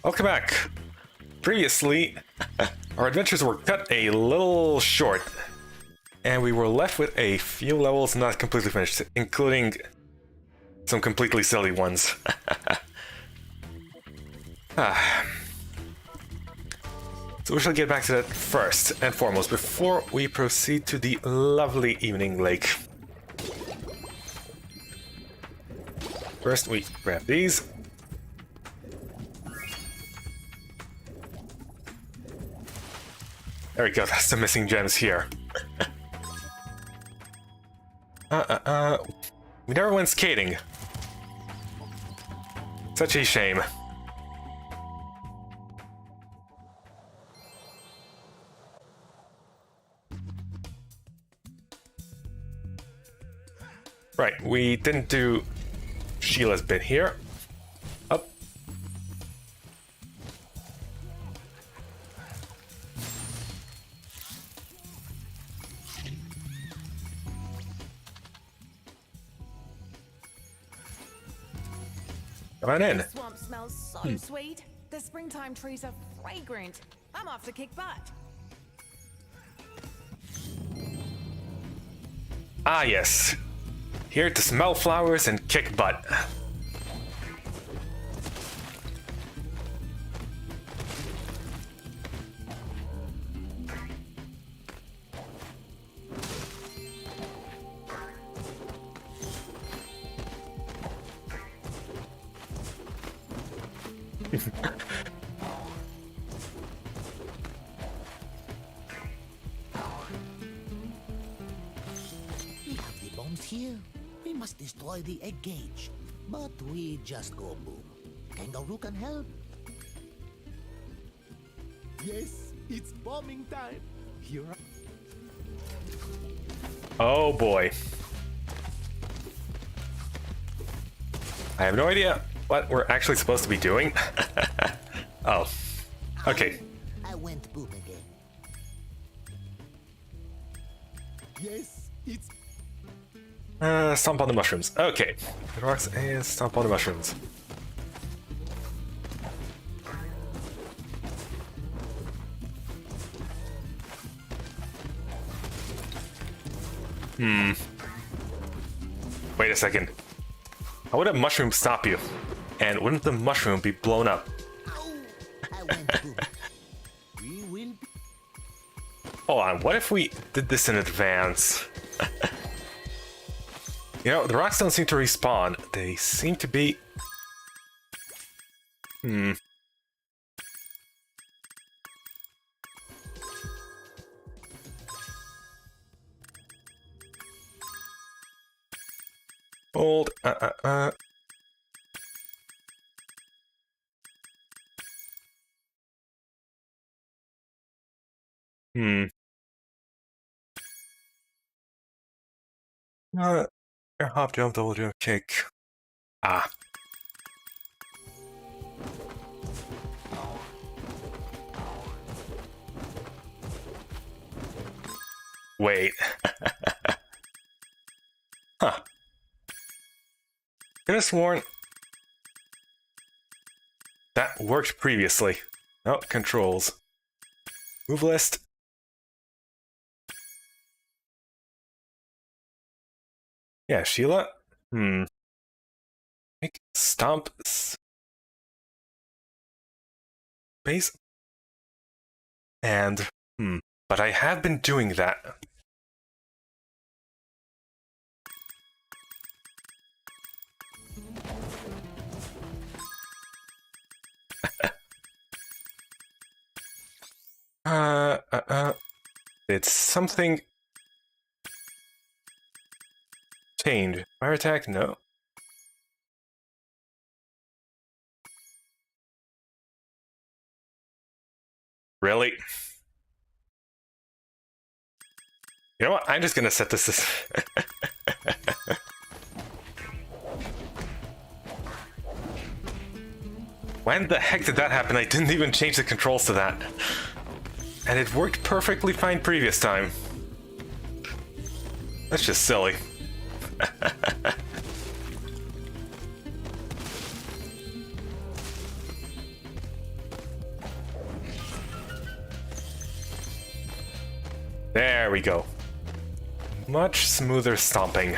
Welcome back. Previously, our adventures were cut a little short, and we were left with a few levels not completely finished, including some completely silly ones. So we shall get back to that first and foremost before we proceed to the lovely evening lake. First, we grab these. There we go, that's the missing gems here. We never went skating. Such a shame. Right, we didn't do Sheila's bit here. Up. Come on in. The swamp smells so sweet. The springtime trees are fragrant. I'm off to kick butt. Ah, yes. Here to smell flowers and kick butt. We have the bombs here. We must destroy the egg cage. But we just go boom. Kangaroo can help. Yes, it's bombing time. Here. Oh boy. I have no idea what we're actually supposed to be doing. Oh. Okay. I went boom again. Yes, it's. Stomp on the mushrooms. Okay. The rocks and stomp on the mushrooms. Wait a second. How would a mushroom stop you? And wouldn't the mushroom be blown up? Ow! I went boom. We will be. Hold on, what if we did this in advance? You know, the rocks don't seem to respawn. They seem to be... Hold, Air hop, jump, double jump, kick. Ah. Wait. Huh. Could have sworn that worked previously. Oh, controls. Move list. Yeah, Sheila. Make stomp space. And but I have been doing that. Did something change? Fire attack? No. Really? You know what? I'm just gonna set this as... When the heck did that happen? I didn't even change the controls to that. And it worked perfectly fine previous time. That's just silly. There we go. Much smoother stomping.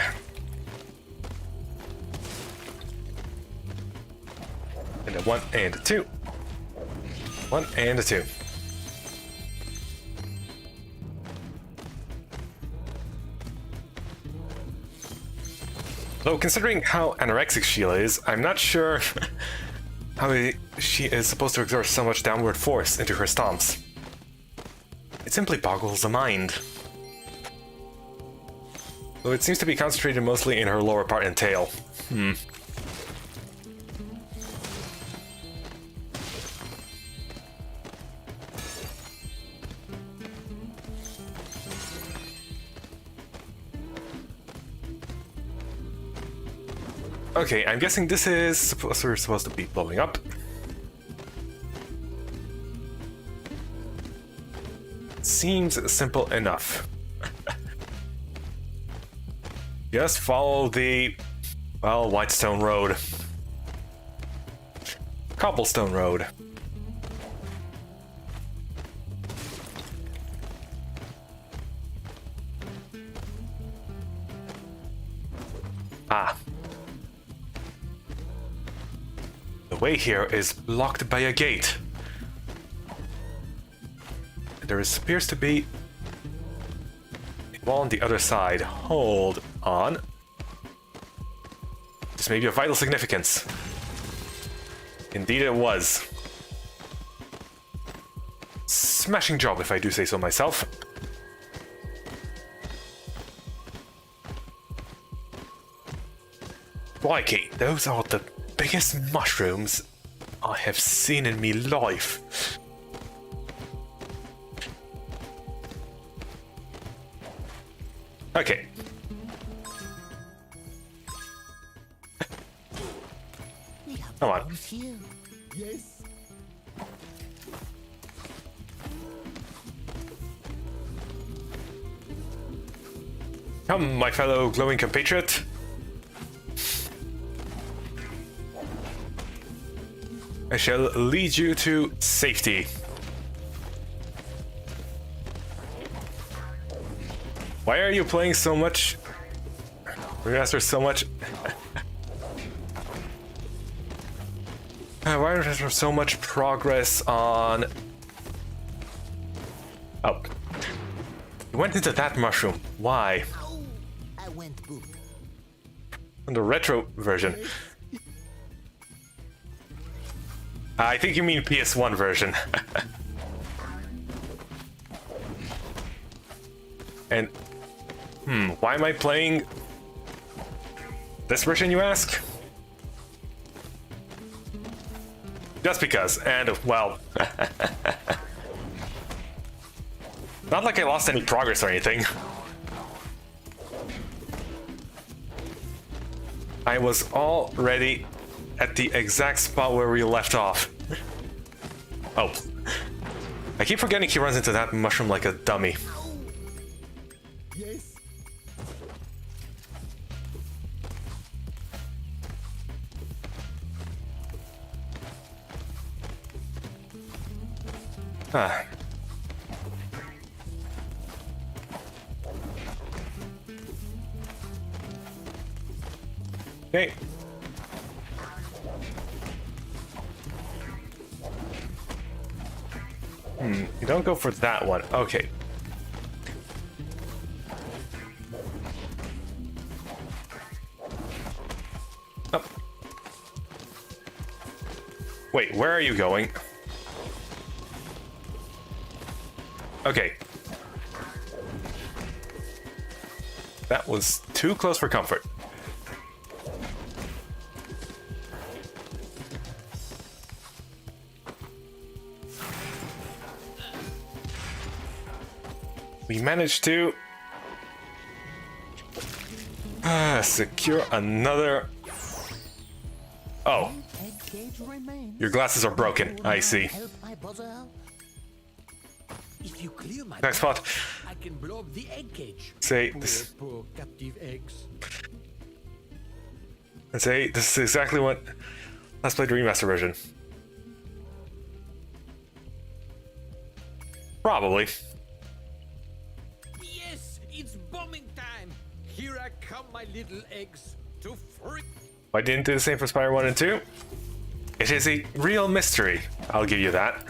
And a 1 and a 2. 1 and a 2. Though considering how anorexic Sheila is, I'm not sure how she is supposed to exert so much downward force into her stomps. It simply boggles the mind. Though it seems to be concentrated mostly in her lower part and tail. Okay, I'm guessing this is we're supposed to be blowing up. Seems simple enough. Just follow the, well, Whitestone Road. Cobblestone Road. Ah. The way here is blocked by a gate. There appears to be a wall on the other side. Hold on. This may be of vital significance. Indeed it was. Smashing job, if I do say so myself. Crikey, those are the biggest mushrooms I have seen in me life. Okay. Come on. Yes. Come, my fellow glowing compatriot. I shall lead you to safety. Why are you playing so much? Remaster so much. Why is there so much progress on? Oh, you went into that mushroom. Why? Ow, I went boop. On the retro version. I think you mean PS1 version. And why am I playing this version, you ask? Just because, and well, not like I lost any progress or anything. I was already at the exact spot where we left off. Oh, I keep forgetting he runs into that mushroom like a dummy. Yes. Ah. Okay. You don't go for that one. Okay. Up. Wait, where are you going? Okay. That was too close for comfort. We managed to secure another. Oh, Egg cage remains. your glasses are broken. I see. Help my brother out. If you clear my Next spot. I can blow up the egg cage. Say Poor, this. poor captive eggs. Say this is exactly what. Let's play the remaster version. Probably. blooming time. Here I come, my little eggs, to free. I didn't do the same for Spyro 1 and 2. It is a real mystery, I'll give you that.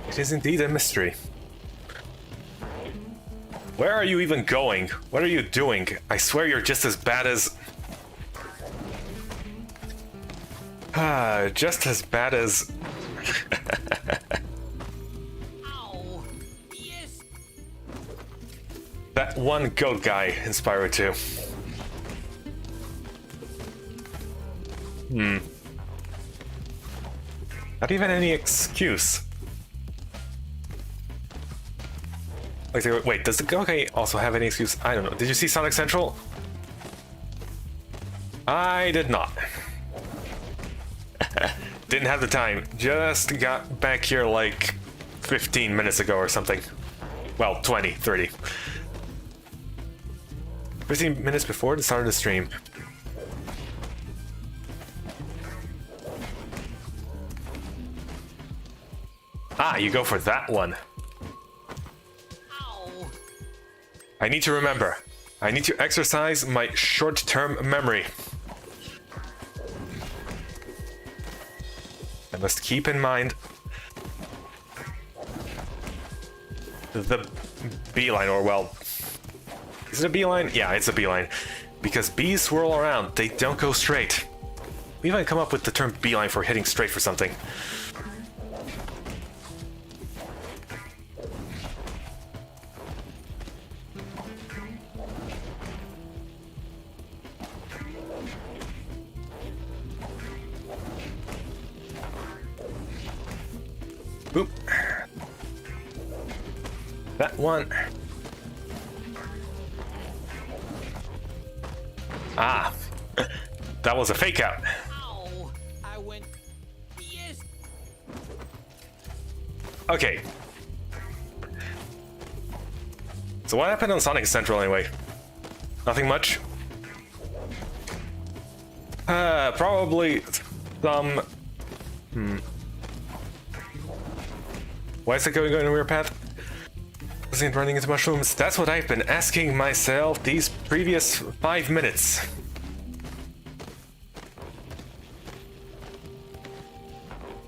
It is indeed a mystery. Where are you even going? What are you doing? I swear you're just as bad as... just as bad as... Ow! Yes! that one goat guy in Spyro 2. Not even any excuse. Like, wait, does the goat guy also have any excuse? I don't know. Did you see Sonic Central? I did not. Didn't have the time. Just got back here like 15 minutes ago or something. Well, 20, 30. 15 minutes before the start of the stream. Ah, you go for that one. Ow! I need to remember. I need to exercise my short-term memory. I must keep in mind the beeline, or well, is it a beeline? Yeah, it's a beeline. Because bees swirl around, they don't go straight. We even come up with the term beeline for hitting straight for something. Boop. That one. Ah, that was a fake out. Ow! I went. Yes! Okay. So what happened on Sonic Central anyway? Nothing much. Probably some. Why is it going in a weird path? Isn't running into mushrooms? That's what I've been asking myself these previous 5 minutes.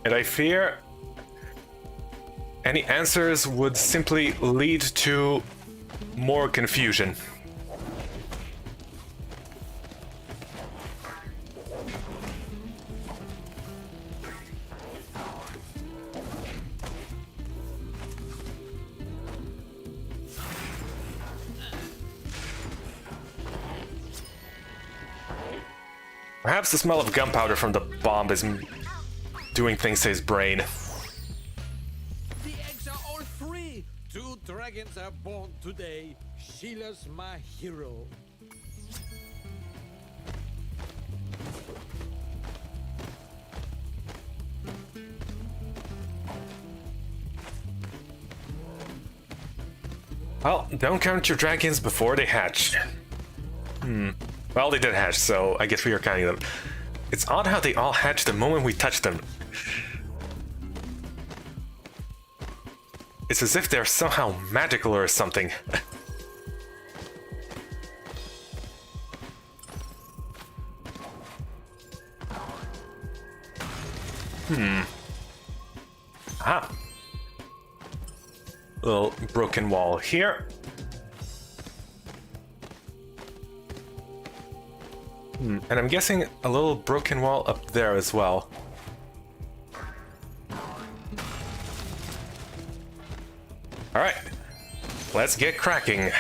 And I fear any answers would simply lead to more confusion. Perhaps the smell of gunpowder from the bomb is doing things to his brain. The eggs are all free! 2 dragons are born today. Sheila's my hero. Well, don't count your dragons before they hatch. Well, they did hatch, so I guess we are counting them. It's odd how they all hatch the moment we touch them. It's as if they're somehow magical or something. Ah. Little broken wall here. And I'm guessing a little broken wall up there as well. Alright, let's get cracking.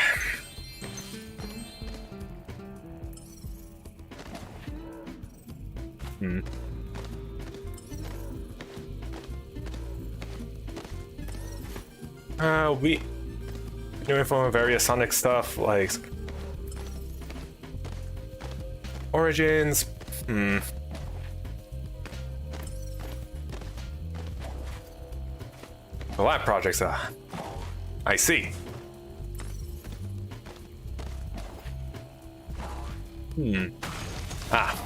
We doing from various Sonic stuff like Origins. Lab projects, I see. Ah.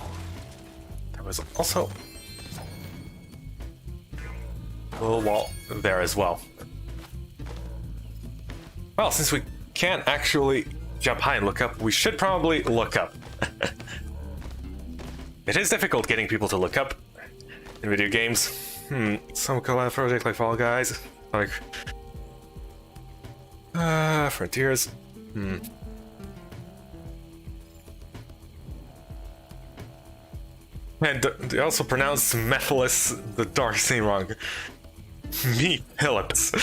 There was also a little wall there as well. Well, since we can't actually jump high and look up, we should probably look up. It is difficult getting people to look up in video games. Some collab project like Fall Guys, like Frontiers. And they also pronounced Metallus the Dark thing wrong. Me, Phillips.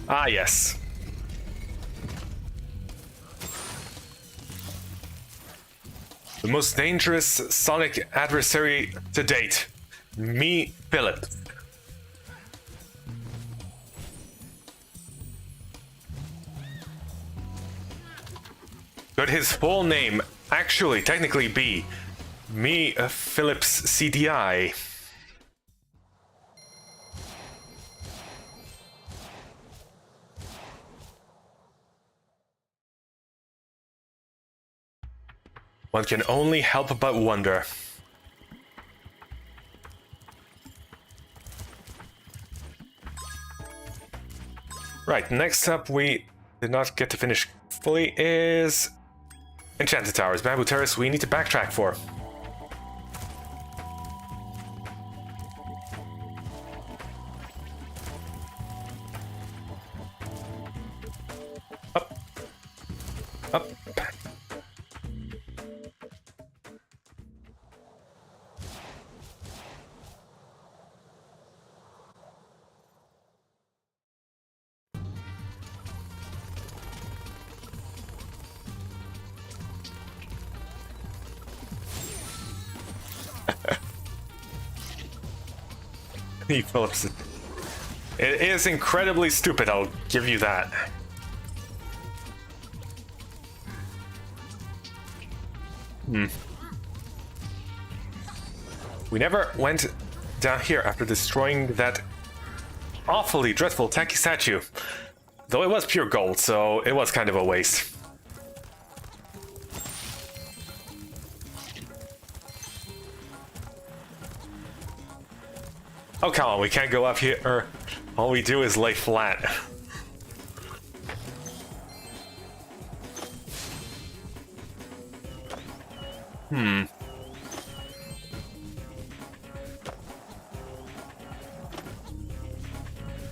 Ah, yes. The most dangerous Sonic adversary to date. Me, Phillips. Could his full name actually technically be Me, Phillips CDI? One can only help but wonder. Right, next up we did not get to finish fully is Enchanted Towers, Bamboo Terrace we need to backtrack for. Up. Up. Phillips. It is incredibly stupid, I'll give you that. We never went down here after destroying that awfully dreadful tacky statue. Though it was pure gold, so it was kind of a waste. Oh, come on, we can't go up here, or all we do is lay flat.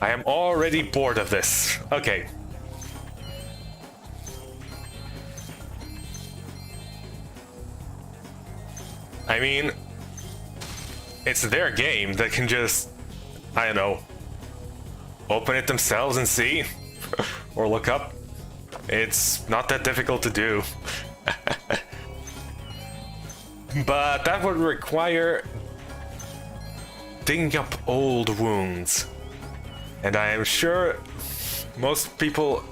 I am already bored of this. Okay. I mean, it's their game that can just, I don't know, open it themselves and see, or look up. It's not that difficult to do. But that would require digging up old wounds. And I am sure most people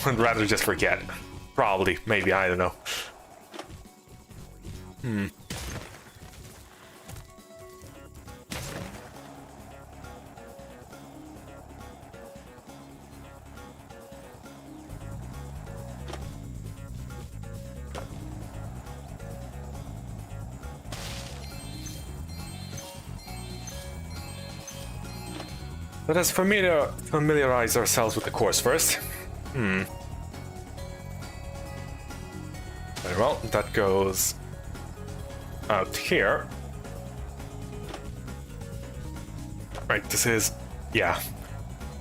would rather just forget. Probably, maybe, I don't know. Let us familiarize ourselves with the course first. Very well, that goes out here. Right, this is... yeah.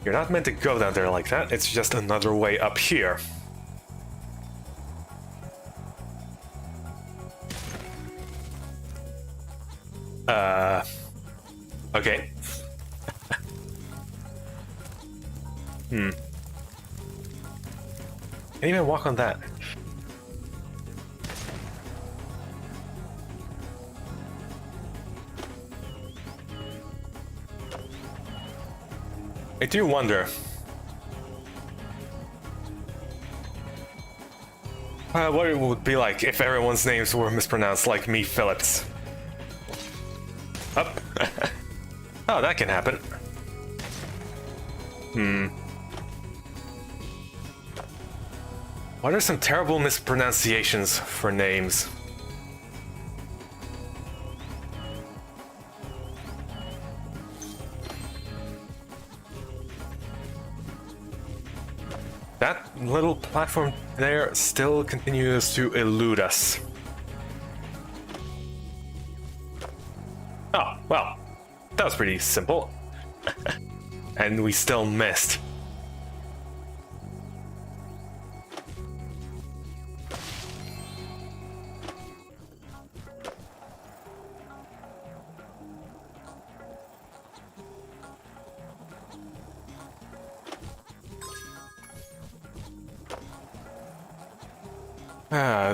You're not meant to go down there like that, it's just another way up here. Okay. Can't even walk on that. I do wonder. What it would be like if everyone's names were mispronounced, like me, Phillips. Up. Oh, that can happen. What are some terrible mispronunciations for names? That little platform there still continues to elude us. Oh, well, that was pretty simple. And we still missed.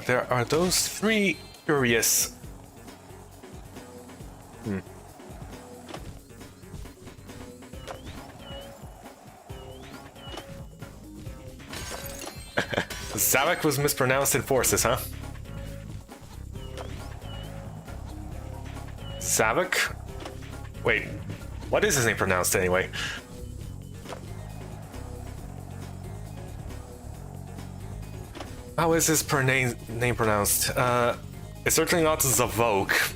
There are those three curious. Zavok was mispronounced in Forces, huh? Zavok? Wait, what is his name pronounced anyway? How is his name pronounced? It's certainly not Zavok.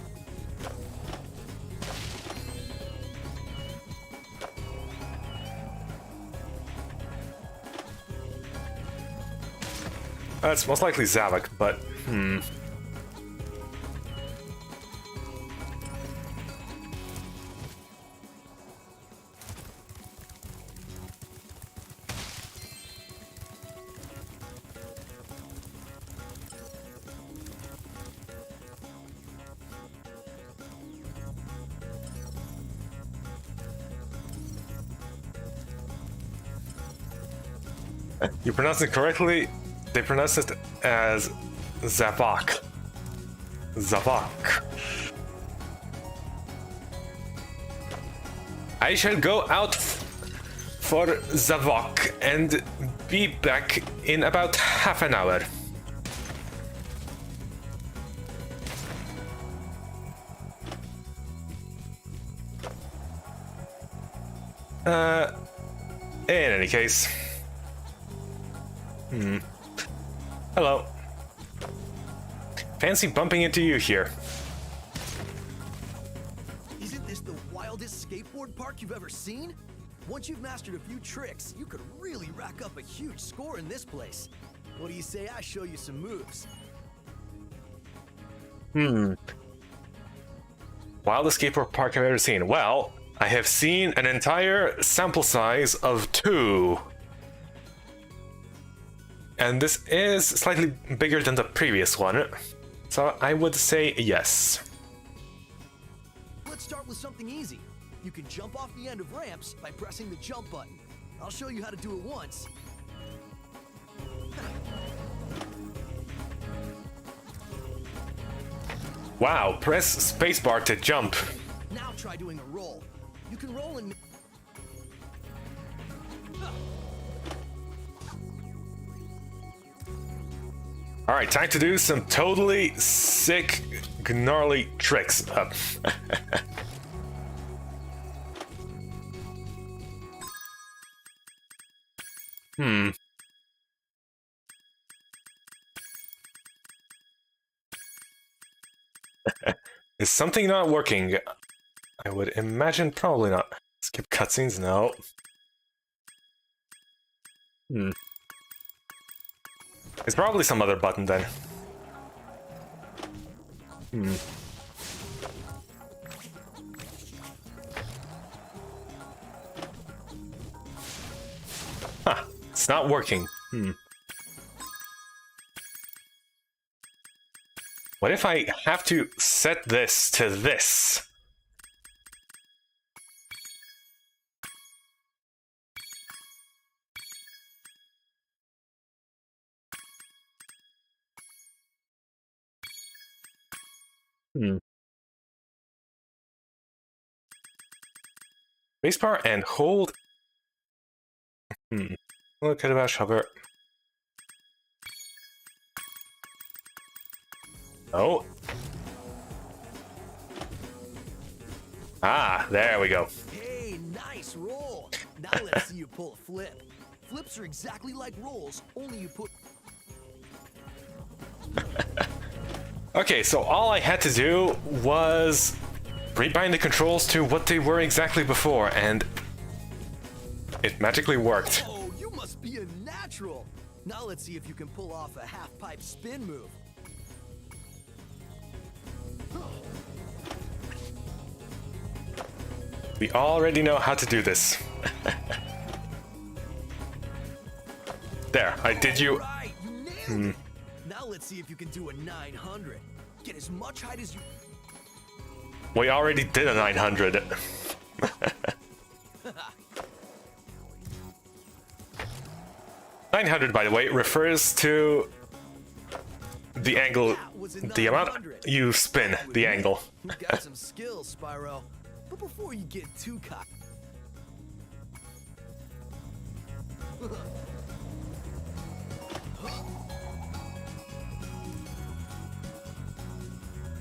It's most likely Zavok, but you pronounced it correctly. They pronounce it as Zavok. Zavok. I shall go out for Zavok and be back in about half an hour. In any case. Hello. Fancy bumping into you here. Isn't this the wildest skateboard park you've ever seen? Once you've mastered a few tricks, you could really rack up a huge score in this place. What do you say I show you some moves? Wildest skateboard park I've ever seen. Well, I have seen an entire sample size of 2. And this is slightly bigger than the previous one. So I would say yes. Let's start with something easy. You can jump off the end of ramps by pressing the jump button. I'll show you how to do it once. Wow, press spacebar to jump. Now try doing a roll. You can roll and... Alright, time to do some totally sick, gnarly tricks. Is something not working? I would imagine probably not. Skip cutscenes? No. It's probably some other button then. Huh. It's not working. What if I have to set this to this? Spacebar and hold. Look at about hover. Oh. Ah, there we go. Hey, nice roll. Now let's see you pull a flip. Flips are exactly like rolls, only you put... Okay, so all I had to do was rebind the controls to what they were exactly before, and it magically worked. Oh, you must be a natural. Now let's see if you can pull off a half-pipe spin move. We already know how to do this. There, I did you. Right, you nailed it. Now let's see if you can do a 900. Get as much height as you... We already did a 900. $900, by the way, refers to the angle, That was a the amount 900. you spin, the angle. You got some skills, Spyro. But before you get too cocky...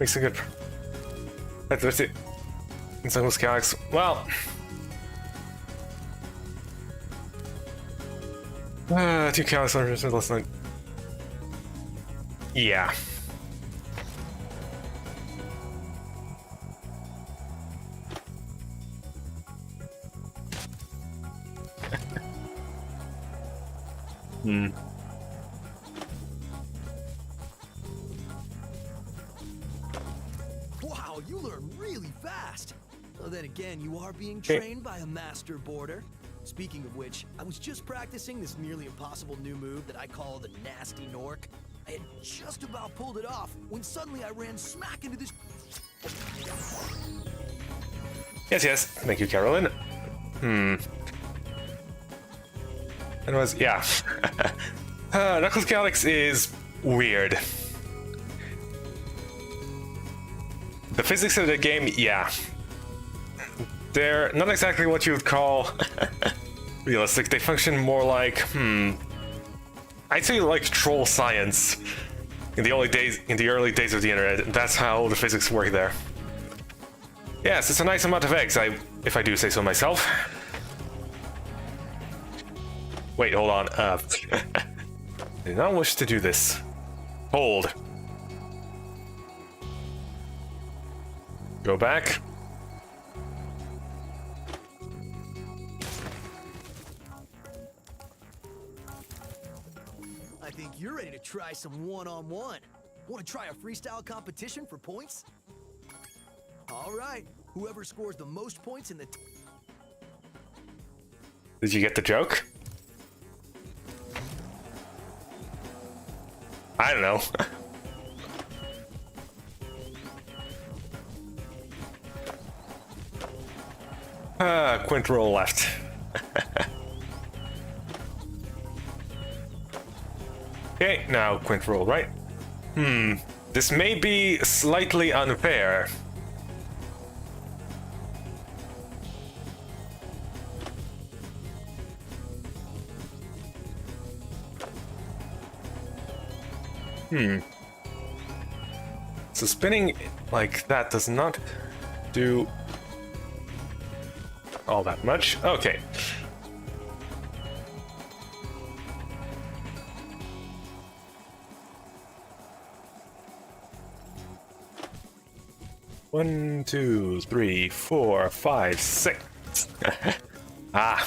Makes a good. Let's see. In some mechanics. Well. 2 counts on less than. Yeah. Wow, you learn really fast. Well, then again, you are being Okay. trained by a master boarder. Speaking of which, I was just practicing this nearly impossible new move that I call the Nasty Nork. I had just about pulled it off when suddenly I ran smack into this... Yes. Thank you, Carolyn. Anyways, yeah. Knuckles Galaxy is weird. The physics of the game, yeah. They're not exactly what you would call realistic. They function more like, I'd say like troll science in the early days of the internet. That's how the physics work there. Yes, it's a nice amount of eggs, if I do say so myself. Wait, hold on. I do not wish to do this. Hold. Go back. I think you're ready to try some one-on-one. Want to try a freestyle competition for points? All right, whoever scores the most points in the... Did you get the joke? I don't know. Quint roll left. Okay, now Quint roll right. This may be slightly unfair. So spinning like that does not do all that much. Okay. One, two, three, four, five, six. Ah.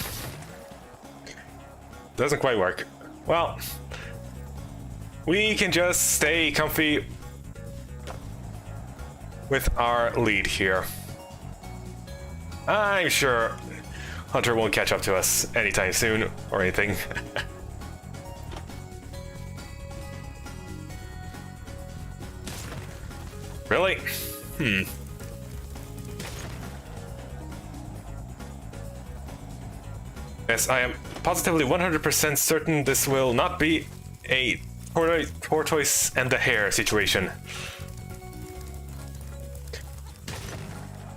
Doesn't quite work. Well, we can just stay comfy with our lead here. I'm sure Hunter won't catch up to us anytime soon or anything. Really? Yes, I am positively 100% certain this will not be a tortoise and the hare situation.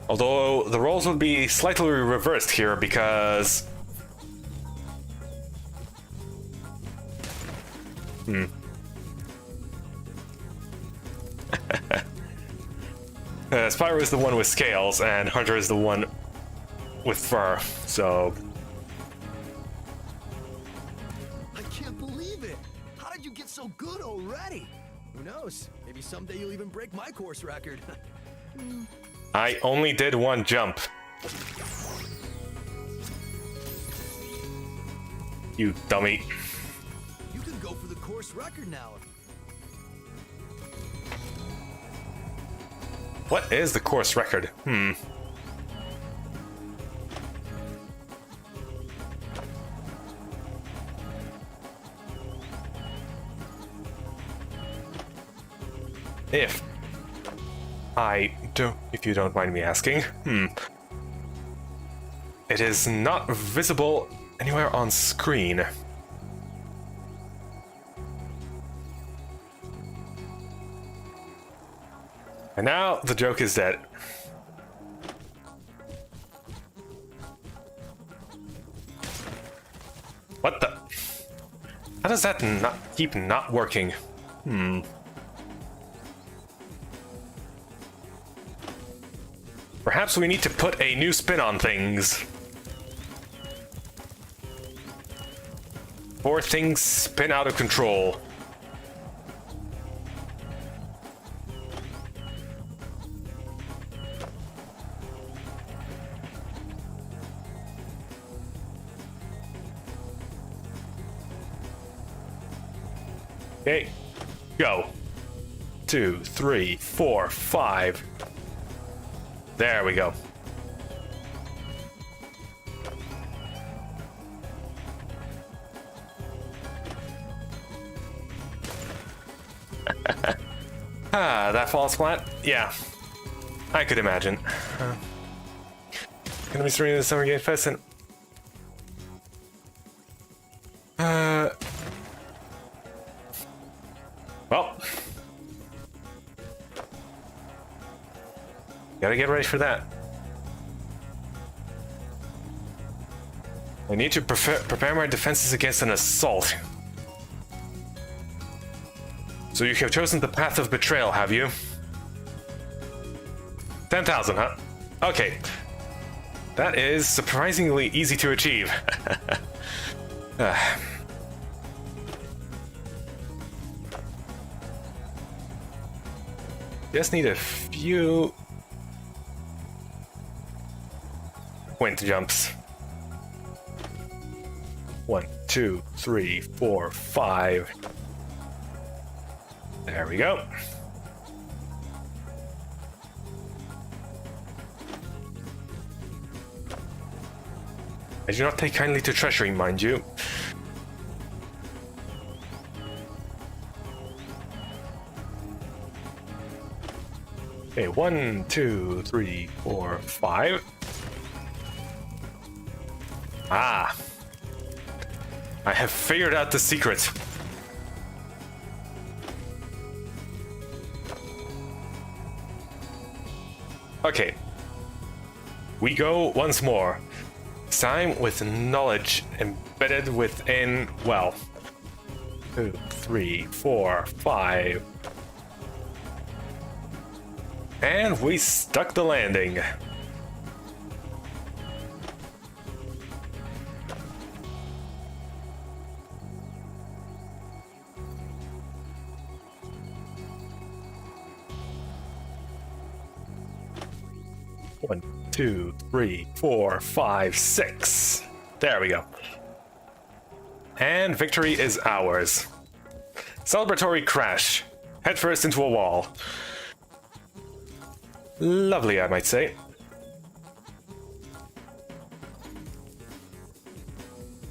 Although the roles would be slightly reversed here because... Spyro is the one with scales, and Hunter is the one with fur, so... I can't believe it! How did you get so good already? Who knows? Maybe someday you'll even break my course record. I only did one jump. You dummy. You can go for the course record now. What is the course record? If you don't mind me asking. It is not visible anywhere on screen. And now the joke is dead. What the? How does that not keep not working? Perhaps we need to put a new spin on things. Or things spin out of control. Okay, go. 2, 3, 4, 5. There we go. That falls flat? Yeah, I could imagine. Gonna be streaming the Summer Game Fest and... Well... Gotta get ready for that. I need to prepare my defenses against an assault. So you have chosen the path of betrayal, have you? 10,000, huh? Okay. That is surprisingly easy to achieve. Just need a few... Quint jumps. 1, 2, 3, 4, 5. There we go. I do not take kindly to treachery, mind you. Okay, 1, 2, 3, 4, 5. Ah. I have figured out the secret. Okay. We go once more. This time with knowledge embedded within, well, 2, 3, 4, 5. And we stuck the landing. One, 2, 3, 4, 5, 6. There we go. And victory is ours. Celebratory crash. Headfirst into a wall. Lovely, I might say.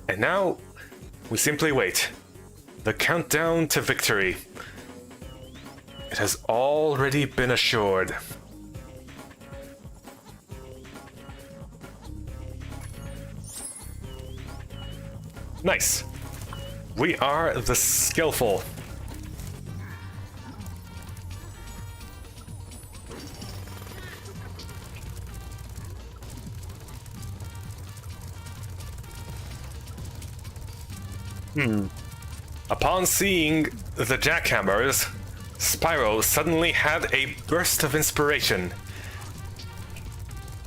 And now, we simply wait. The countdown to victory. It has already been assured. Nice. We are the skillful. Upon seeing the jackhammers, Spyro suddenly had a burst of inspiration.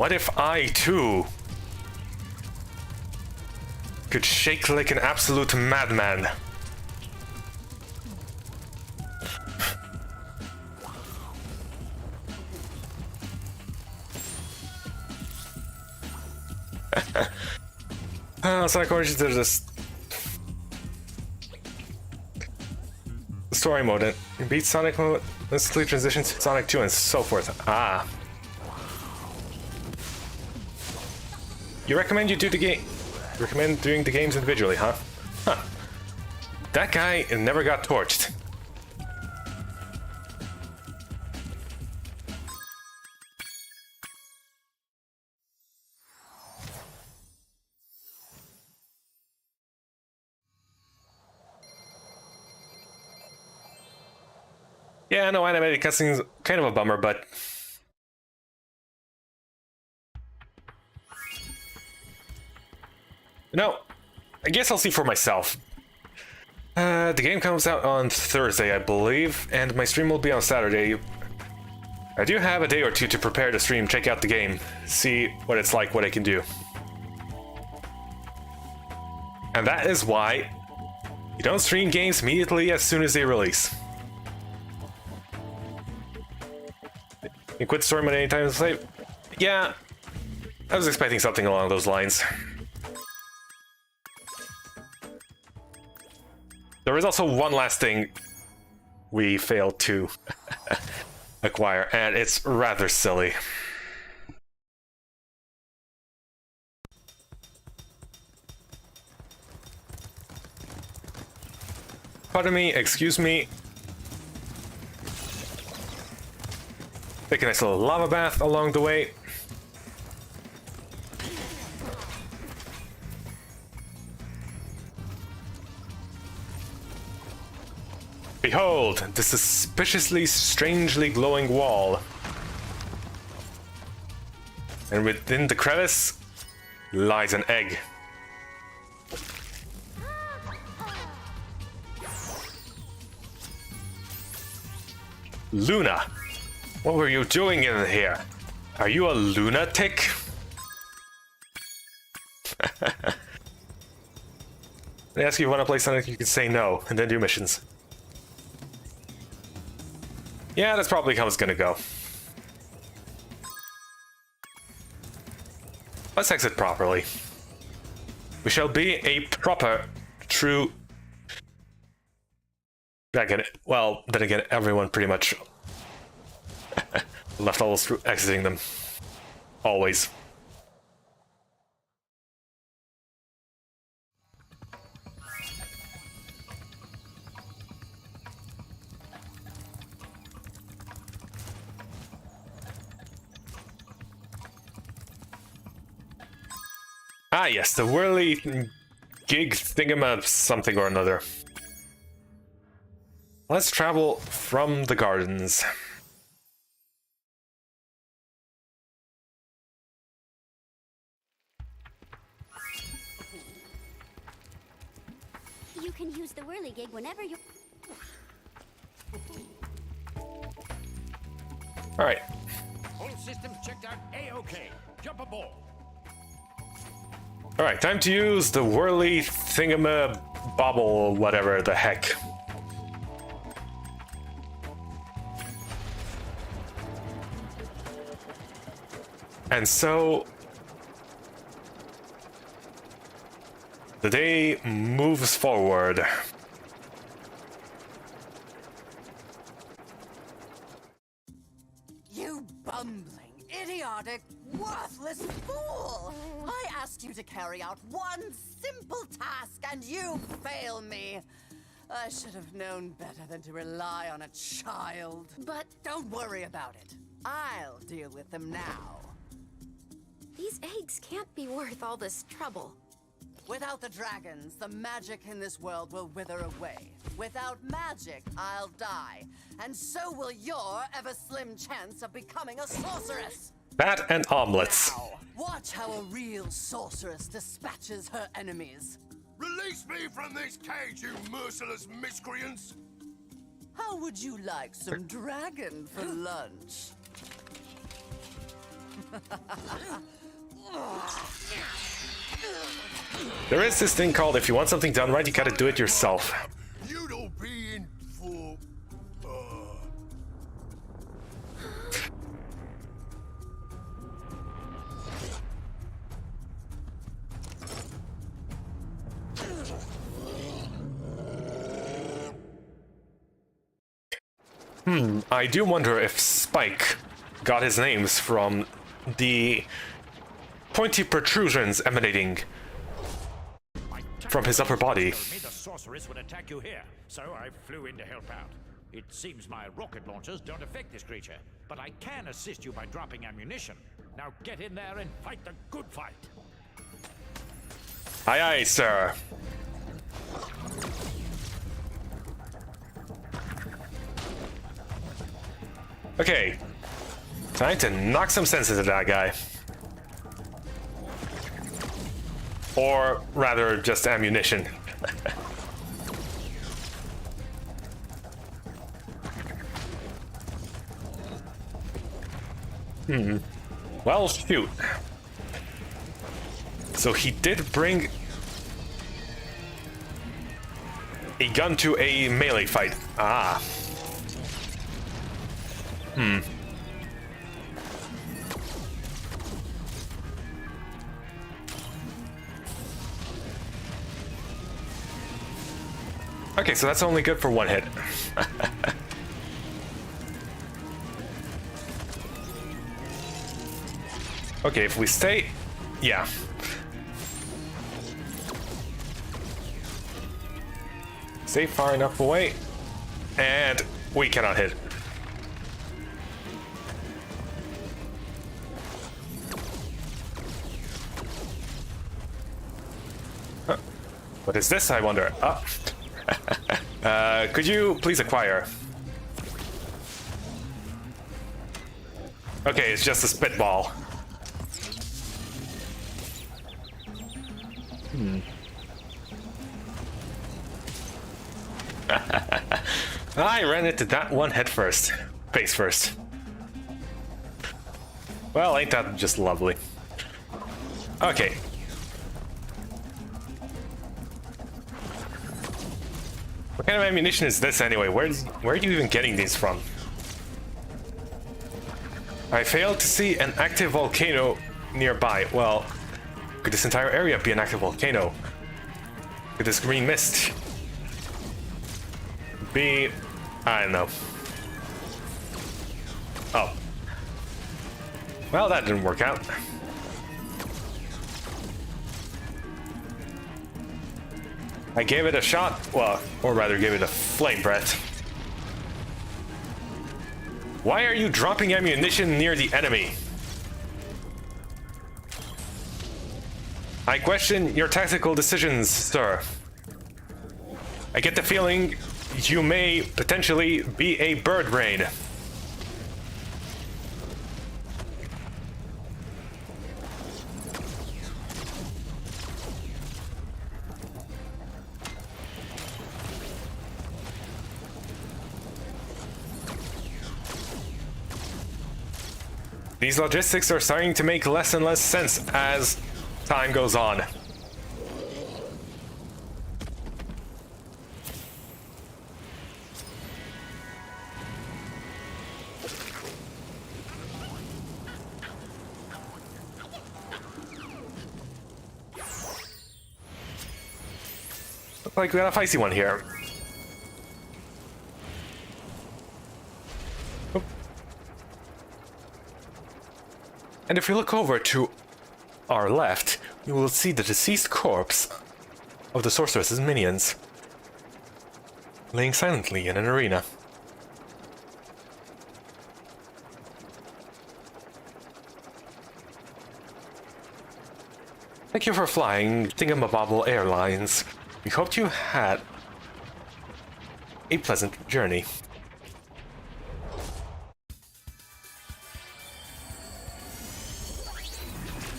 What if I, too, could shake like an absolute madman? Sonic Origins, there's this story mode. It beats Sonic mode, instantly transitions to Sonic 2 and so forth. Ah. You recommend you do the game? Recommend doing the games individually, huh? Huh. That guy never got torched. Yeah, no animated cutscenes, kind of a bummer, but no, I guess I'll see for myself. The game comes out on Thursday, I believe, and my stream will be on Saturday. I do have a day or two to prepare the stream, check out the game, see what it's like, what I can do. And that is why you don't stream games immediately as soon as they release. You quit story mode anytime to save? Yeah, I was expecting something along those lines. There is also one last thing we failed to acquire, and it's rather silly. Pardon me, excuse me. Take a nice little lava bath along the way. Behold, the suspiciously, strangely glowing wall. And within the crevice lies an egg. Luna, what were you doing in here? Are you a lunatic? They ask you if you want to play Sonic, you can say no, and then do missions. Yeah, that's probably how it's gonna go. Let's exit properly. We shall be a proper, true... I get it. Well, then again, everyone pretty much left levels through exiting them. Always. Ah yes, the whirly gig thingama something or another. Let's travel from the gardens. You can use the whirligig whenever you... Alright. All systems checked out A-OK. Jump aboard. Alright, time to use the whirly thingama bobble, whatever the heck. And so the day moves forward. You bumbling, idiotic, worthless fool! I asked you to carry out one simple task and you fail me. I should have known better than to rely on a child. But don't worry about it. I'll deal with them now. These eggs can't be worth all this trouble. Without the dragons, the magic in this world will wither away. Without magic, I'll die. And so will your ever-slim chance of becoming a sorceress. That and omelets. Now, watch how a real sorceress dispatches her enemies. Release me from this cage, you merciless miscreants! How would you like some dragon for lunch? There is this thing called if you want something done right, you gotta do it yourself. You don't be in for... I do wonder if Spike got his names from the pointy protrusions emanating from his upper body. Told me the sorceress would attack you here, so I flew in to help out. It seems my rocket launchers don't affect this creature, but I can assist you by dropping ammunition. Now get in there and fight the good fight. Aye, aye, sir. Okay. Time to knock some sense into that guy. Or rather, just ammunition. Well, shoot. So he did bring a gun to a melee fight. Ah. Okay, so that's only good for one hit. Okay, if we stay... Yeah. Stay far enough away. And we cannot hit. Huh. What is this, I wonder? Oh. Could you please acquire? Okay, it's just a spitball. I ran into that one head first. Face first. Well, ain't that just lovely? Okay. What kind of ammunition is this anyway? Where are you even getting these from? I failed to see an active volcano nearby. Well, could this entire area be an active volcano? Could this green mist be... I don't know. Oh. Well, that didn't work out. I gave it a shot, well, or rather gave it a flame breath. Why are you dropping ammunition near the enemy? I question your tactical decisions, sir. I get the feeling you may potentially be a bird brain. These logistics are starting to make less and less sense as time goes on. Looks like we got a feisty one here. Oop. And if we look over to our left, we will see the deceased corpse of the sorceress's minions, laying silently in an arena. Thank you for flying Thingamabobble Airlines. We hoped you had a pleasant journey.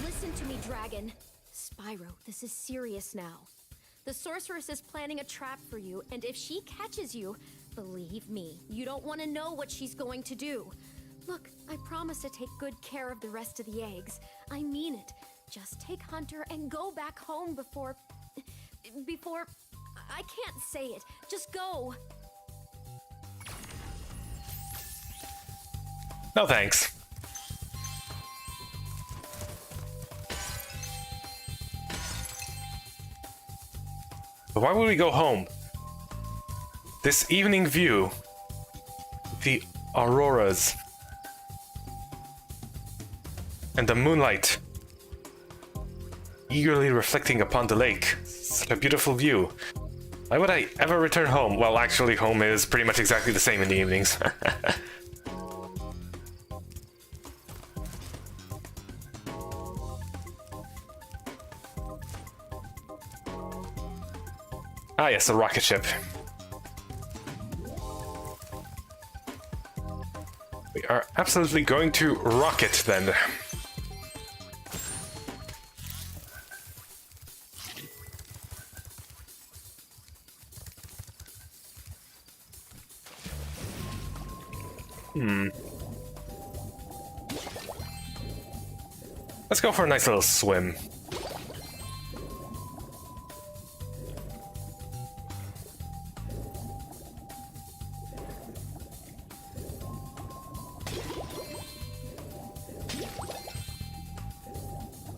Listen to me, Dragon. Spyro, this is serious now. The sorceress is planning a trap for you, and if she catches you, believe me, you don't want to know what she's going to do. Look, I promise to take good care of the rest of the eggs. I mean it. Just take Hunter and go back home before... I can't say it. Just go. No thanks. But why would we go home? This evening view, the auroras, and the moonlight eagerly reflecting upon the lake. Such a beautiful view. Why would I ever return home? Well, actually, home is pretty much exactly the same in the evenings. Ah yes, a rocket ship. We are absolutely going to rocket then. Let's go for a nice little swim.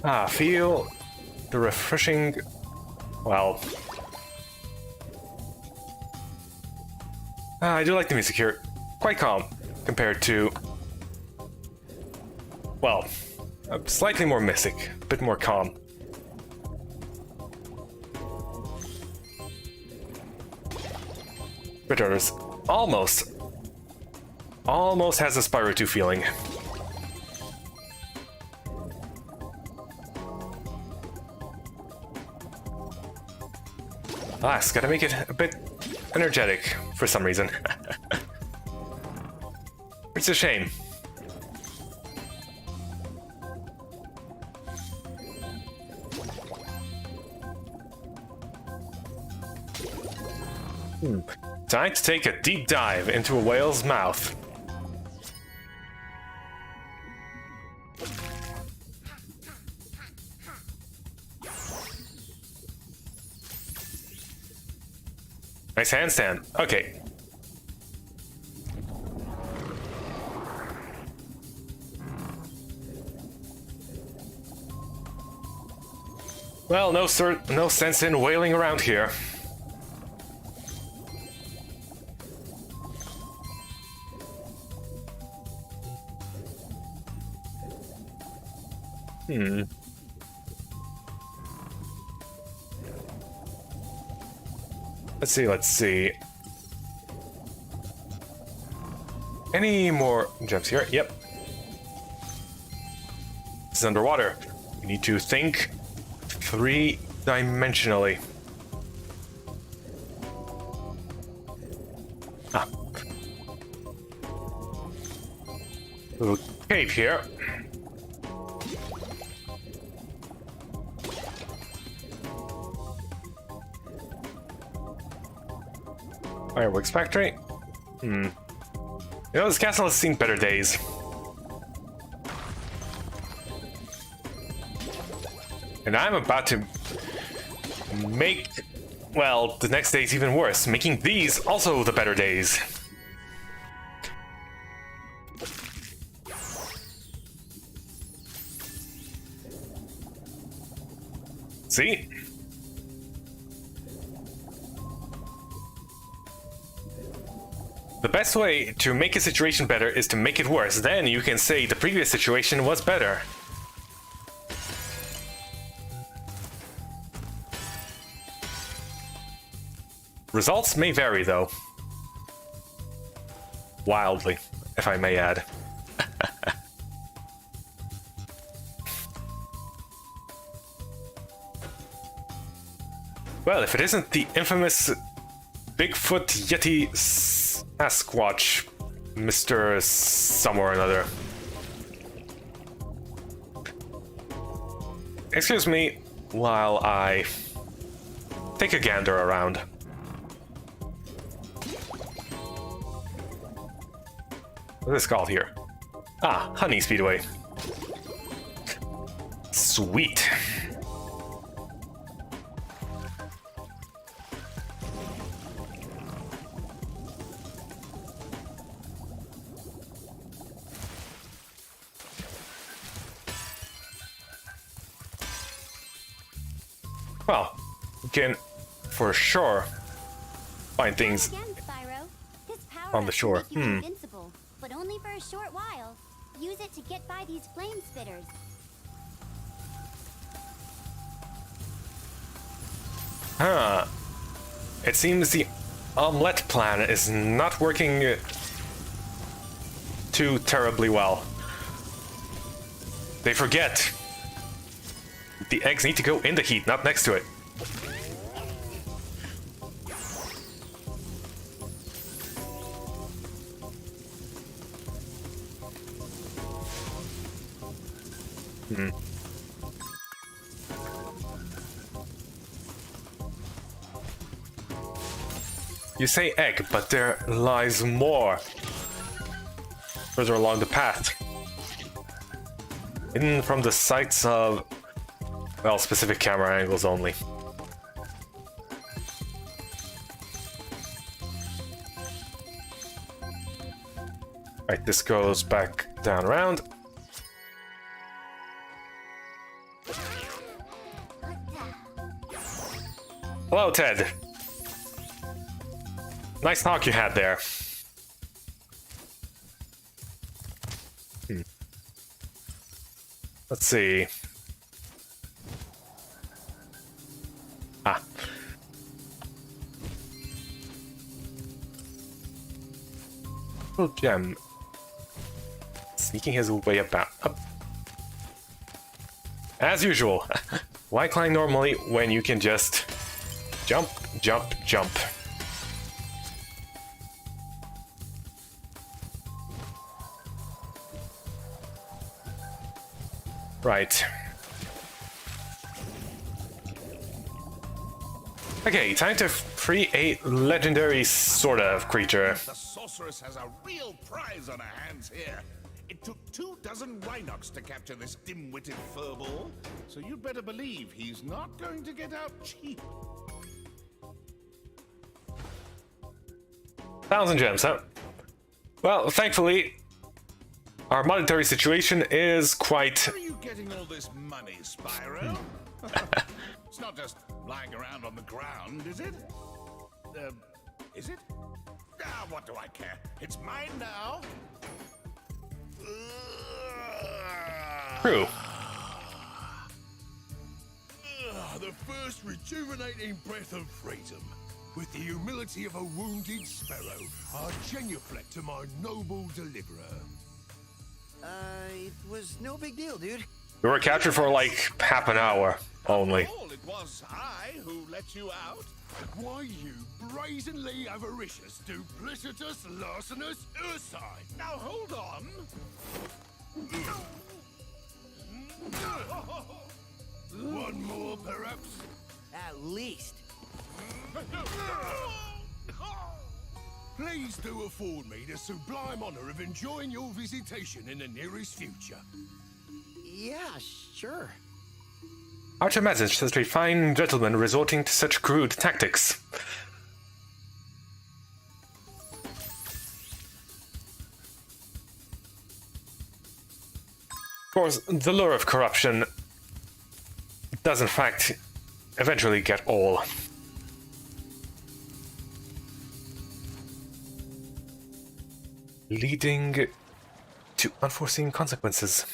Ah, feel the refreshing... well... I do like the music here. Quite calm compared to... well, slightly more mystic, a bit more calm. Returns almost has a Spyro 2 feeling. Last, gotta make it a bit energetic for some reason. It's a shame. Time to take a deep dive into a whale's mouth. Nice handstand. Okay. Well, no sense in wailing around here. Let's see. Any more gems here? Yep. This is underwater. We need to think three-dimensionally. Ah. Little cave here. Fireworks factory. You know, this castle has seen better days. And I'm about to make, well, the next days even worse, making these also the better days. See? The best way to make a situation better is to make it worse. Then you can say the previous situation was better. Results may vary, though. Wildly, if I may add. Well, if it isn't the infamous Bigfoot Yeti Sasquatch, Mr. Somewhere or another. Excuse me while I take a gander around. What is this called here? Ah, honey Speedway. Sweet. Well, you can for sure find things Again, Spyro. This power on the shore. Make you invincible, but only for a short while. Use it to get by these flame spitters. Huh. It seems the omelette plan is not working too terribly well. They forget. The eggs need to go in the heat, not next to it. You say egg, but there lies more further along the path. Hidden from the sights of, well, specific camera angles only. Right, this goes back down around. Hello, Ted. Nice talk you had there. Let's see. Ah. Little gem. Sneaking his way about. Up. As usual. Why climb normally when you can just jump, jump, jump? Right. Okay, time to free a legendary sort of creature. The sorceress has a real prize on her hands here. It took 24 Rhinox to capture this dim-witted furball, so you'd better believe he's not going to get out cheap. 1,000 gems, huh? Well, thankfully, our monetary situation is quite... Where are you getting all this money, Spyro? It's not just lying around on the ground, is it? Is it? Ah, what do I care? It's mine now. True. The first rejuvenating breath of freedom. With the humility of a wounded sparrow, I genuflect to my noble deliverer. It was no big deal, dude. We were captured for like half an hour only. All it was I who let you out. Why, you brazenly avaricious, duplicitous, larcenous ursine. Now hold on. One more, perhaps? At least. Please do afford me the sublime honor of enjoying your visitation in the nearest future. Yeah, sure. Hard to imagine such a fine gentleman resorting to such crude tactics. Of course, the lure of corruption does in fact eventually get all. Leading to unforeseen consequences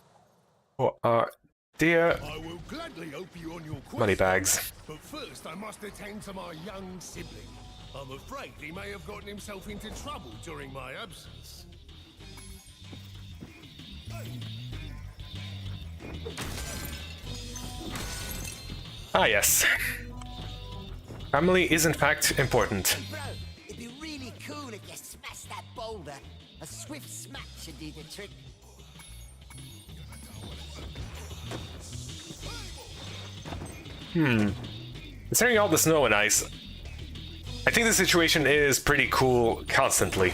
for our dear I will gladly help you on your quest. money bags. But first, I must attend to my young sibling. I'm afraid he may have gotten himself into trouble during my absence. Ah, yes. Family is in fact important. Bro, it'd be really cool if you smashed that boulder. A swift smack should do the trick. Considering all the snow and ice, I think the situation is pretty cool constantly.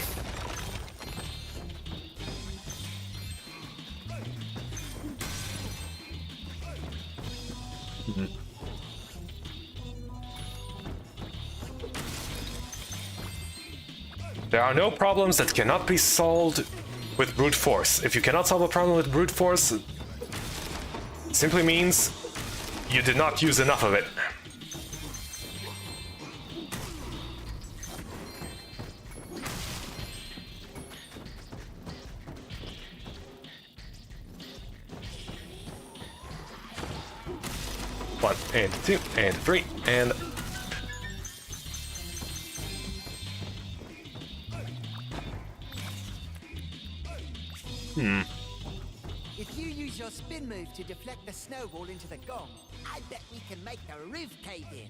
There are no problems that cannot be solved with brute force. If you cannot solve a problem with brute force, it simply means you did not use enough of it. One, and two, and three, and... If you use your spin move to deflect the snowball into the gong, I bet we can make the roof cave in.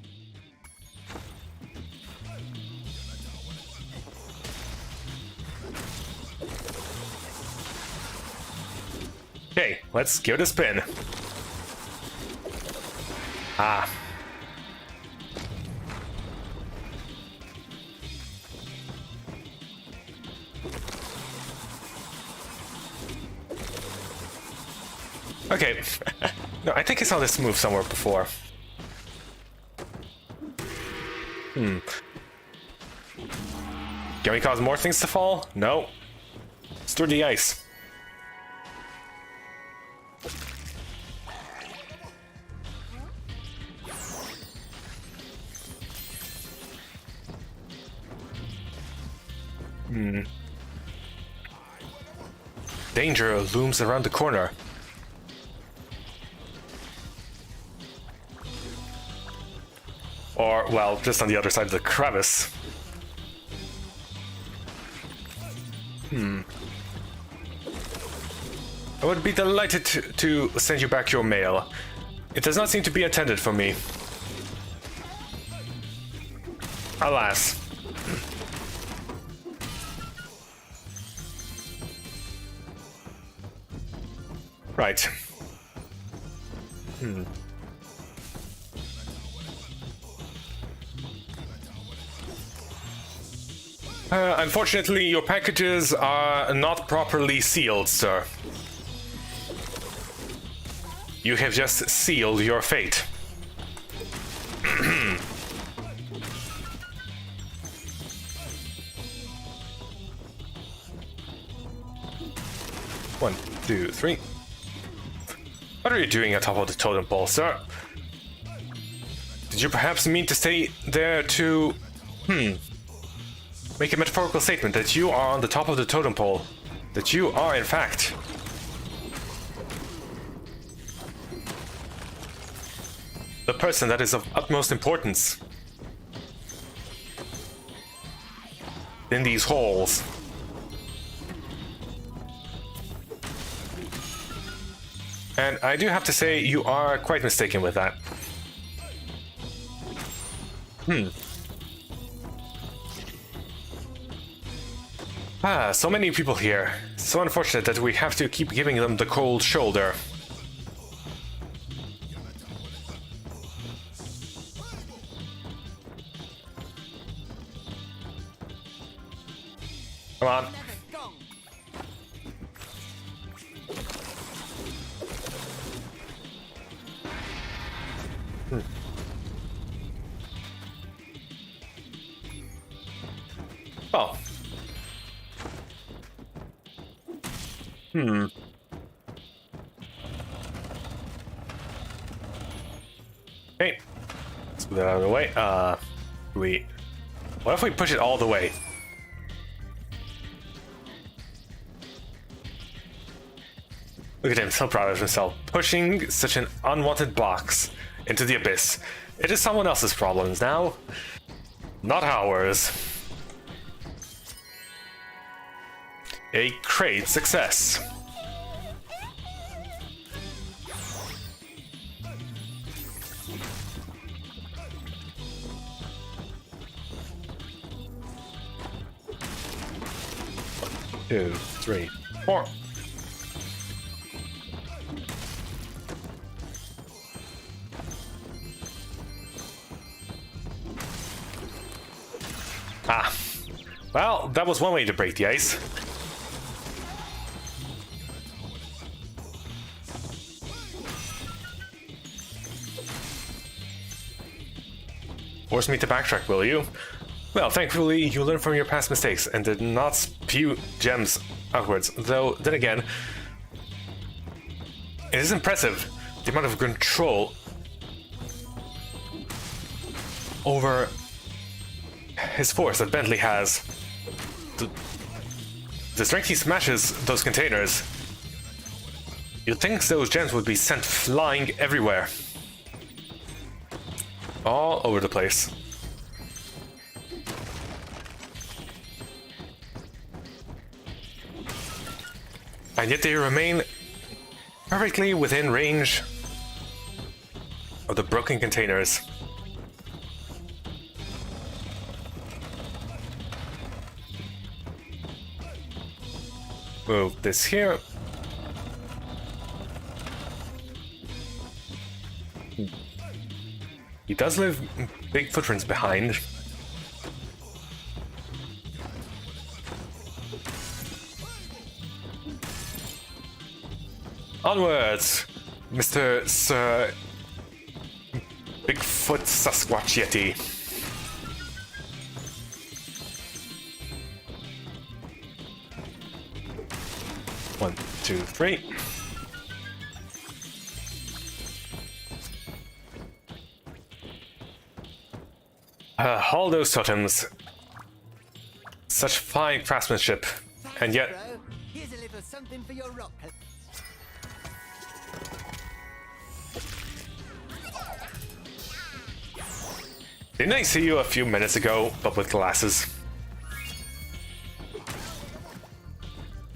Okay, let's give it a spin. Ah. Okay. No, I think I saw this move somewhere before. Can we cause more things to fall? No. Stir the ice. Danger looms around the corner. Or, well, just on the other side of the crevice. I would be delighted to send you back your mail. It does not seem to be attended for me. Alas. Right. Unfortunately, your packages are not properly sealed, sir. You have just sealed your fate. One, two, three. What are you doing atop of the totem pole, sir? Did you perhaps mean to stay there to... make a metaphorical statement that you are on the top of the totem pole? That you are, in fact... the person that is of utmost importance in these halls. And I do have to say, you are quite mistaken with that. So many people here. So unfortunate that we have to keep giving them the cold shoulder. Come on. Oh. Okay. Let's move that out of the way. What if we push it all the way? Look at him, so proud of himself. Pushing such an unwanted box into the abyss. It is someone else's problems now, not ours. A great success. One, two, three, four. Ah. Well, that was one way to break the ice. Force me to backtrack, will you? Well, thankfully, you learned from your past mistakes and did not spew gems outwards. Though, then again, it is impressive the amount of control over his force that Bentley has. The strength he smashes those containers. You'd think those gems would be sent flying everywhere. All over the place. And yet they remain perfectly within range of the broken containers. Move this here. He does leave big footprints behind. Onwards, Mr. Sir Bigfoot Sasquatch Yeti. One, two, three. All those totems. Such fine craftsmanship, and yet. Bro, here's a little something for your rock. Didn't I see you a few minutes ago, but with glasses?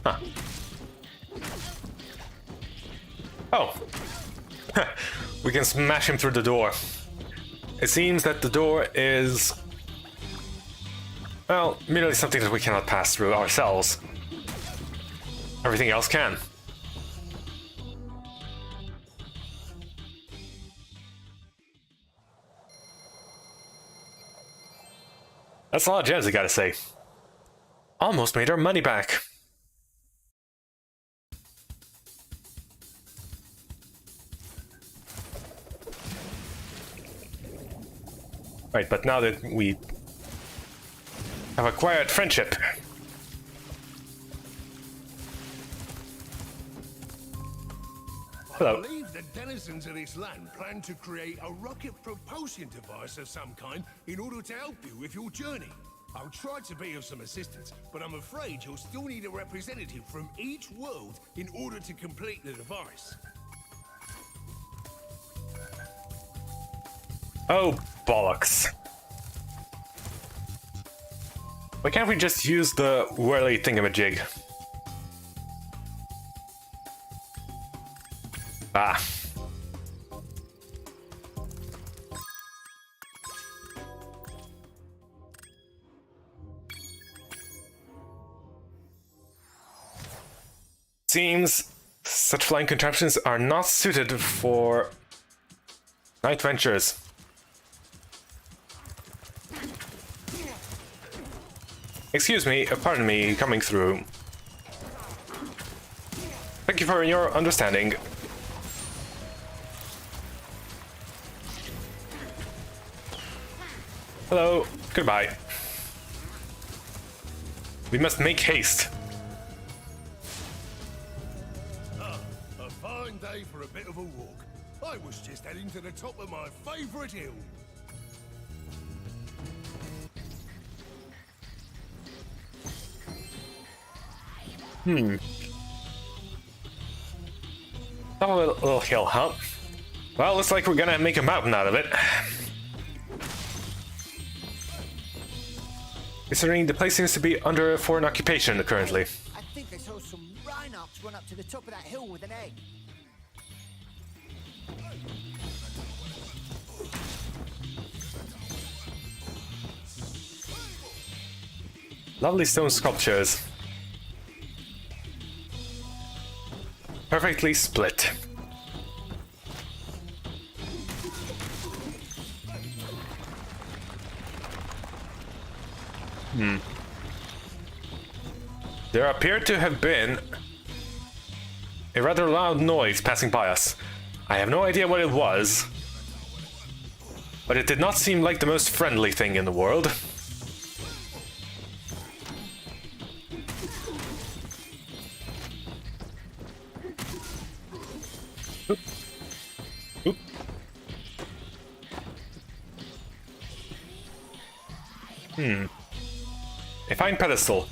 Huh. Oh. We can smash him through the door. It seems that the door is... well, merely something that we cannot pass through ourselves. Everything else can. That's a lot of gems, I gotta say. Almost made our money back. Right, but now that we have acquired friendship. Hello. I believe the denizens of this land plan to create a rocket propulsion device of some kind in order to help you with your journey. I'll try to be of some assistance, but I'm afraid you'll still need a representative from each world in order to complete the device. Oh, bollocks. Why can't we just use the whirly thingamajig? Ah. Seems such flying contraptions are not suited for night ventures. Excuse me, pardon me, coming through. Thank you for your understanding. Hello, goodbye. We must make haste. A fine day for a bit of a walk. I was just heading to the top of my favorite hill. Top of a little hill, huh? Well, looks like we're gonna make a mountain out of it. Considering the place seems to be under foreign occupation currently. I think I saw some rhinox run up to the top of that hill with an egg. Lovely stone sculptures. Perfectly split. There appeared to have been a rather loud noise passing by us. I have no idea what it was, but it did not seem like the most friendly thing in the world. A fine pedestal.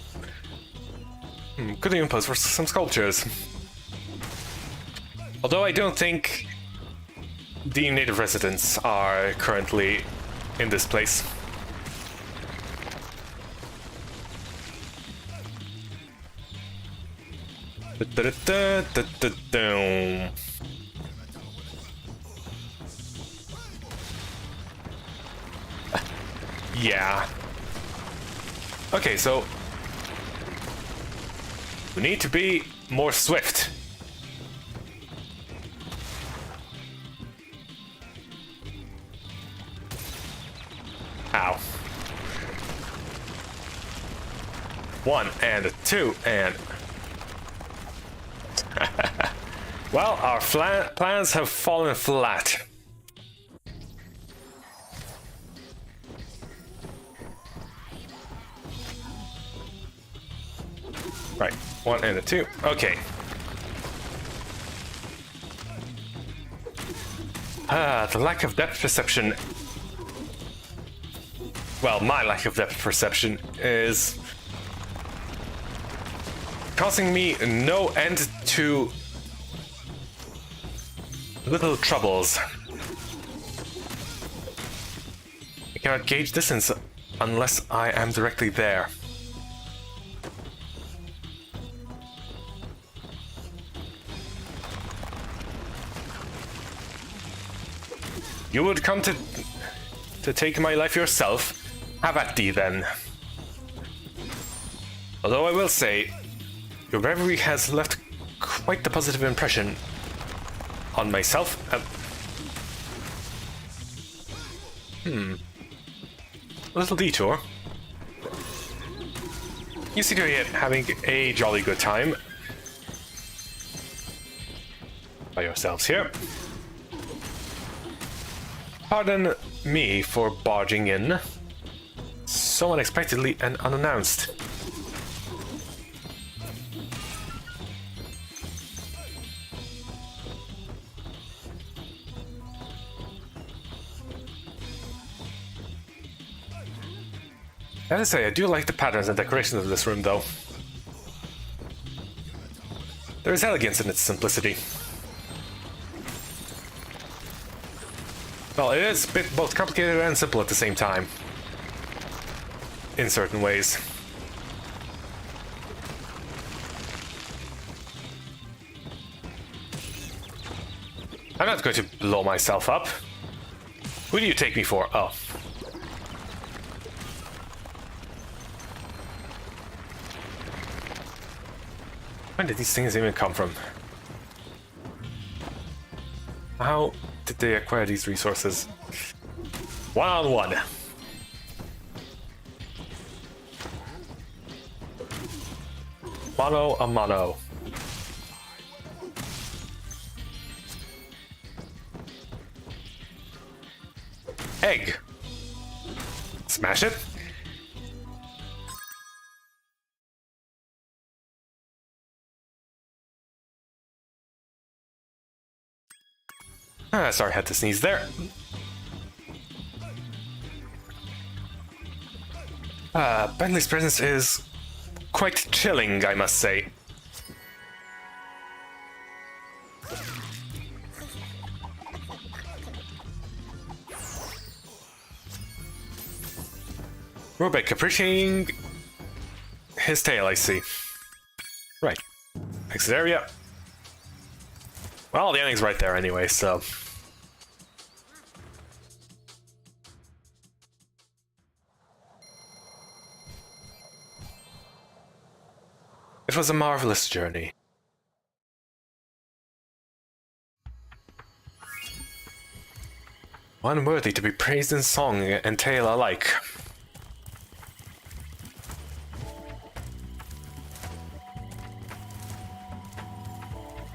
Could even pose for some sculptures. Although I don't think the native residents are currently in this place. Yeah. Okay, so we need to be more swift. Ow. 1 and a 2 and... Well, our plans have fallen flat. Right, 1 and a 2. Okay. The lack of depth perception. Well, my lack of depth perception is causing me no end to little troubles. I cannot gauge distance unless I am directly there. You would come to take my life yourself? Have at thee then. Although I will say, your bravery has left quite the positive impression on myself. A little detour. You seem to be having a jolly good time by yourselves here. Pardon me for barging in so unexpectedly and unannounced. I have to say, I do like the patterns and decorations of this room, though. There is elegance in its simplicity. Well, it is a bit both complicated and simple at the same time. In certain ways. I'm not going to blow myself up. Who do you take me for? Oh. When did these things even come from? How did they acquire these resources? One-on-one. Mano a mano. Egg. Smash it. Sorry, I had to sneeze there. Bentley's presence is quite chilling, I must say. Rubik appreciating his tail, I see. Right. Exit area. Well, the ending's right there anyway, so... It was a marvelous journey. One worthy to be praised in song and tale alike.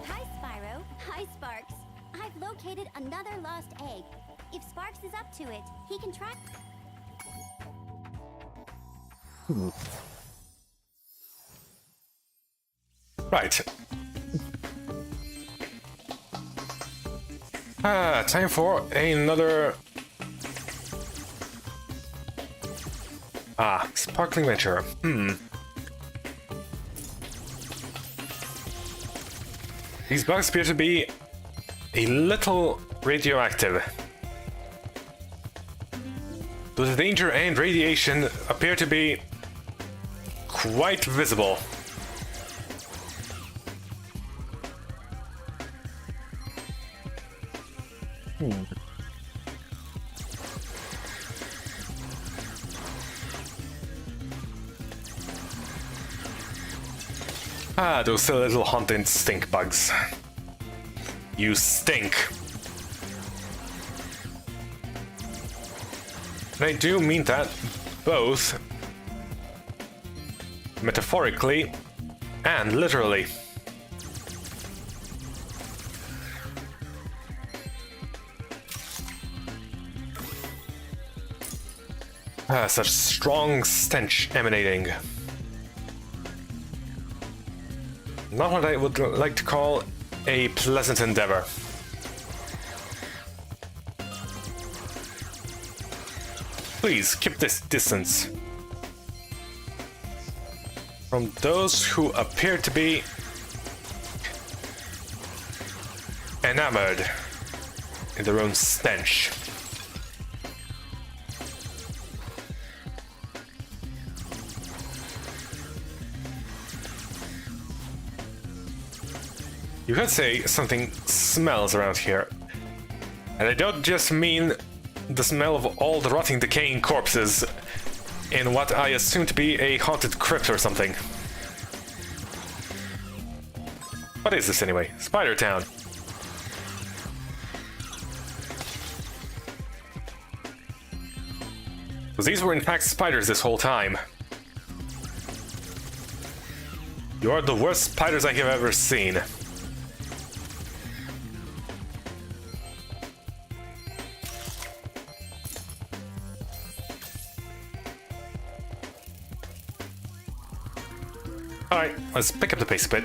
Hi, Spyro. Hi, Sparks. I've located another lost egg. If Sparks is up to it, he can track... Right. Time for another Ah, sparkling venture. These bugs appear to be a little radioactive. Though the danger and radiation appear to be quite visible. Ah, those silly little haunting stink bugs. You stink. And I do mean that both metaphorically and literally. Ah, such strong stench emanating. Not what I would like to call a pleasant endeavor. Please keep this distance from those who appear to be enamored in their own stench. You could say something smells around here. And I don't just mean the smell of all the rotting, decaying corpses in what I assume to be a haunted crypt or something. What is this anyway? Spider Town. Because these were in fact spiders this whole time. You are the worst spiders I have ever seen. Alright, let's pick up the pace a bit.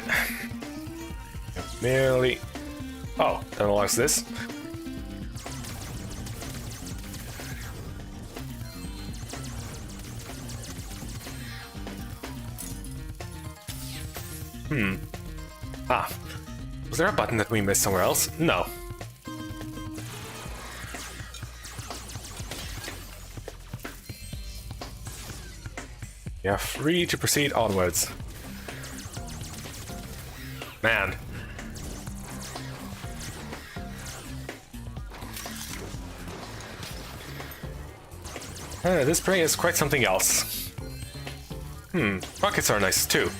Merely... Oh, that unlocks this. Ah. Was there a button that we missed somewhere else? No. You are free to proceed onwards. Man. This prey is quite something else. Rockets are nice too.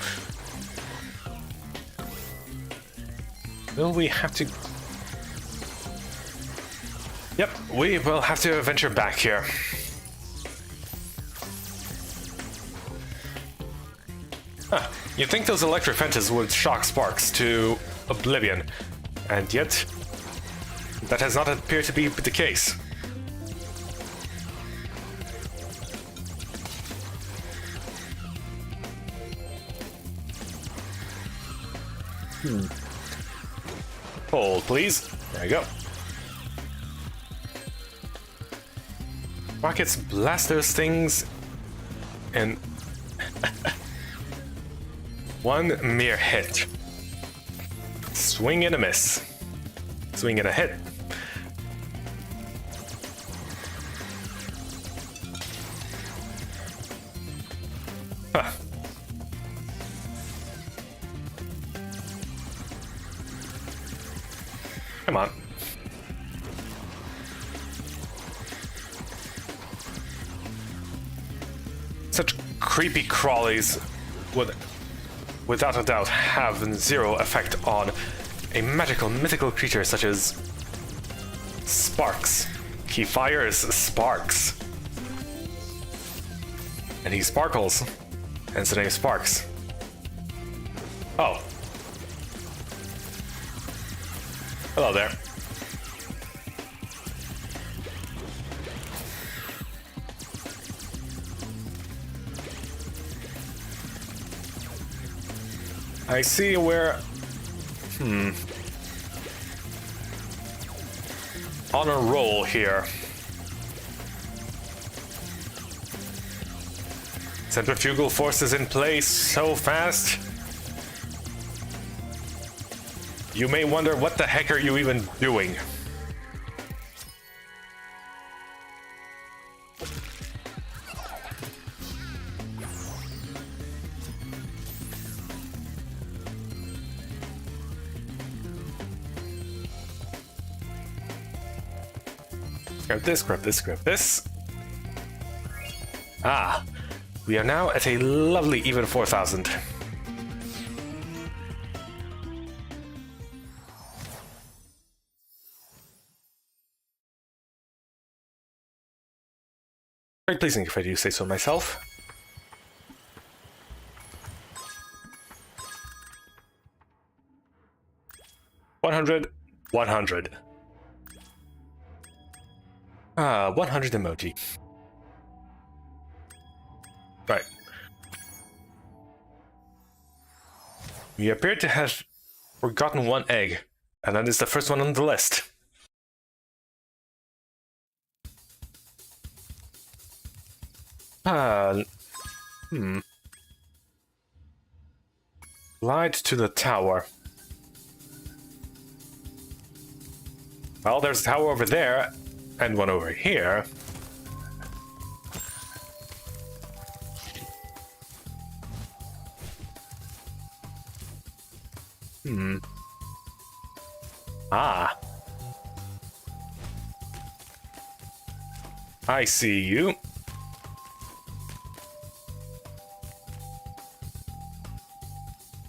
Will we have to... Yep, we will have to venture back here. Huh. You'd think those electric fences would shock sparks to oblivion, and yet that has not appeared to be the case. Hold, please. There you go. Rockets blast those things in one mere hit. Swing and a miss. Swing and a hit. Huh. Come on. Such creepy crawlies would, without a doubt, have zero effect on a magical, mythical creature such as Sparks. He fires sparks. And he sparkles. Hence the name Sparks. Oh. Hello there. I see where... On a roll here. Centrifugal forces in place so fast. You may wonder, what the heck are you even doing? Grab this, grab this, grab this. Ah, we are now at a lovely even 4,000. Very pleasing, if I do say so myself. $100, 100. 100 emoji. Right. We appear to have forgotten one egg, and that is the first one on the list. Glide to the tower. Well, there's a tower over there, and one over here. Ah. I see you.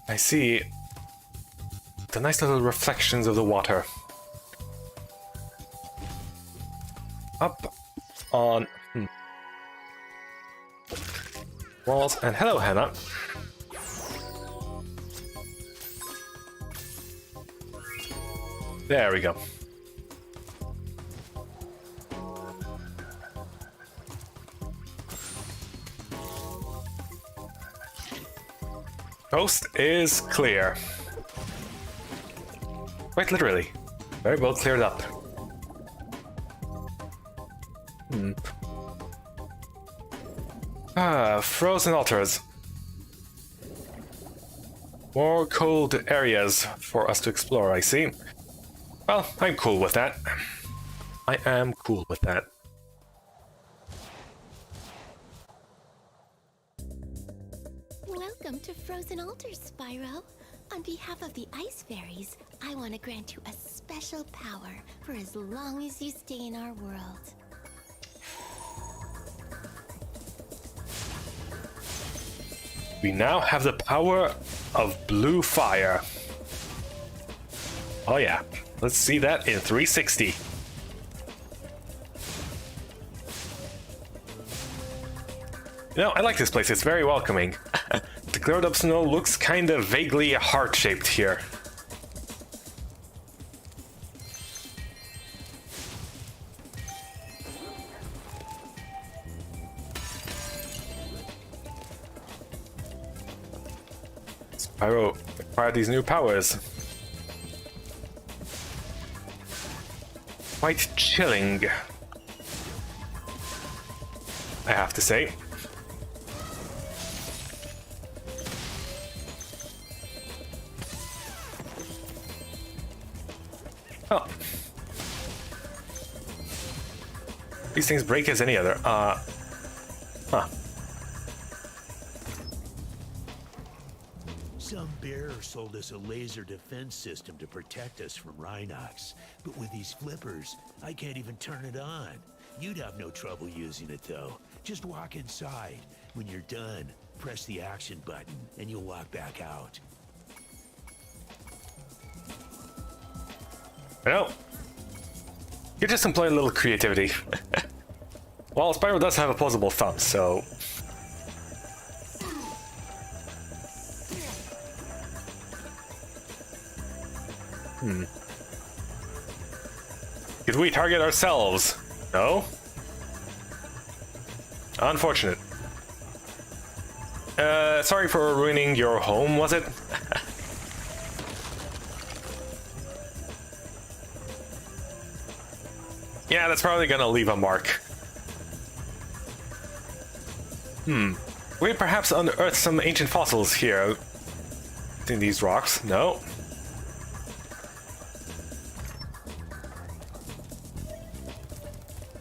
I see the nice little reflections of the water. Up on walls, and hello, Hannah. There we go. Coast is clear. Quite literally. Very well cleared up. Frozen altars. More cold areas for us to explore, I see. Well, I'm cool with that. I am cool with that. Welcome to Frozen Altars, Spyro. On behalf of the Ice Fairies, I want to grant you a special power for as long as you stay in our world. We now have the power of blue fire. Oh yeah, let's see that in 360. You know, I like this place, it's very welcoming. The cleared up snow looks kind of vaguely heart-shaped here. Spyro acquired these new powers. Quite chilling, I have to say. Oh. These things break as any other. Huh. Some bearer sold us a laser defense system to protect us from Rhinox. But with these flippers, I can't even turn it on. You'd have no trouble using it, though. Just walk inside. When you're done, press the action button, and you'll walk back out. Well, you just employ a little creativity. Well, Spyro does have opposable thumbs, so... Did we target ourselves? No? Unfortunate. Sorry for ruining your home, was it? Yeah, that's probably gonna leave a mark. we perhaps unearth some ancient fossils here in these rocks? No.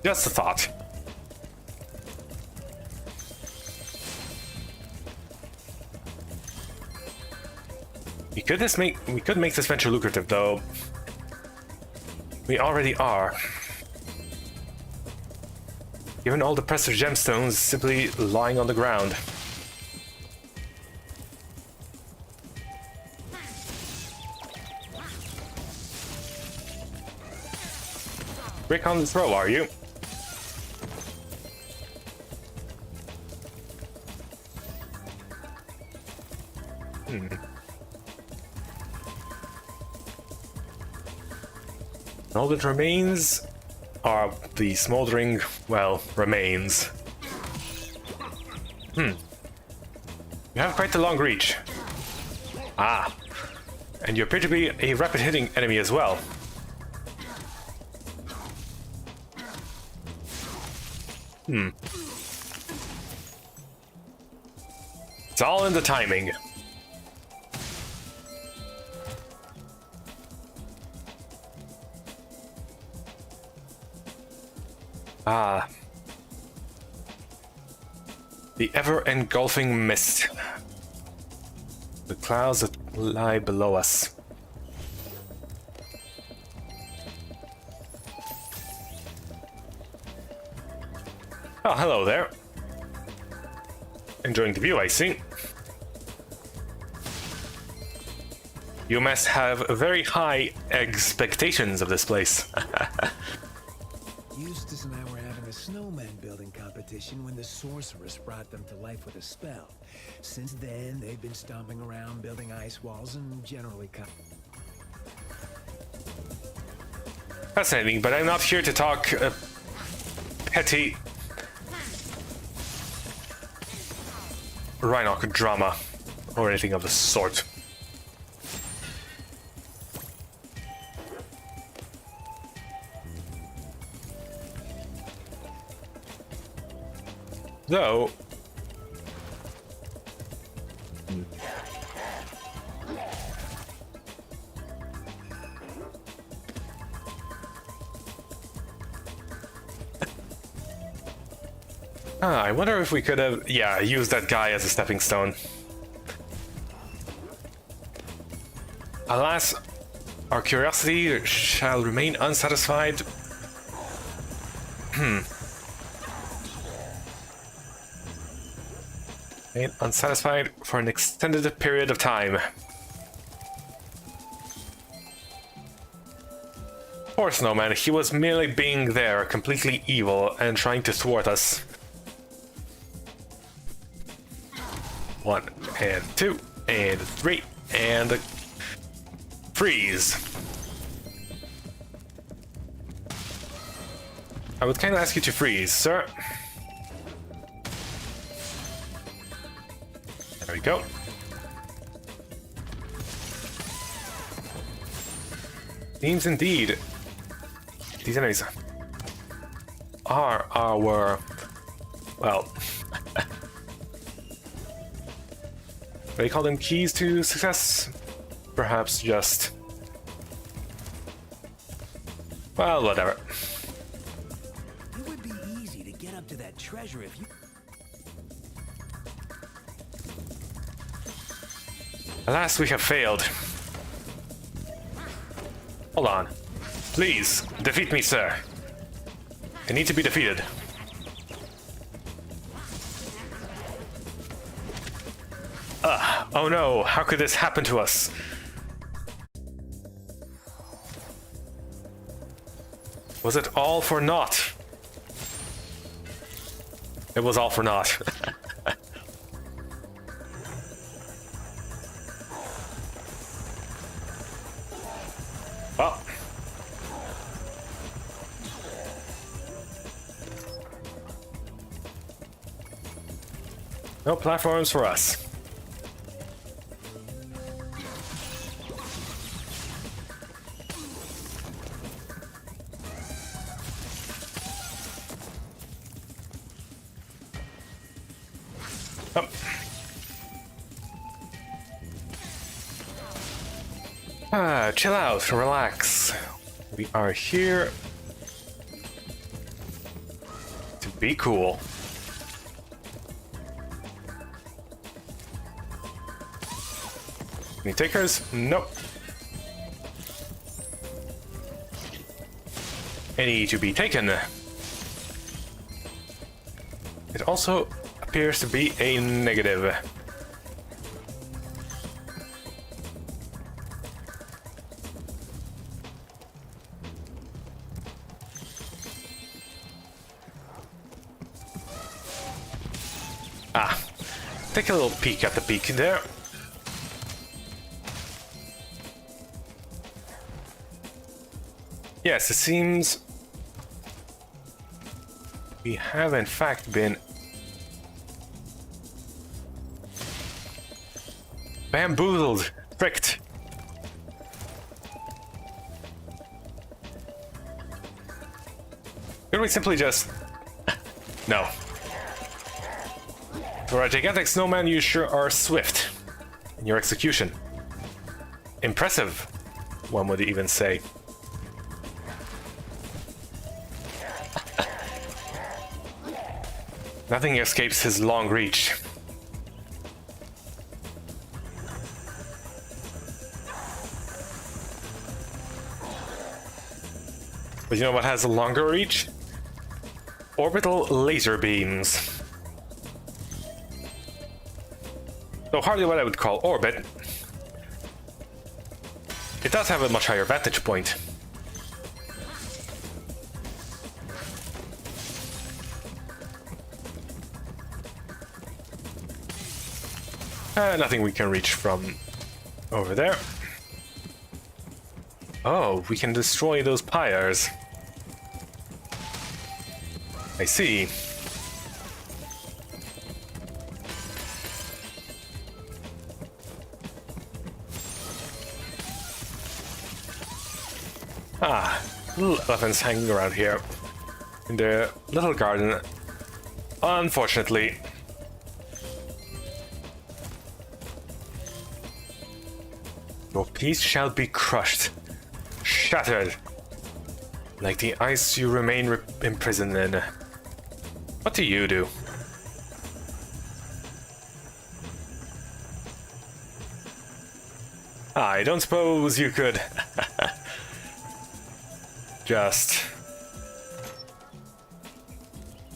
Just a thought. We could make this venture lucrative, though. We already are. Given all the precious gemstones simply lying on the ground. Brick on the throw, are you? All that remains are the smoldering, well, remains. You have quite a long reach. Ah. And you appear to be a rapid-hitting enemy as well. It's all in the timing. Ah. The ever-engulfing mist. The clouds that lie below us. Oh, hello there. Enjoying the view, I see. You must have very high expectations of this place. Eustace and I were having a snowman building competition when the sorceress brought them to life with a spell. Since then, they've been stomping around, building ice walls, and generally Fascinating, but I'm not here to talk petty Rhinoc drama or anything of the sort. Though I wonder if we could have, used that guy as a stepping stone. Alas, our curiosity shall remain unsatisfied. Remain unsatisfied for an extended period of time. Poor Snowman, he was merely being there, completely evil, and trying to thwart us. 1 and 2 and 3 and freeze. I would kindly ask you to freeze, sir. There we go. Seems indeed these enemies are our, well, they call them keys to success? Perhaps just, well, whatever. It would be easy to get up to that treasure if you... Alas, we have failed. Hold on. Please, defeat me, sir. I need to be defeated. Oh no, how could this happen to us? Was it all for naught? It was all for naught. Well. No platforms for us. Up. Chill out, relax. We are here to be cool. Any takers? Nope. Any to be taken? It also appears to be a negative. Take a little peek at the peak there. Yes, it seems we have in fact been bamboozled, tricked. Could we simply just... No. For a gigantic snowman, you sure are swift in your execution. Impressive, one would even say. Nothing escapes his long reach. But you know what has a longer reach? Orbital laser beams. Though hardly what I would call orbit. It does have a much higher vantage point. Nothing we can reach from over there. Oh, we can destroy those pyres. I see. Little elephants hanging around here in their little garden. Unfortunately. Your peace shall be crushed, shattered, like the ice you remain imprisoned in. What do you do? I don't suppose you could just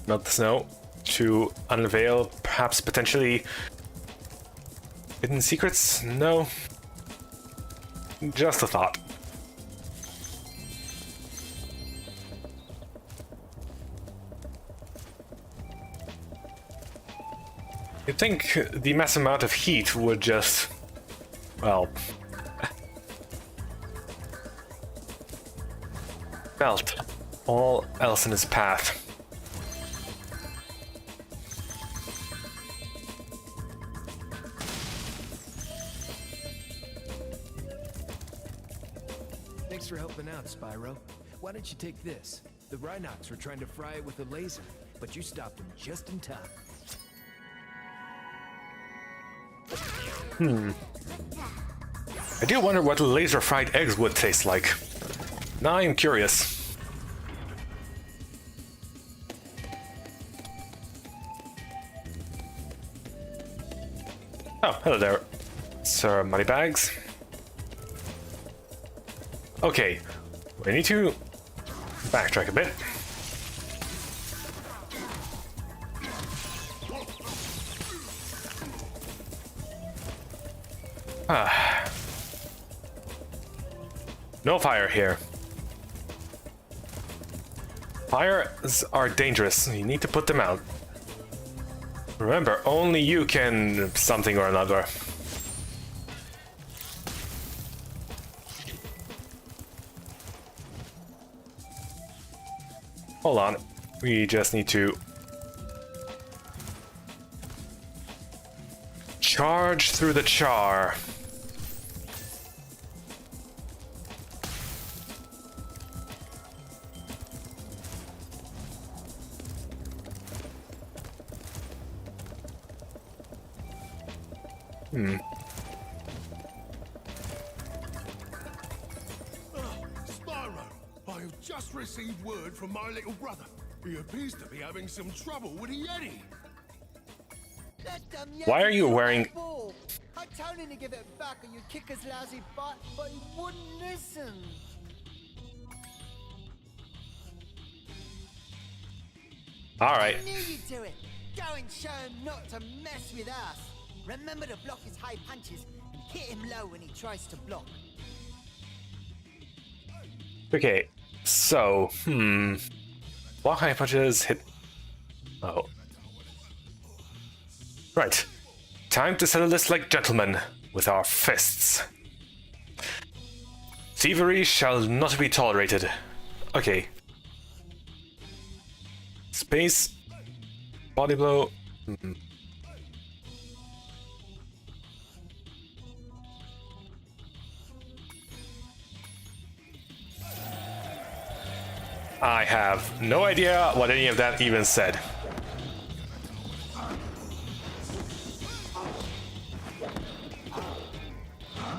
melt the snow to unveil perhaps potentially hidden secrets? No. Just a thought. You'd think the mass amount of heat would just, well, melt all else in its path. Thanks for helping out, Spyro. Why don't you take this? The Rhinox were trying to fry it with a laser, but you stopped them just in time. I do wonder what laser fried eggs would taste like. Now I'm curious. Oh, hello there, Sir Moneybags. Okay, we need to backtrack a bit. No fire here. Fires are dangerous. You need to put them out. Remember, only you can something or another. Hold on. We just need to charge through the char. Spyro, I have just received word from my little brother. He appears to be having some trouble with the Yeti. Why are you wearing... I told him to give it back or you'd kick his lousy butt, but he wouldn't listen. Alright. I knew you'd do it. Go and show him not to mess with us. Remember to block his high punches and hit him low when he tries to block. Okay, so, block high punches, hit... Oh. Right. Time to settle this like gentlemen, with our fists. Thievery shall not be tolerated. Okay. Space. Body blow. I have no idea what any of that even said.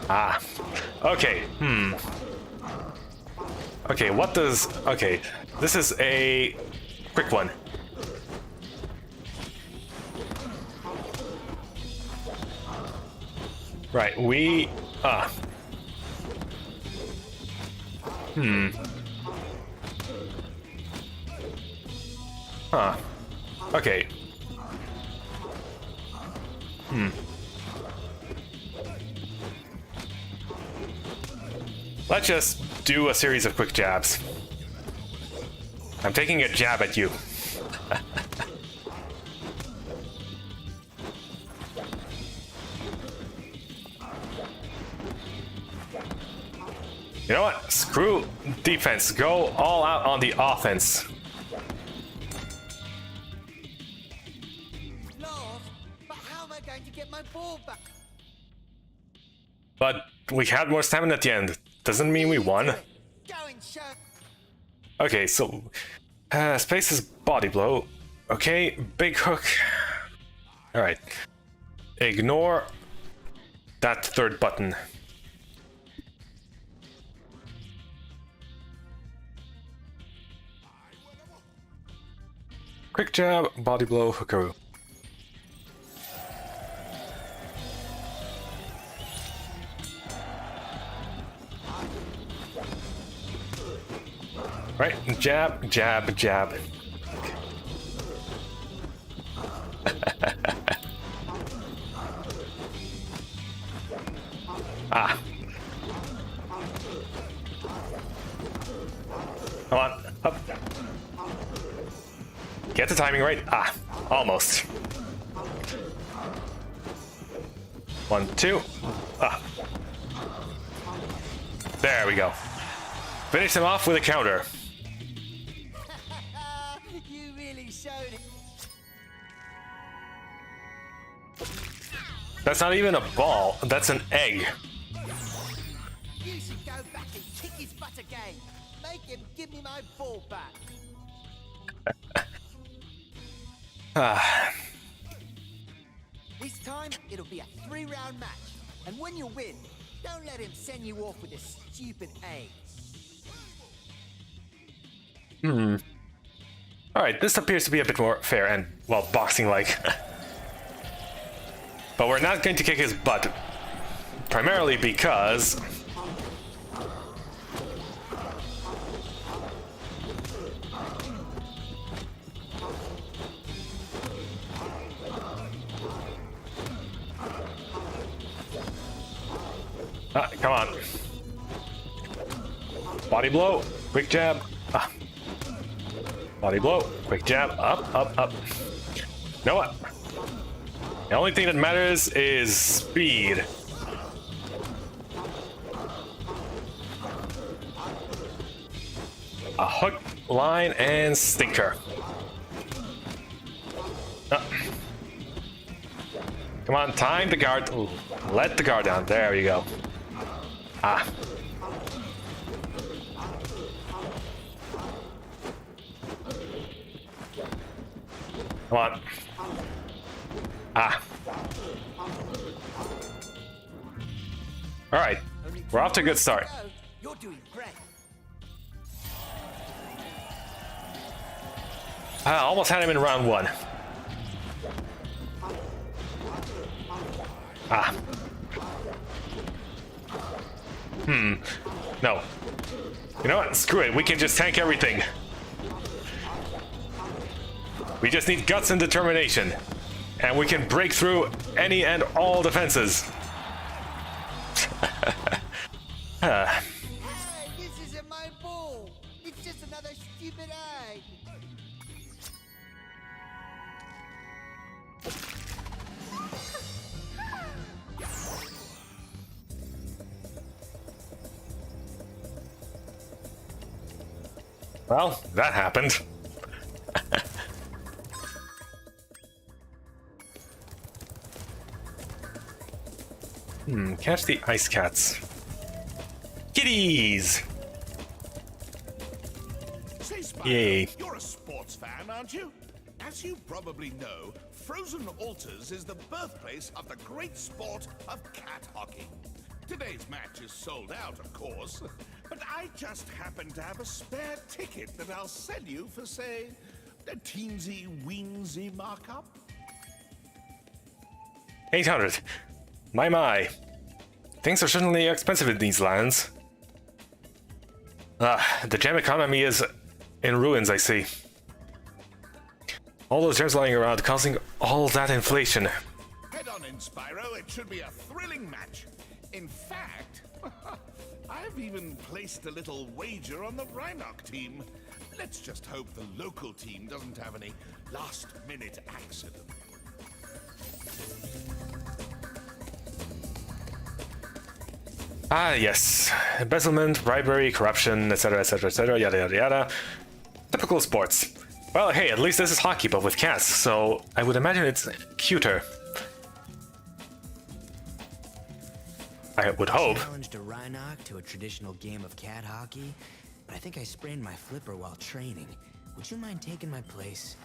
Ah, okay, Okay, what does... Okay, this is a quick one. Right, we... Huh. Okay. Let's just do a series of quick jabs. I'm taking a jab at you. You know what? Screw defense. Go all out on the offense. Lord, but how am I going to get my ball back? But we had more stamina at the end. Doesn't mean we won. Go and show. Okay, so space is body blow. Okay, big hook. All right. Ignore that third button. Quick jab, body blow, hookaroo. Right, jab, jab, jab. Ah. Come on, up. Get the timing right. Ah, almost. 1, 2. Ah. There we go. Finish him off with a counter. You really showed it. That's not even a ball. That's an egg. You should go back and kick his butt again. Make him give me my ball back. This time, it'll be a 3-round match. And when you win, don't let him send you off with a stupid egg. Alright, this appears to be a bit more fair and, well, boxing-like. But we're not going to kick his butt. Primarily because... Ah, come on. Body blow, quick jab. Ah. Body blow, quick jab, up, up, up. You know what? The only thing that matters is speed. A hook, line, and stinker. Ah. Come on, time the guard. Ooh, let the guard down. There you go. Ah. Come on. Ah. Alright, we're off to a good start. You're doing great. I almost had him in round 1. Ah. No. You know what? Screw it. We can just tank everything. We just need guts and determination. And we can break through any and all defenses. Hey, this isn't my ball. It's just another stupid egg. Well, that happened. Catch the ice cats. Kitties! Say, Spyro, Yay. you're a sports fan, aren't you? As you probably know, Frozen Altars is the birthplace of the great sport of cat hockey. Today's match is sold out, of course, but I just happen to have a spare ticket that I'll sell you for, say, a teensy-weensy markup. 800. My. Things are certainly expensive in these lands. The gem economy is in ruins, I see. All those gems lying around causing all that inflation. Head on in, Spyro. It should be a thrilling match. In fact, I've even placed a little wager on the Rhinoc team. Let's just hope the local team doesn't have any last-minute accident. Ah, yes. Embezzlement, bribery, corruption, etc., etc., etc., yada yada yada. Typical sports. Well, hey, at least this is hockey, but with cats, so I would imagine it's cuter. I would hope. Challenged a Rhinoc to a traditional game of cat hockey, but I think I sprained my flipper while training. Would you mind taking my place?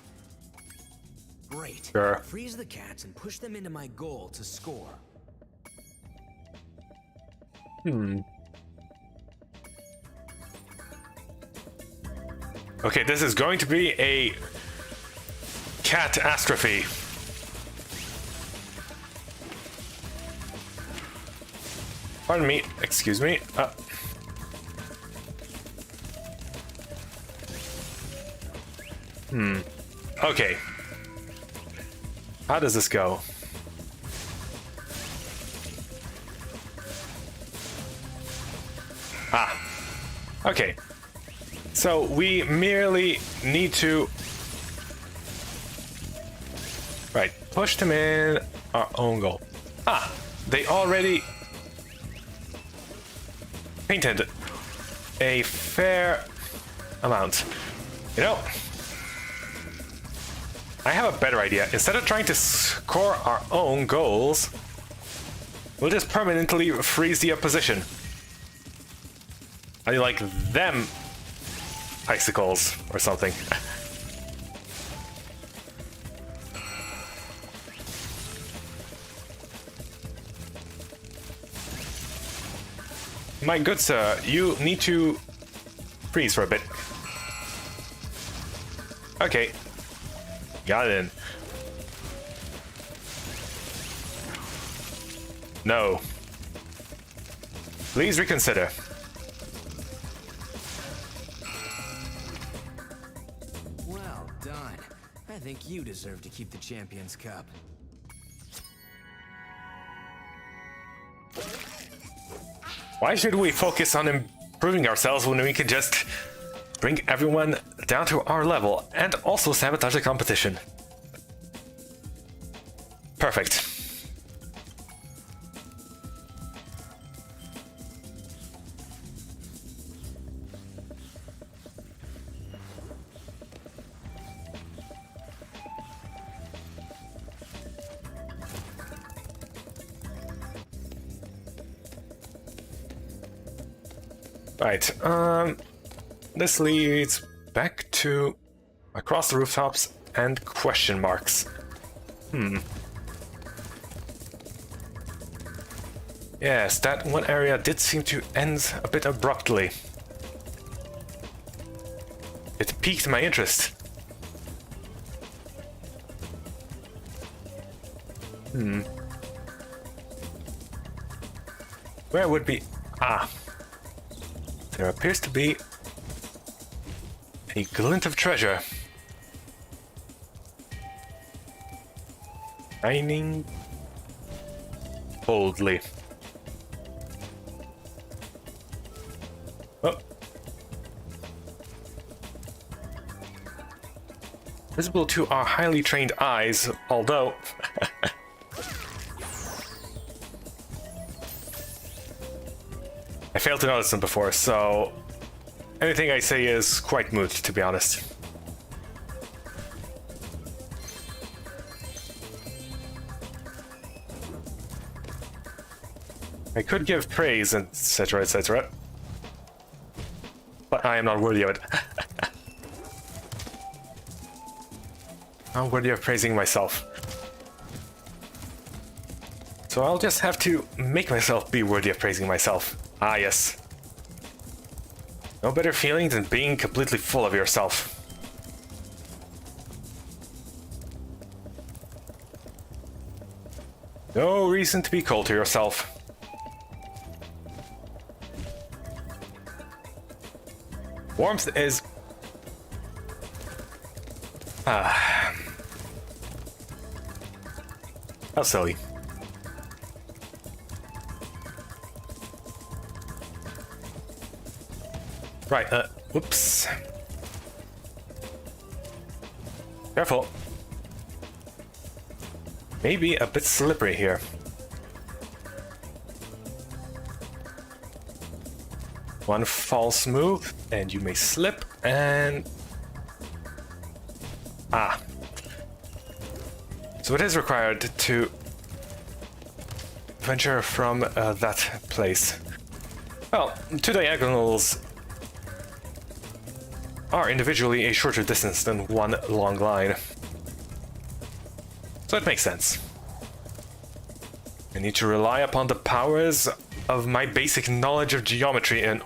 Great. Sure. Freeze the cats and push them into my goal to score. Okay, this is going to be a catastrophe. Pardon me, excuse me. Okay. How does this go? Okay. So we merely need to... Right, push them in our own goal. They already painted a fair amount. You know, I have a better idea. Instead of trying to score our own goals, we'll just permanently freeze the opposition. I like them icicles or something. My good sir, you need to freeze for a bit. Okay. Got it in. No. Please reconsider. Well done. I think you deserve to keep the Champions Cup. Why should we focus on improving ourselves when we can just bring everyone down to our level and also sabotage the competition? Perfect. Right, this leads back to across the rooftops and question marks. Yes, that one area did seem to end a bit abruptly. It piqued my interest. Where would be... Ah. There appears to be a glint of treasure. Shining boldly. Oh. Visible to our highly trained eyes, although... I failed to notice them before, so anything I say is quite moot, to be honest. I could give praise, etc., etc., but I am not worthy of it. I'm worthy of praising myself. So I'll just have to make myself be worthy of praising myself. Ah, yes. No better feeling than being completely full of yourself. No reason to be cold to yourself. Warmth is... Ah. How silly. Right, whoops. Careful. Maybe a bit slippery here. One false move, and you may slip, and... Ah. So it is required to venture from that place. Well, 2 diagonals are individually a shorter distance than one long line. So it makes sense. I need to rely upon the powers of my basic knowledge of geometry in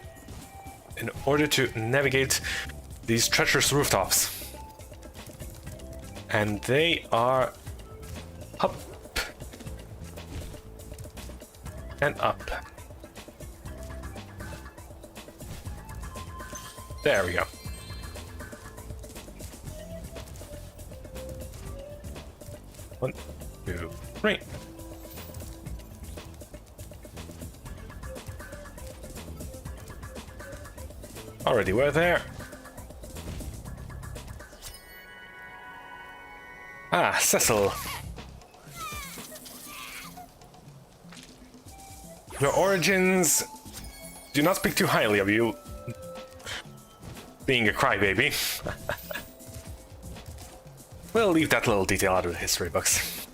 order to navigate these treacherous rooftops. And they are up and up. There we go. One, two, three. Already we're there. Ah, Cecil. Your origins do not speak too highly of you being a crybaby. We'll leave that little detail out of the history books.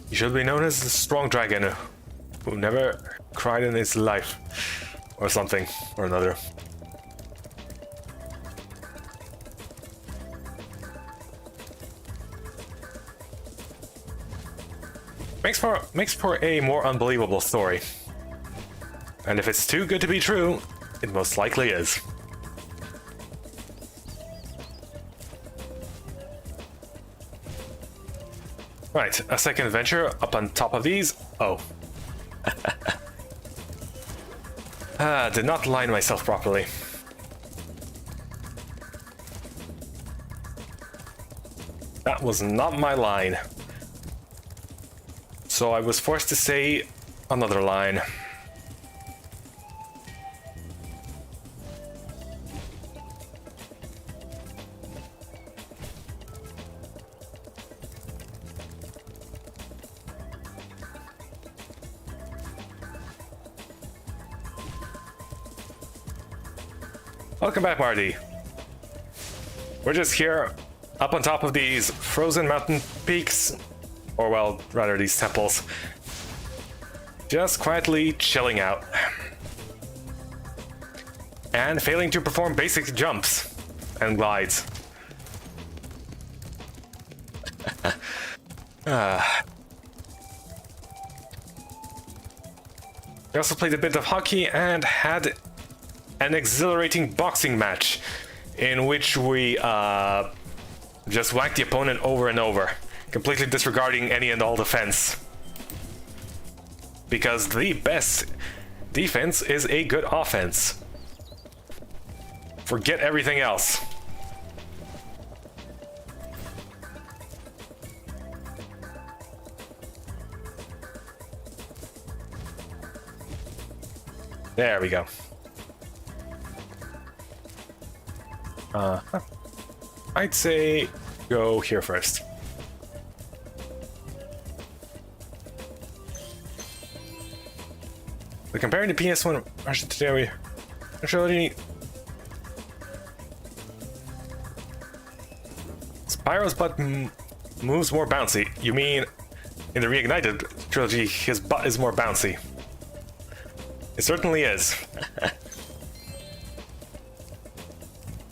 You should be known as the strong dragon who never cried in his life, or something or another. Makes for a more unbelievable story. And if it's too good to be true, it most likely is. Right, a second adventure up on top of these. Oh. Did not line myself properly. That was not my line. So I was forced to say another line. Welcome back, Marty. We're just here, up on top of these frozen mountain peaks, or well, rather these temples. Just quietly chilling out. And failing to perform basic jumps and glides. We also played a bit of hockey and had an exhilarating boxing match in which we just whacked the opponent over and over, completely disregarding any and all defense. Because the best defense is a good offense. Forget everything else. There we go. I'd say go here first. But comparing the PS1 version today, we actually Spyro's butt moves more bouncy. You mean in the Reignited trilogy, his butt is more bouncy? It certainly is.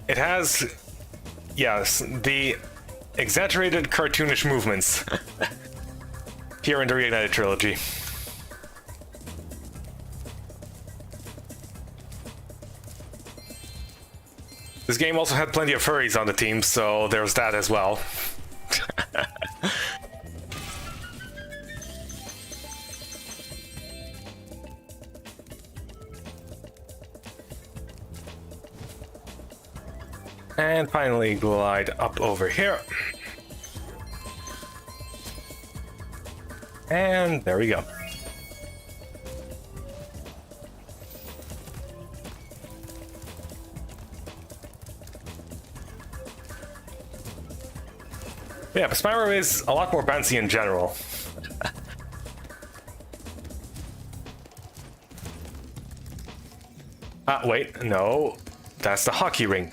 It has, yes, the exaggerated cartoonish movements here in the Reignited trilogy. This game also had plenty of furries on the team, so there's that as well. And finally glide up over here. And there we go. Yeah, but Spyro is a lot more bouncy in general. Wait, no. That's the hockey ring.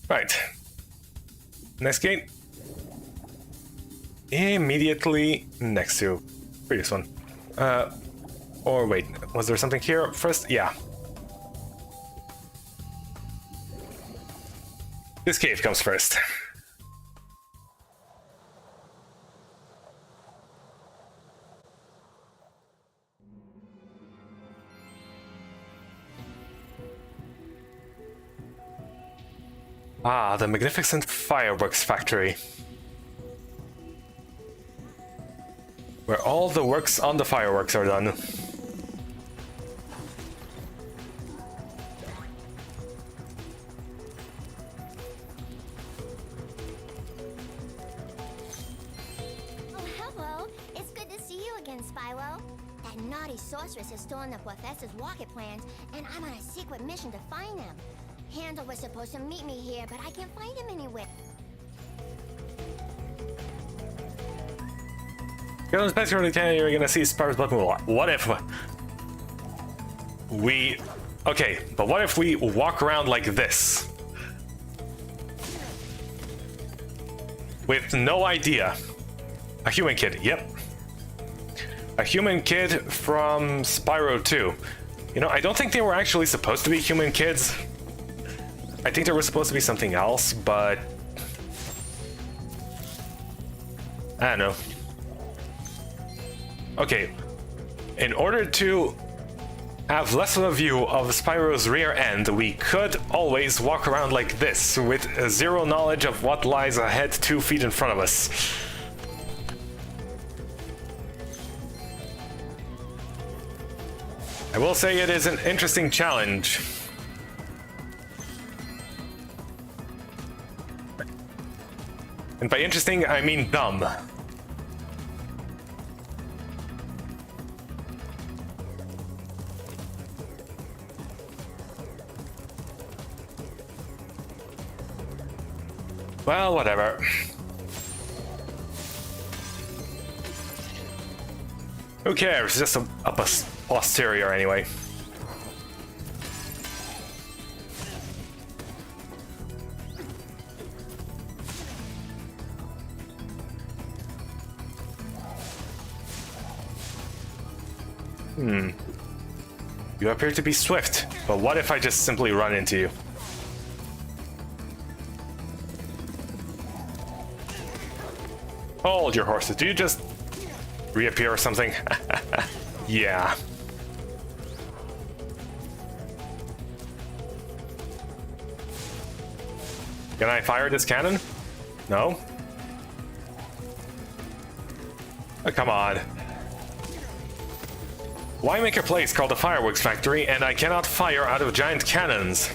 Right. Next gate. Immediately next to previous one. Or wait, was there something here first? Yeah. This cave comes first. Ah, the magnificent fireworks factory. Where all the works on the fireworks are done. Oh, hello. It's good to see you again, Spyro. That naughty sorceress has stolen the professor's rocket plans, and I'm on a secret mission to find them. Handel was supposed to meet me here, but I can't find him anywhere. Go to the Space Early 10, you're gonna see Spyro's butt move a lot. What if we... Okay, but what if we walk around like this? With no idea. A human kid, yep. A human kid from Spyro 2. You know, I don't think they were actually supposed to be human kids. I think there was supposed to be something else, but... I don't know. Okay, in order to have less of a view of Spyro's rear end, we could always walk around like this, with zero knowledge of what lies ahead 2 feet in front of us. I will say it is an interesting challenge. And by interesting, I mean dumb. Well, whatever. Who cares? It's just a posterior anyway. You appear to be swift, but what if I just simply run into you? Hold your horses. Do you just reappear or something? Yeah. Can I fire this cannon? No? Oh, come on. Why make a place called the Fireworks Factory and I cannot fire out of giant cannons?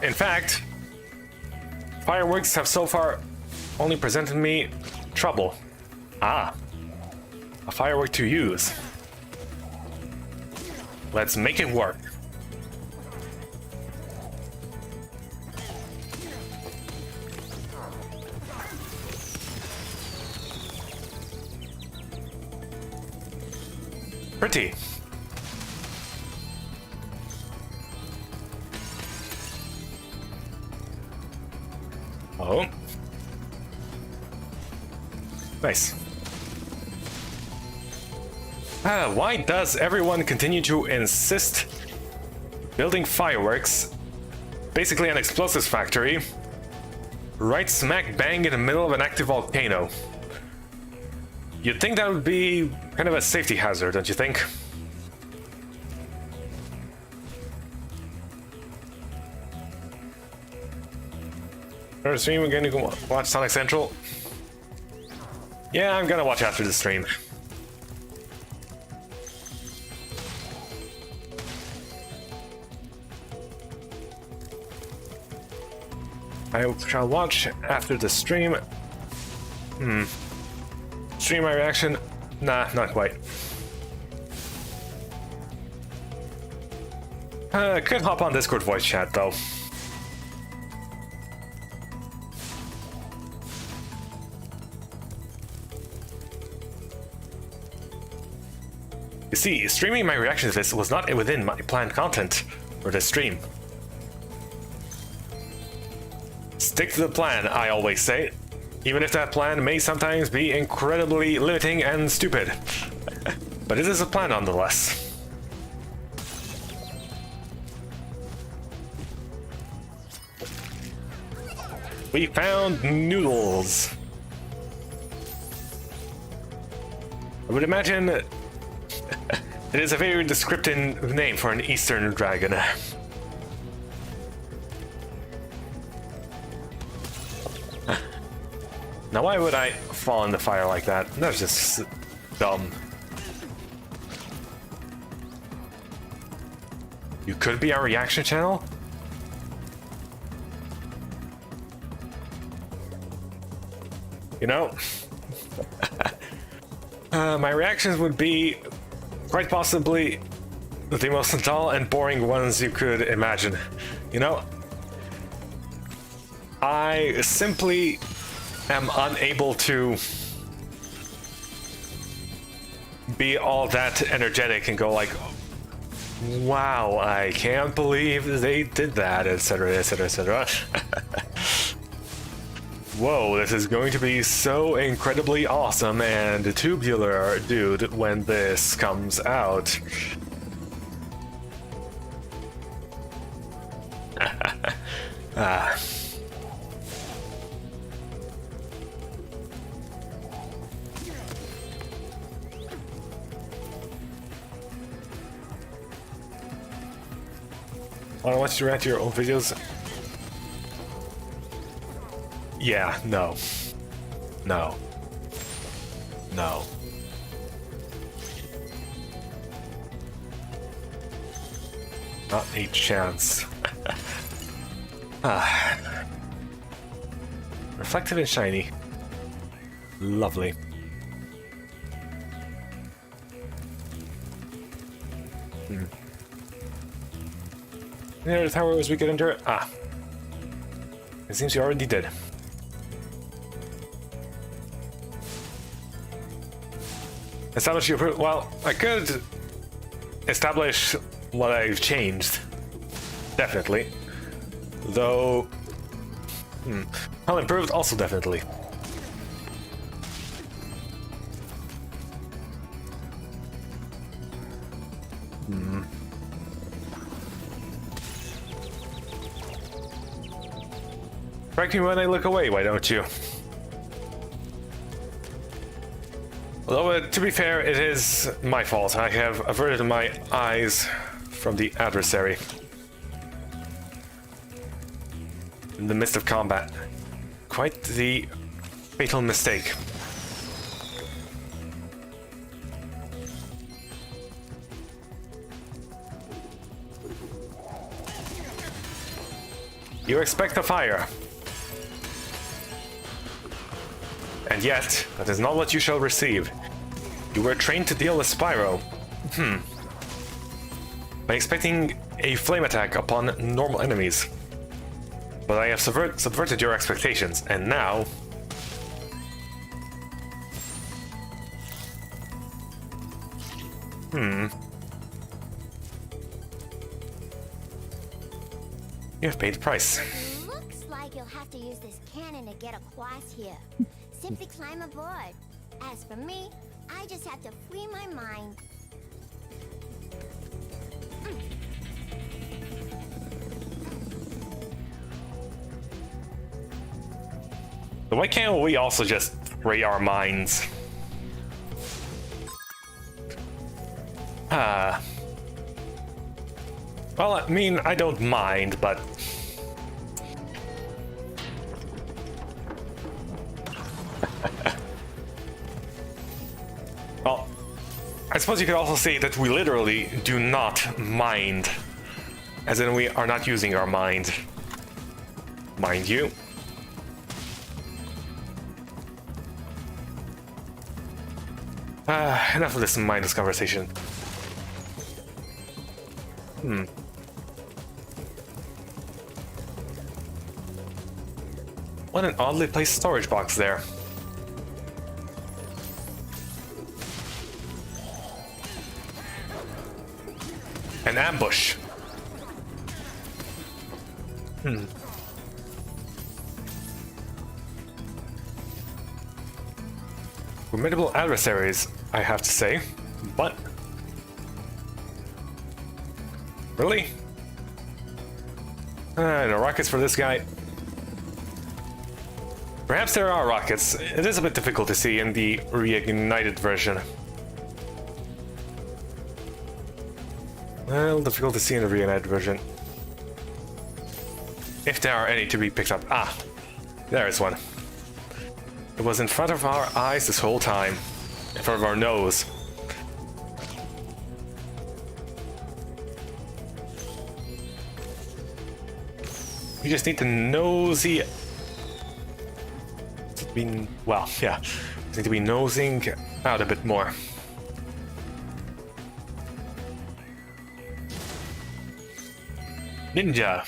In fact, fireworks have so far only presented me trouble. Ah, a firework to use. Let's make it work. Pretty. Oh. Nice. Why does everyone continue to insist building fireworks, basically an explosives factory, right smack bang in the middle of an active volcano? You'd think that would be kind of a safety hazard, don't you think? After the stream, we're gonna go watch Sonic Central. Yeah, I'm gonna watch after the stream. I shall watch after the stream. Stream my reaction? Nah, not quite. Could hop on Discord voice chat though. You see, streaming my reaction to this was not within my planned content for this stream. Stick to the plan, I always say, even if that plan may sometimes be incredibly limiting and stupid. But it is a plan nonetheless. We found noodles. I would imagine it is a very descriptive name for an Eastern dragon. Now why would I fall in the fire like that? That's just dumb. You could be our reaction channel? You know, my reactions would be quite possibly the most dull and boring ones you could imagine. You know, I simply am unable to be all that energetic and go like, wow, I can't believe they did that, etc, etc, etc. Whoa, this is going to be so incredibly awesome and tubular, dude, when this comes out. I want you to react to your own videos. Yeah, no. No. No. Not a chance. Reflective and shiny. Lovely. Any other towers we could enter? Ah. It seems you already did. Establish your... Well, I could establish what I've changed. Definitely. Though... How improved? Also definitely. Strike me when I look away, why don't you? Although, to be fair, it is my fault. I have averted my eyes from the adversary in the midst of combat. Quite the fatal mistake. You expect a fire. And yet, that is not what you shall receive. You were trained to deal with Spyro. By expecting a flame attack upon normal enemies. But I have subverted your expectations, and now... You have paid the price. Looks like you'll have to use this cannon to get across here. Simply climb aboard. As for me, I just have to free my mind. So why can't we also just free our minds? Well, I mean, I don't mind, but... Well, I suppose you could also say that we literally do not mind. As in, we are not using our mind. Mind you. Enough of this mindless conversation. What an oddly placed storage box there. An ambush. Formidable adversaries, I have to say, but... Really? No rockets for this guy. Perhaps there are rockets. It is a bit difficult to see in the reignited version. Well, difficult to see in the reignited version. If there are any to be picked up. Ah, there is one. It was in front of our eyes this whole time. In front of our nose. We just need to nosy... Well, yeah. We need to be nosing out a bit more. Ninja.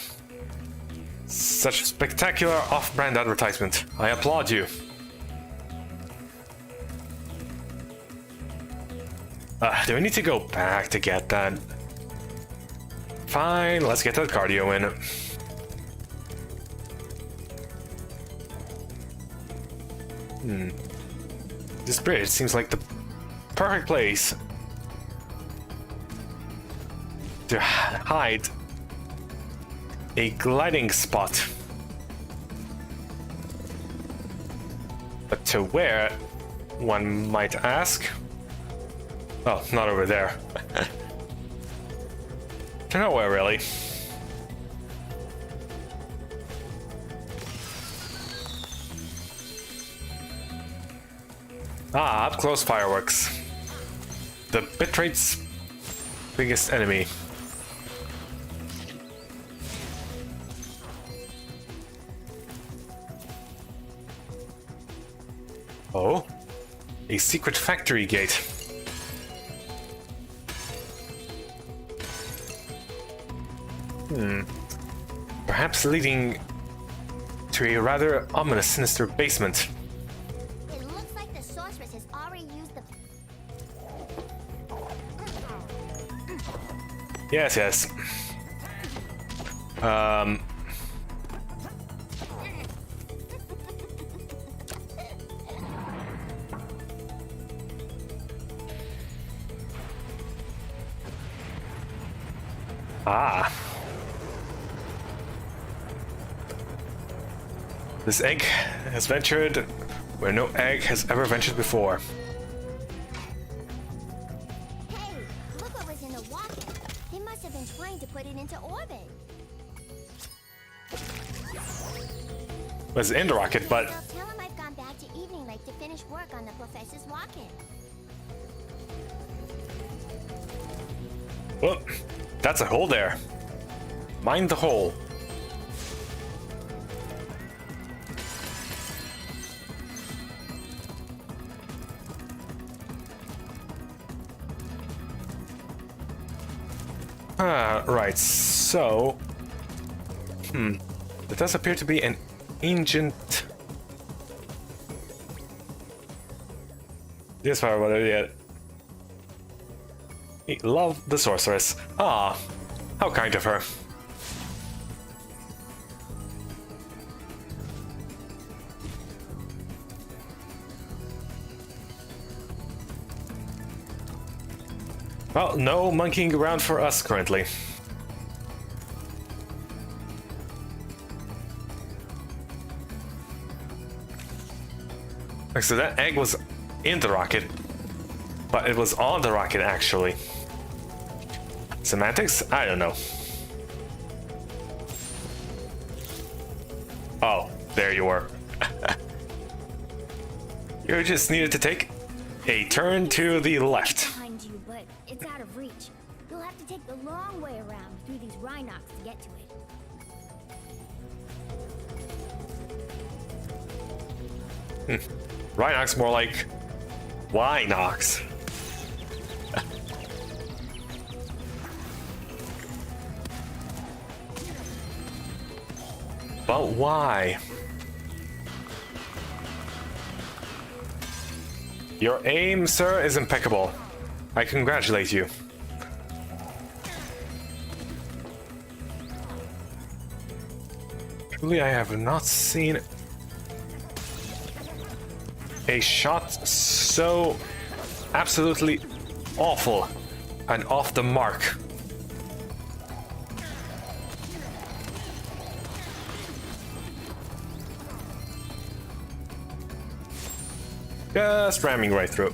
Such spectacular off-brand advertisement. I applaud you. Do we need to go back to get that? Fine, let's get that cardio in. This bridge seems like the perfect place to hide a gliding spot. But to where, one might ask? Oh, not over there. To nowhere, really. Ah, up close fireworks. The bitrate's biggest enemy. Oh, a secret factory gate. Perhaps leading to a rather ominous, sinister basement. It looks like the sorceress has already used the... Yes, yes. Ah. This egg has ventured where no egg has ever ventured before. Hey, look what was in the rocket. They must have been trying to put it into orbit. Was in the rocket, but I'll tell him I've gone back to Evening Lake to finish work on the professor's rocket. well, that's a hole there. Mind the hole. Right, so... There does appear to be an ancient... Yes, fire, what yet? Love the sorceress. Ah, how kind of her. Well, no monkeying around for us currently. So that egg was in the rocket, but it was on the rocket actually. Semantics? I don't know. Oh, there you were. You just needed to take a turn to the left. Behind you, but it's out of reach. You'll have to take the long way around through these Rhinox to get to it. Rhinox more like Winox. But why? Your aim, sir, is impeccable. I congratulate you. Truly, I have not seen a shot so absolutely awful and off the mark. Just ramming right through.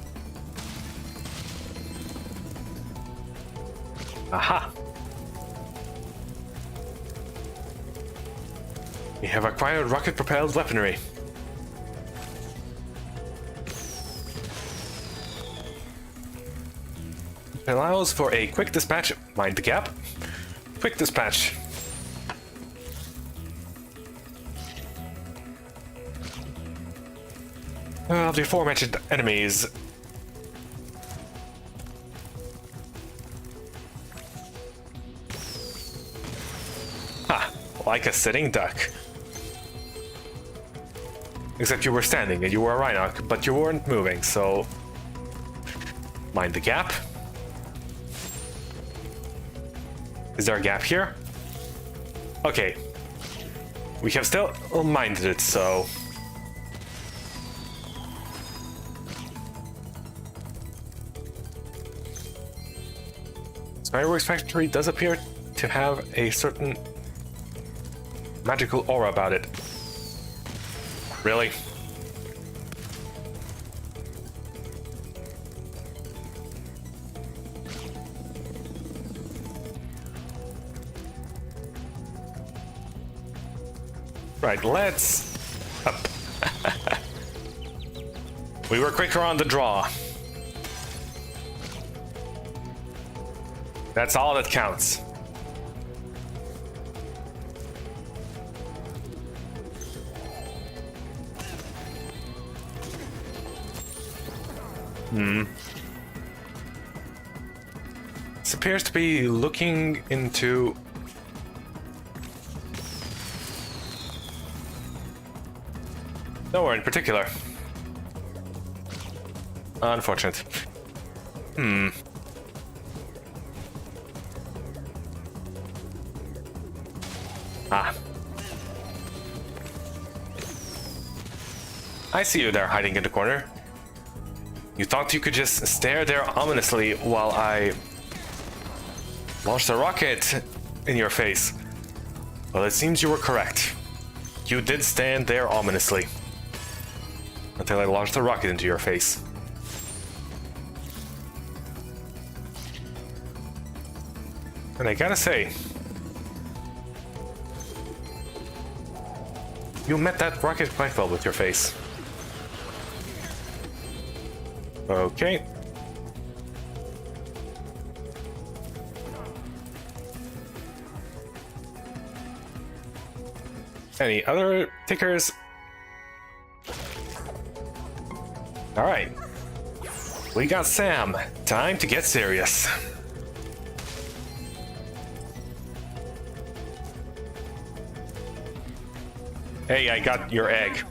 Aha! We have acquired rocket-propelled weaponry. It allows for a quick dispatch. Mind the gap. Quick dispatch. Of the aforementioned enemies. Ha! Like a sitting duck. Except you were standing and you were a Rhinoc, but you weren't moving, so... Mind the gap. Is there a gap here? Okay. We have still minded it, so... Fireworks Factory does appear to have a certain magical aura about it. Really? Right, let's up. We were quicker on the draw. That's all that counts. This appears to be looking into... nowhere in particular. Unfortunate. Ah. I see you there hiding in the corner. You thought you could just stare there ominously while I launched a rocket in your face. Well, it seems you were correct. You did stand there ominously until I launched a rocket into your face. And I gotta say, you met that rocket quite well with your face. Okay. Any other tickers? Alright. We got Sam. Time to get serious. Hey, I got your egg.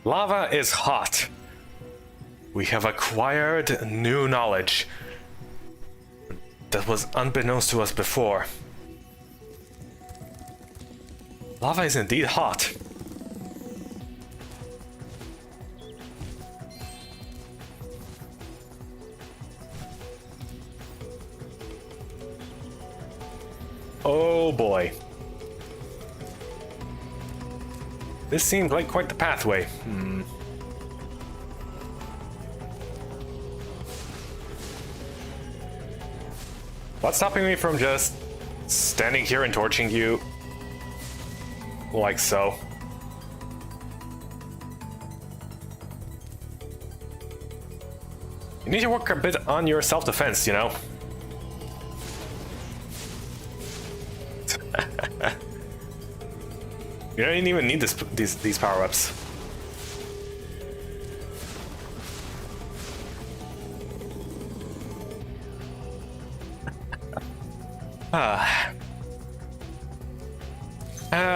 Lava is hot. We have acquired new knowledge that was unbeknownst to us before. Lava is indeed hot. Oh boy. This seems like quite the pathway. What's stopping me from just standing here and torching you? Like so. You need to work a bit on your self-defense, you know? You don't even need these power-ups.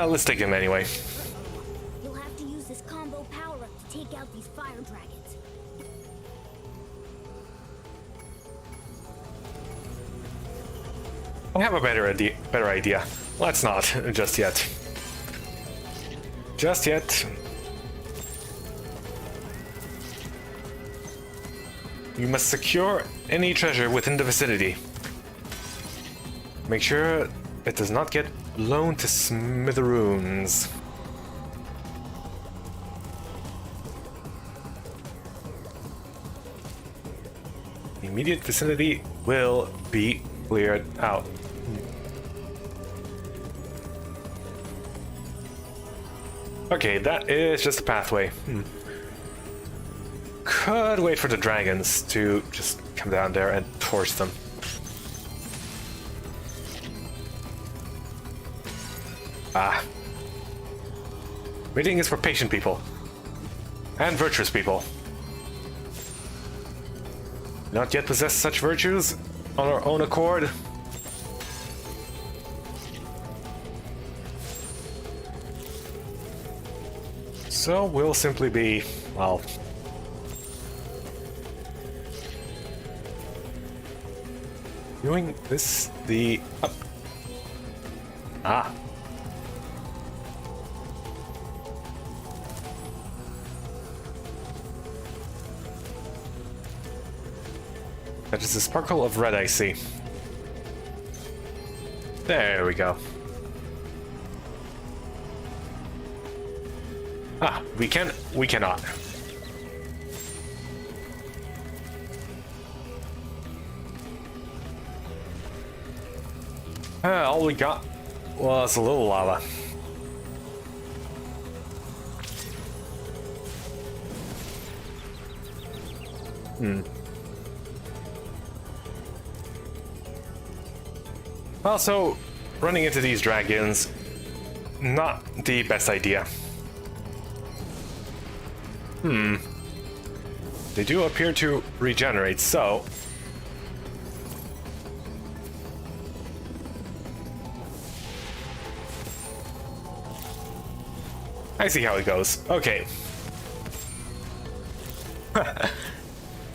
Let's take him anyway. You'll have to use this combo power-up to take out these fire dragons. I have a better idea. Let's not just yet. Just yet. You must secure any treasure within the vicinity. Make sure it does not get blown to smithereens. The immediate vicinity will be cleared out. Okay, that is just a pathway. Could wait for the dragons to just come down there and torch them. Ah. Waiting is for patient people. And virtuous people. Not yet possess such virtues on our own accord. So we'll simply be, well, doing this the up. Ah. That is a sparkle of red I see. There we go. Ah, we cannot. All we got was a little lava. Also, running into these dragons, not the best idea. They do appear to regenerate, so... I see how it goes. Okay.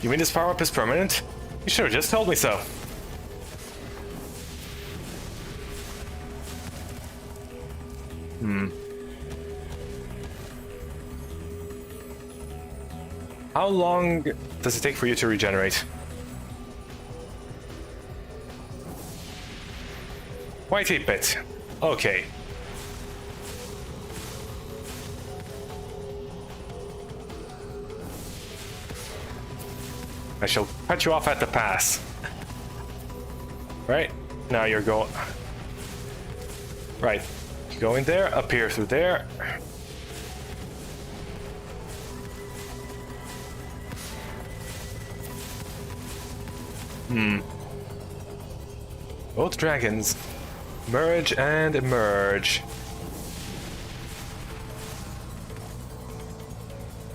You mean this power-up is permanent? You should have just told me so. How long does it take for you to regenerate? Quite a bit. Okay. I shall cut you off at the pass. Right, now you're going... Right, go in there, appear through there. Both dragons merge and emerge.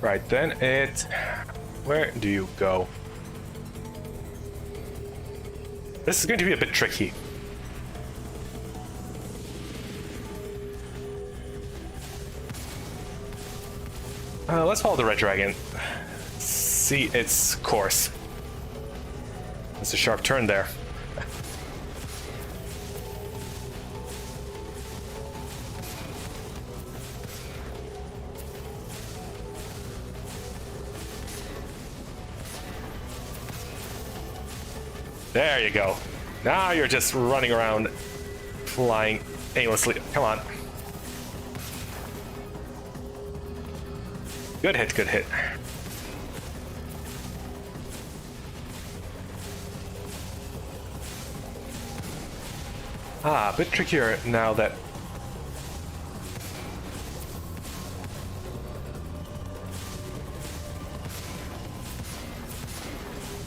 Right, then it... Where do you go? This is going to be a bit tricky. Let's follow the red dragon. See its course. It's a sharp turn there. There you go. Now you're just running around, flying aimlessly. Come on. Good hit, good hit. Ah, a bit trickier now that...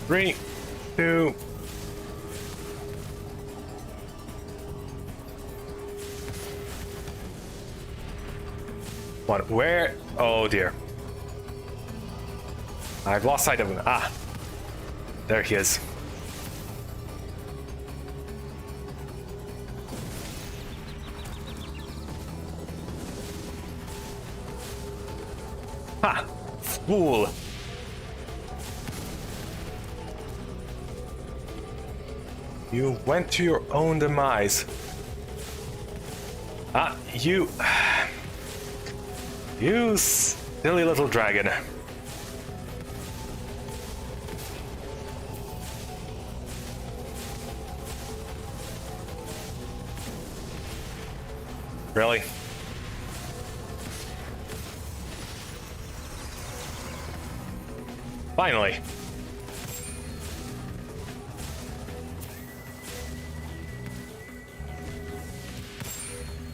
Three, two... One. Where? Oh dear. I've lost sight of him. Ah. There he is. Ha! Fool! You went to your own demise. Ah, you... You silly little dragon. Really? Finally.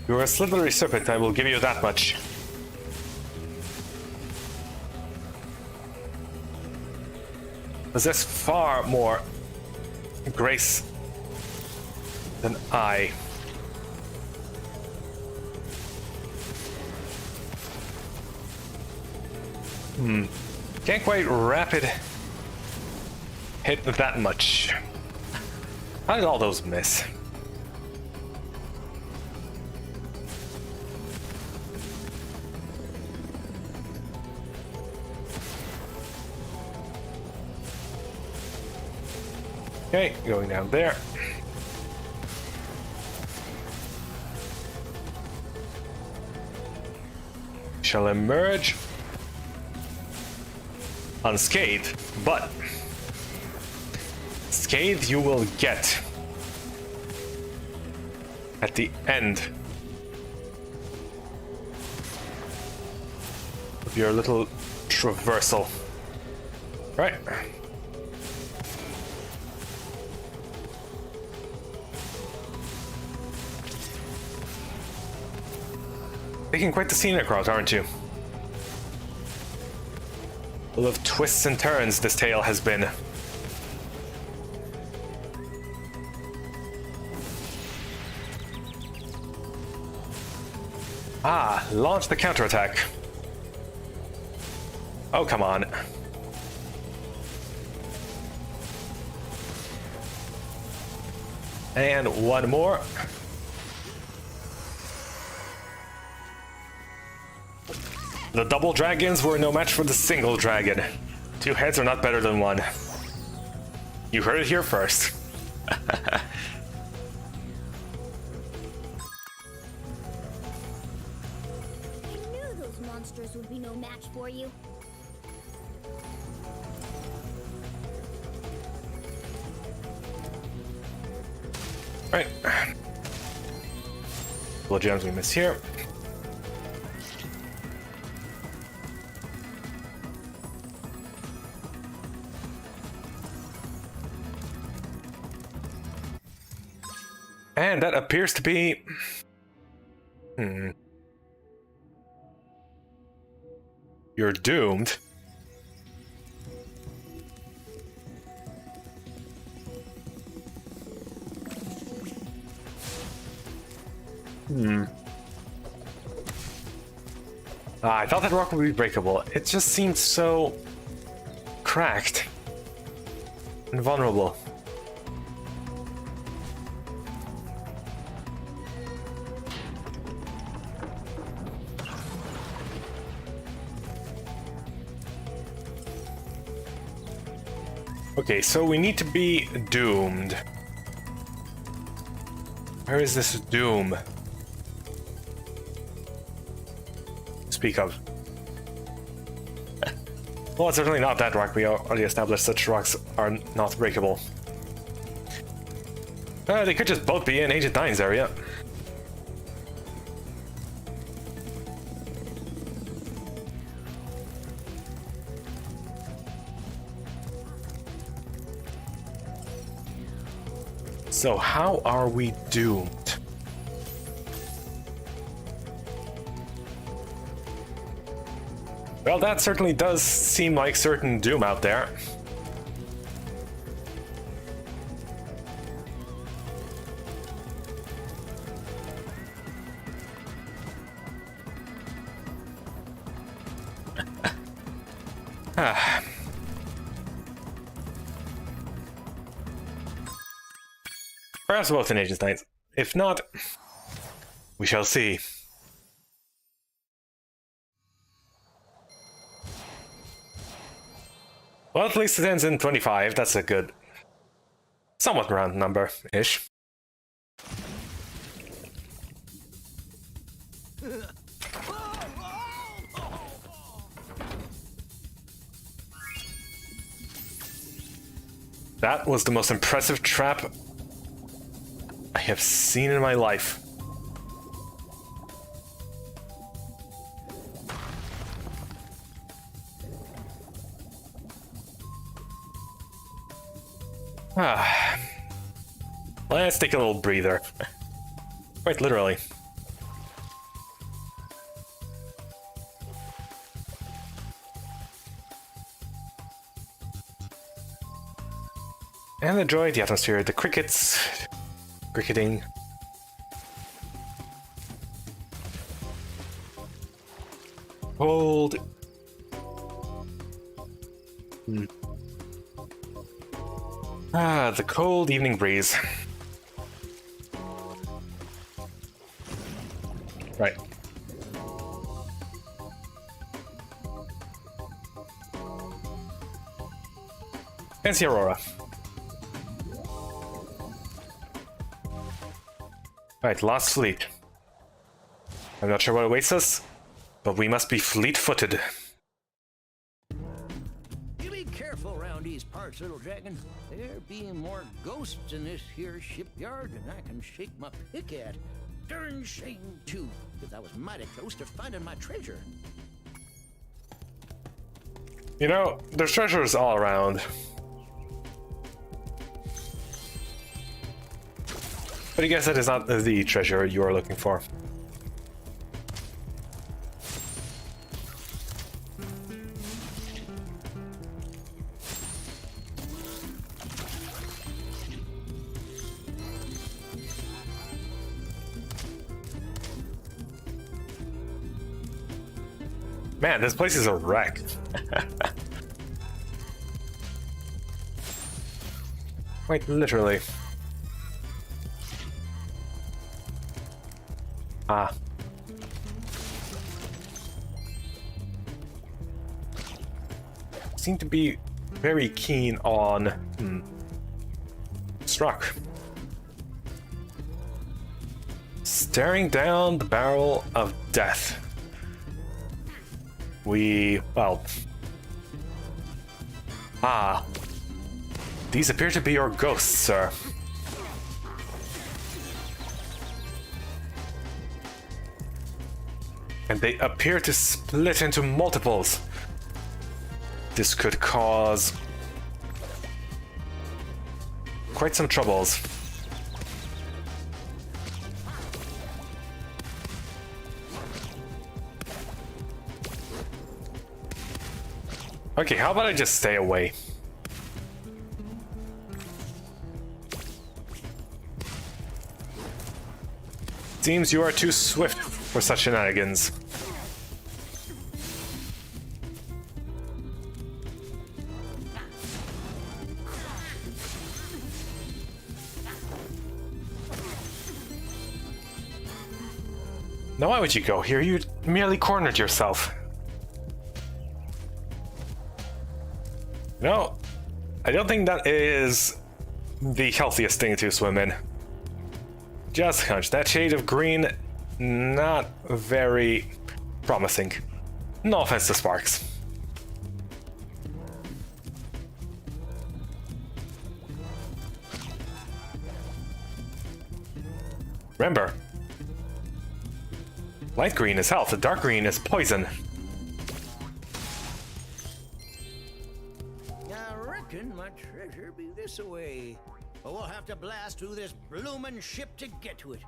You're a slithery serpent, I will give you that much. Possess far more grace than I. Can't quite rapid hit that much. How did all those miss? Okay, going down there. Shall emerge unscathed, but scathed you will get at the end of your little traversal. Right. Taking quite the scene across, aren't you? Full of twists and turns this tale has been. Ah, launch the counterattack. Oh, come on. And one more. The double dragons were no match for the single dragon. Two heads are not better than one. You heard it here first. monsters would be no match for you. Right. Couple of gems we miss here. And that appears to be... You're doomed. I thought that rock would be breakable. It just seemed so... cracked. And vulnerable. Okay, so we need to be doomed. Where is this doom? Speak of. Well, it's certainly not that rock. We already established such rocks are not breakable. They could just both be in Ancient Towers area. So how are we doomed? Well, that certainly does seem like certain doom out there. Perhaps both in Ancient Towers. If not, we shall see. Well, at least it ends in 25. That's a good, somewhat round number-ish. That was the most impressive trap I have seen in my life. Let's take a little breather. Quite literally. And enjoy the atmosphere, the crickets, cricketing. Cold. The cold evening breeze. Right. Fancy Aurora. Right, last fleet. I'm not sure what awaits us, but we must be fleet-footed. You be careful around these parts, little dragon. There being more ghosts in this here shipyard than I can shake my pick at. Darn shame, too, because I was mighty close to finding my treasure. You know, there's treasures all around. But I guess that is not the treasure you are looking for. Man, this place is a wreck. Quite literally. Seem to be very keen on Struck. Staring down the barrel of death. well... Ah. These appear to be your ghosts, sir. And they appear to split into multiples. This could cause quite some troubles. Okay, how about I just stay away? Seems you are too swift for such shenanigans. Now why would you go here? You merely cornered yourself. No, I don't think that is the healthiest thing to swim in. Just hunch. That shade of green, not very promising. No offense to Sparks. Remember, light green is health, dark green is poison. I reckon my treasure be this away. But we'll have to blast through this bloomin' ship to get to it.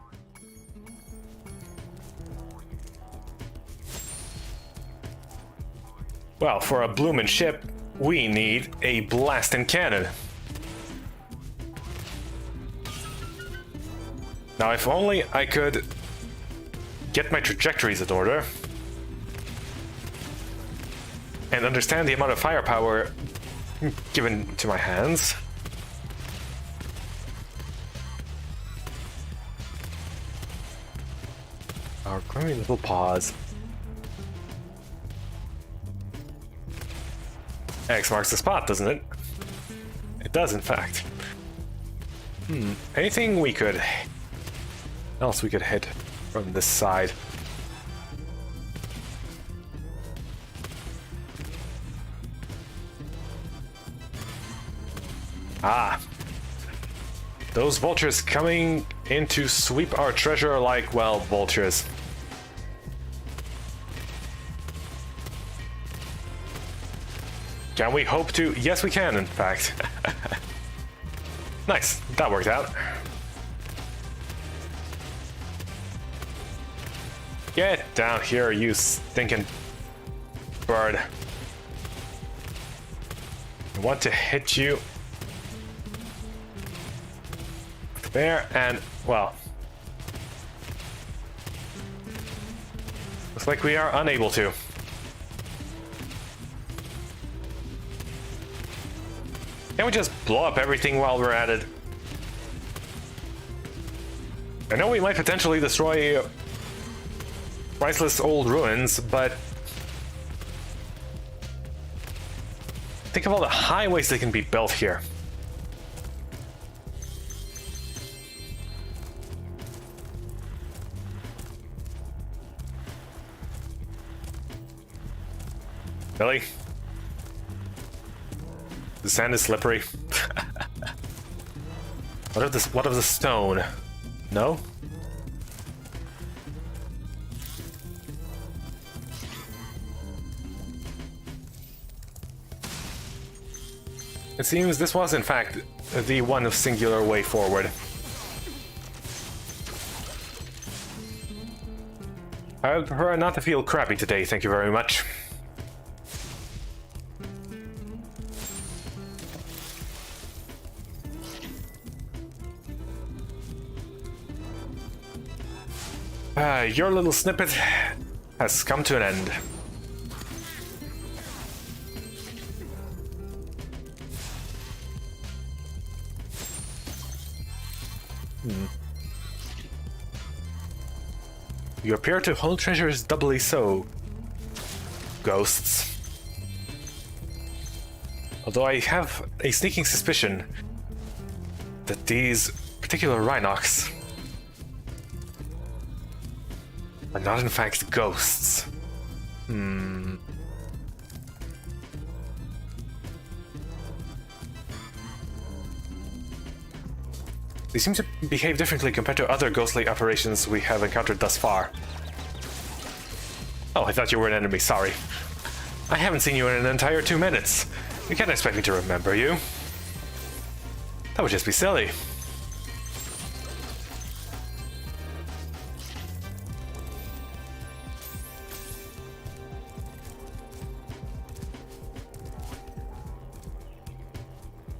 Well, for a bloomin' ship, we need a blasting cannon. Now, if only I could get my trajectories in order and understand the amount of firepower given to my hands. Our grimy little paws. X marks the spot, doesn't it? It does, in fact. Anything else we could hit from this side? Ah. Those vultures coming in to sweep our treasure are like, well, vultures. Can we hope to? Yes, we can, in fact. Nice, that worked out. Get down here, you stinking bird. I want to hit you. There, and, well. Looks like we are unable to. Can't we just blow up everything while we're at it? I know we might potentially destroy priceless old ruins, but think of all the highways that can be built here. Really? The sand is slippery. What of the stone? No? It seems this was in fact the one singular way forward. I would prefer not to feel crappy today, thank you very much. Your little snippet has come to an end. You appear to hold treasures doubly so, ghosts. Although I have a sneaking suspicion that these particular Rhinox are not in fact ghosts. They seem to behave differently compared to other ghostly apparitions we have encountered thus far. Oh, I thought you were an enemy, sorry. I haven't seen you in an entire 2 minutes. You can't expect me to remember you. That would just be silly.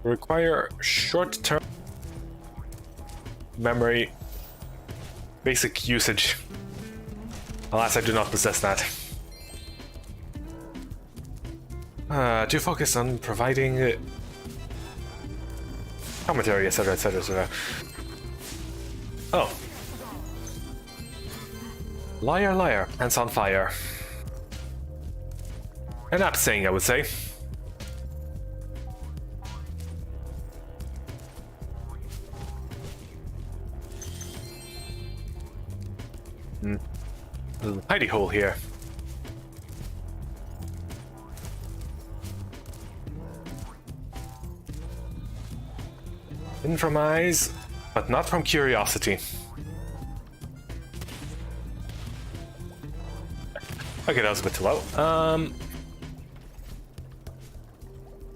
Require short-term memory basic usage. Alas, I do not possess that. To focus on providing commentary, etc., etc., etc. Oh. Liar, liar, hands on fire. An apt saying, I would say. Little hidey hole here. Hidden from eyes, but not from curiosity. Okay, that was a bit too low.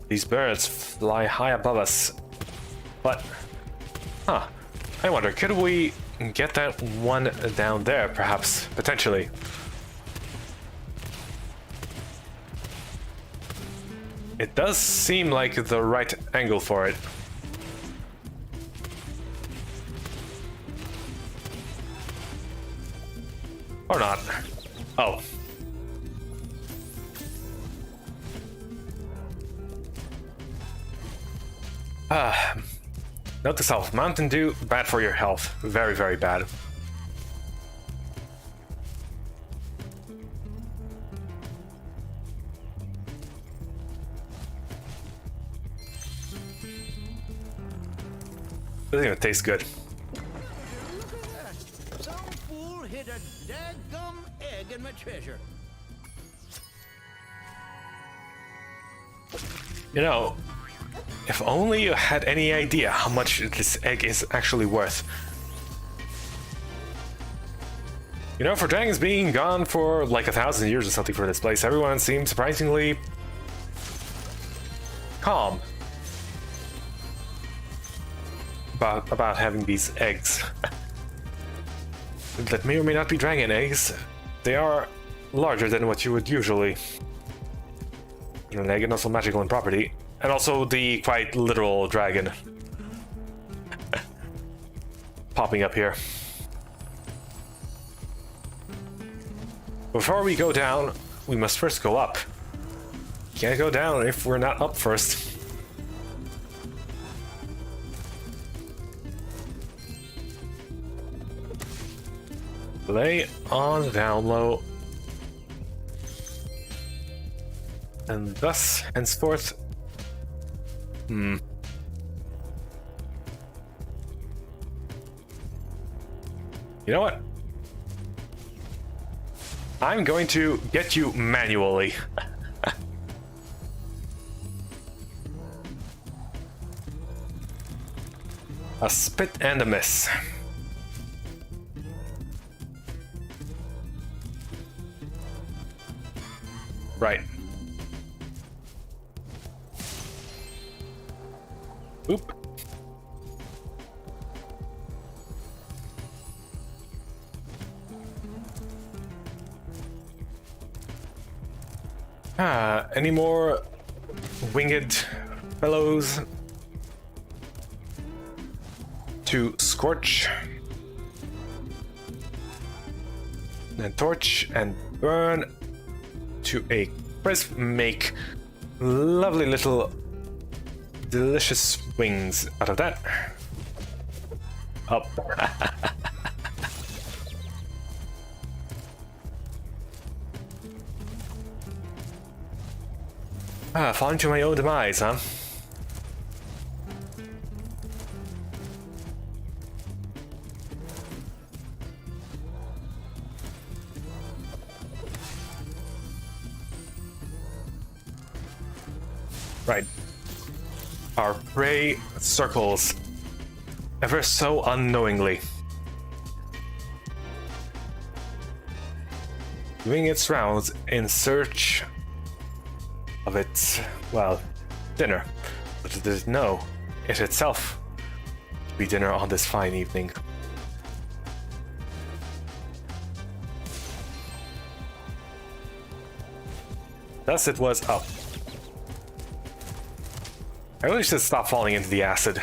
These birds fly high above us, but I wonder, could we get that one down there, perhaps, potentially? It does seem like the right angle for it. Or not. Oh. Note to self, Mountain Dew, bad for your health. Very, very bad. Doesn't even taste good. Some fool hid a daggum egg in my treasure. You know, if only you had any idea how much this egg is actually worth. You know, for dragons being gone for like 1,000 years or something for this place, everyone seems surprisingly calm about having these eggs. That may or may not be dragon eggs. They are larger than what you would usually. An egg and also magical in property. And also the quite literal dragon popping up here. Before we go down, we must first go up. Can't go down if we're not up first. Lay on down low. And thus, henceforth... You know what? I'm going to get you manually. A spit and a miss. Right. Oop. Any more winged fellows to Scorch and torch and burn to a crisp, make lovely little delicious wings out of that. Up. Falling to my own demise, huh? Right. Our prey circles ever so unknowingly. Doing its rounds in search of its, well, dinner. But it didn't know it itself would be dinner on this fine evening. Thus it was up. I really should stop falling into the acid.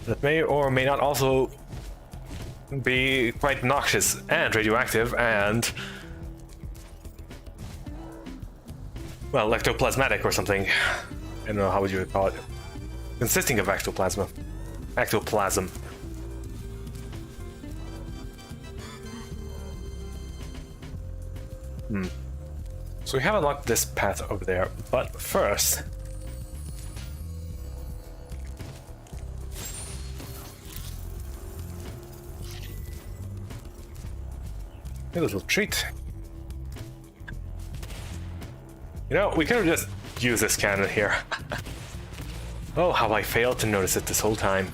That may or may not also be quite noxious and radioactive and, well, ectoplasmatic or something. I don't know how would you call it. Consisting of ectoplasm. So we have unlocked this path over there, but first... a little treat. You know, we could have just used this cannon here. Oh, how I failed to notice it this whole time.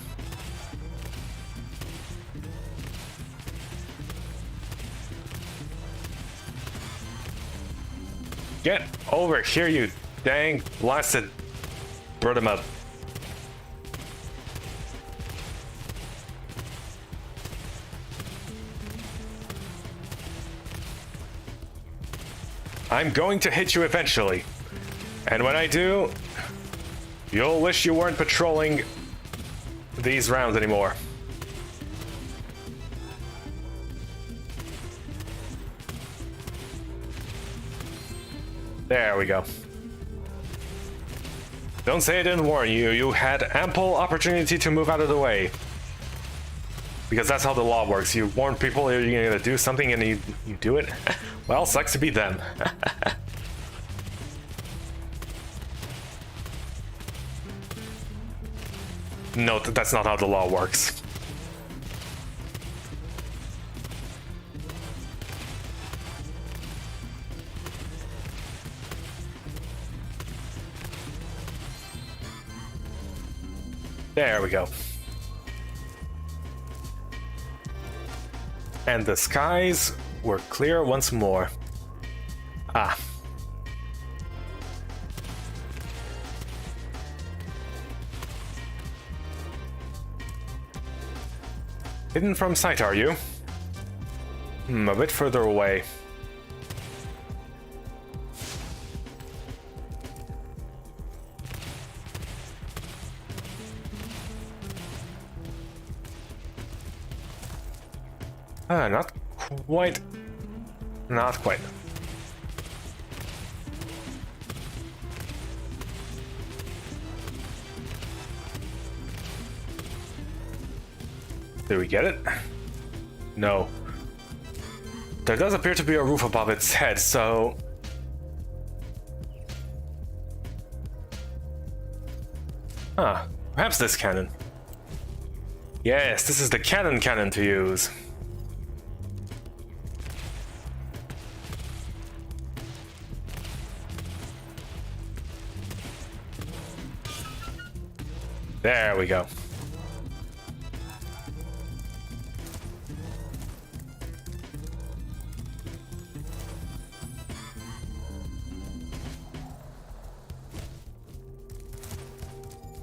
Get over here, you dang blasted bird em up. I'm going to hit you eventually. And when I do, you'll wish you weren't patrolling these rounds anymore. There we go. Don't say I didn't warn you. You had ample opportunity to move out of the way. Because that's how the law works. You warn people you're gonna do something and you do it. Well, sucks to be them. No, that's not how the law works. There we go. And the skies were clear once more. Ah. Hidden from sight, are you? A bit further away. Not quite. Not quite. Did we get it? No. There does appear to be a roof above its head, so... Huh. Perhaps this cannon. Yes, this is the cannon to use. There we go.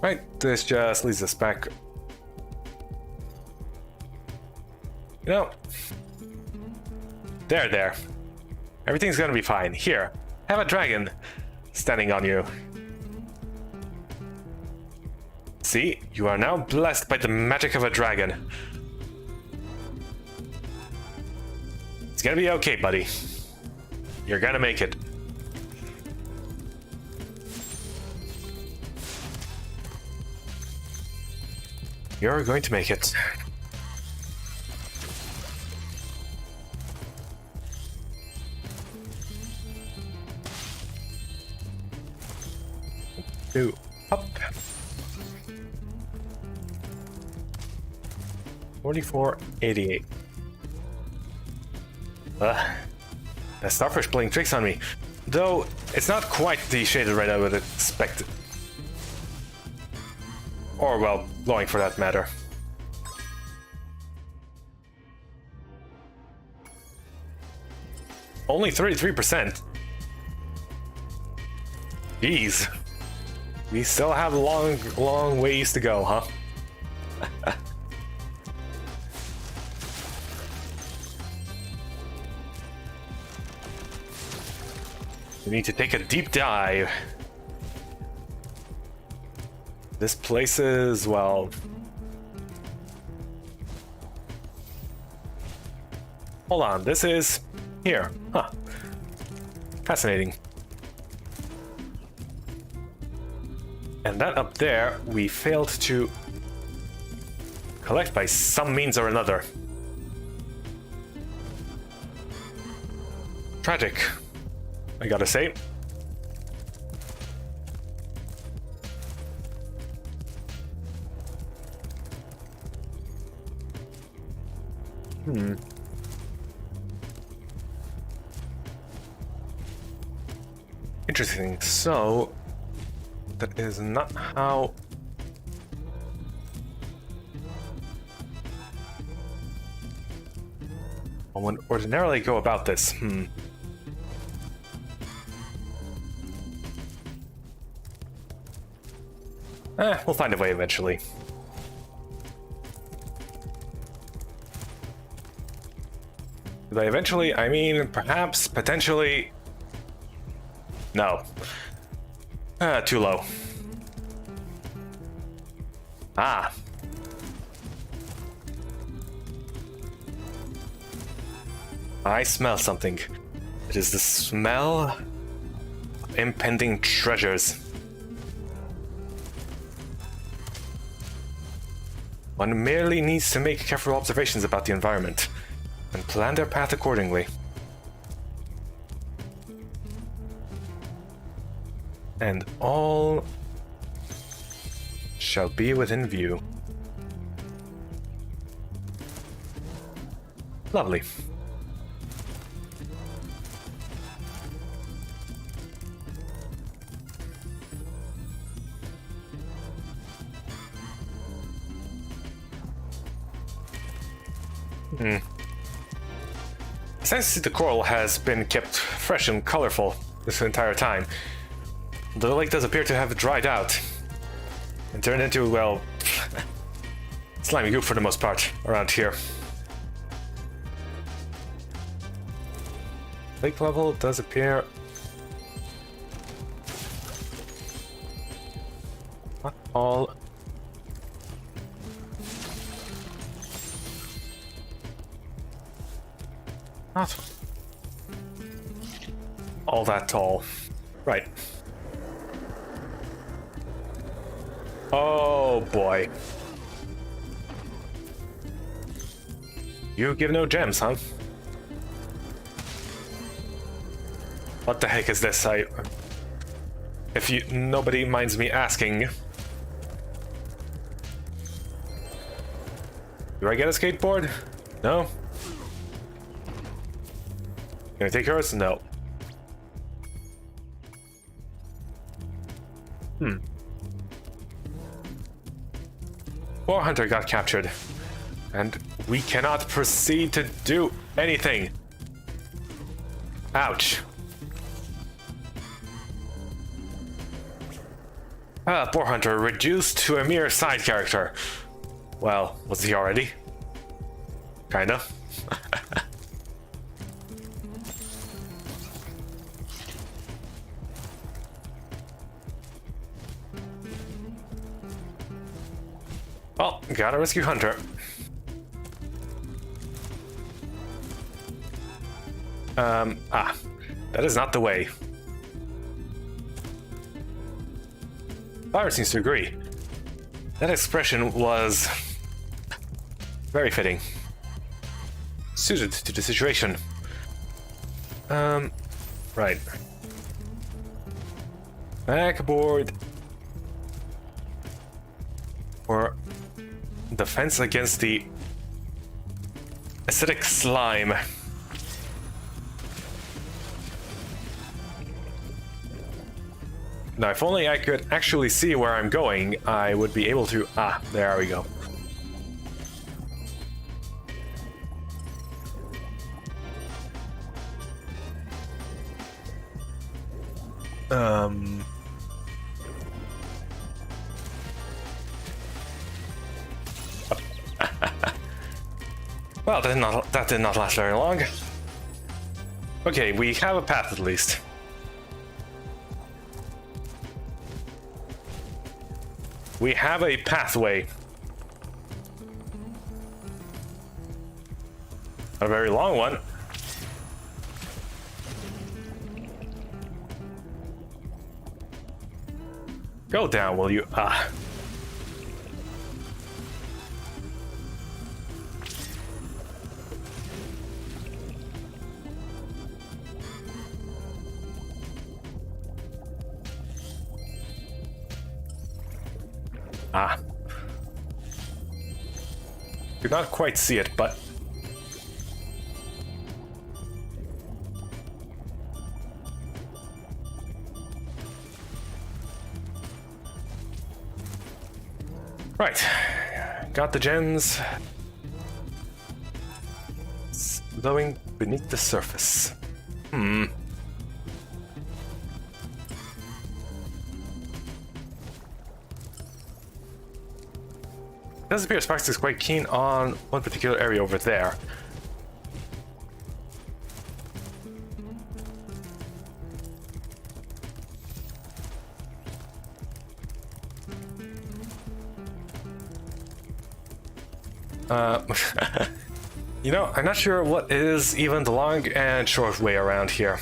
Right, this just leads us back. You know, there. Everything's gonna be fine. Here, have a dragon standing on you. See, you are now blessed by the magic of a dragon. It's gonna be okay, buddy. You're gonna make it. You're going to make it. Two, up. 4488. That starfish playing tricks on me. Though, it's not quite the shaded red I would expect. Or, well, glowing for that matter. Only 33%. Jeez. We still have long ways to go, huh? We need to take a deep dive. This place is, well... Hold on, this is... here. Huh. Fascinating. And that up there, we failed to collect by some means or another. Tragic, I gotta say. Interesting. So, that is not how... I would ordinarily go about this. We'll find a way eventually. By eventually, I mean perhaps, potentially... No. Too low. Ah. I smell something. It is the smell of impending treasures. One merely needs to make careful observations about the environment and plan their path accordingly. And all shall be within view. Lovely. Since the coral has been kept fresh and colorful this entire time, the lake does appear to have dried out and turned into, well, slimy goop for the most part around here. Lake level does appear not all not all that tall. Right. Oh boy. You give no gems, huh? What the heck is this? If nobody minds me asking. Do I get a skateboard? No? Can I take yours? No. 400 got captured, and we cannot proceed to do anything. Ouch. Poor Hunter reduced to a mere side character. Well, was he already? Kinda. Well, gotta rescue Hunter. That is not the way. Spyro seems to agree. That expression was very fitting. Suited to the situation. Right. Back aboard. For defense against the acidic slime. Now, if only I could actually see where I'm going, I would be able to... Ah, there we go. Well, that did not last very long. Okay, we have a path at least. We have a pathway. A very long one. Go down, will you? Ah. Ah. Could not quite see it, but... Right. Got the gems. It's glowing beneath the surface. It does appear Sparks is quite keen on one particular area over there. You know, I'm not sure what is even the long and short way around here.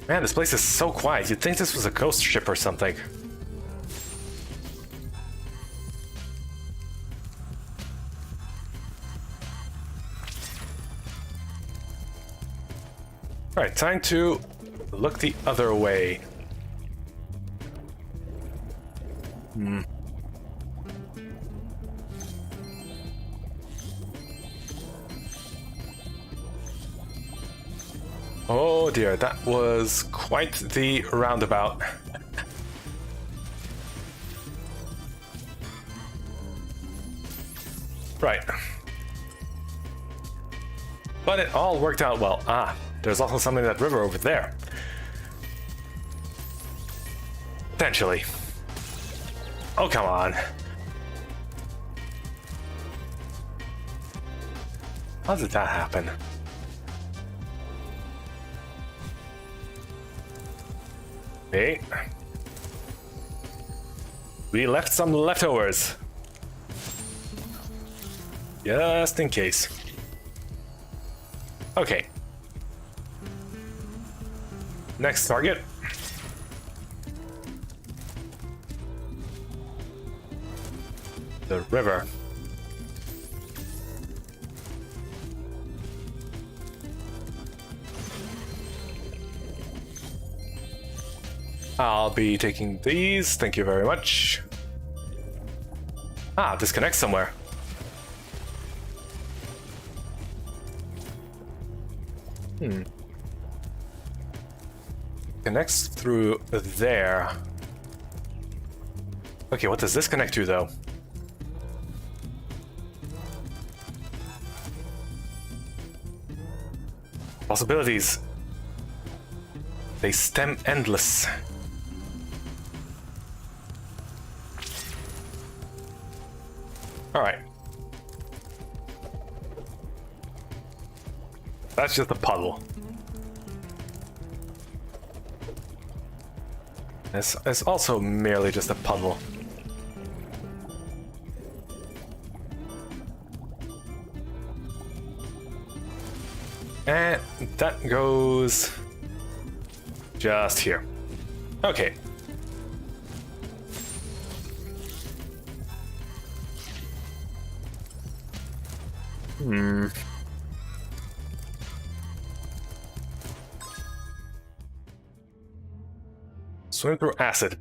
Man, this place is so quiet. You'd think this was a ghost ship or something. Alright, time to look the other way. Oh dear, that was quite the roundabout. Right. But it all worked out well. Ah, there's also something in that river over there. Potentially. Oh, come on. How did that happen? Okay. We left some leftovers. Just in case. Okay. Next target. The river. I'll be taking these, thank you very much. Ah, disconnect somewhere. Connects through there. Okay, what does this connect to though? Possibilities. They stem endless. Alright. That's just a puddle. It's also merely just a puddle. And that goes just here. Okay. Swim through acid.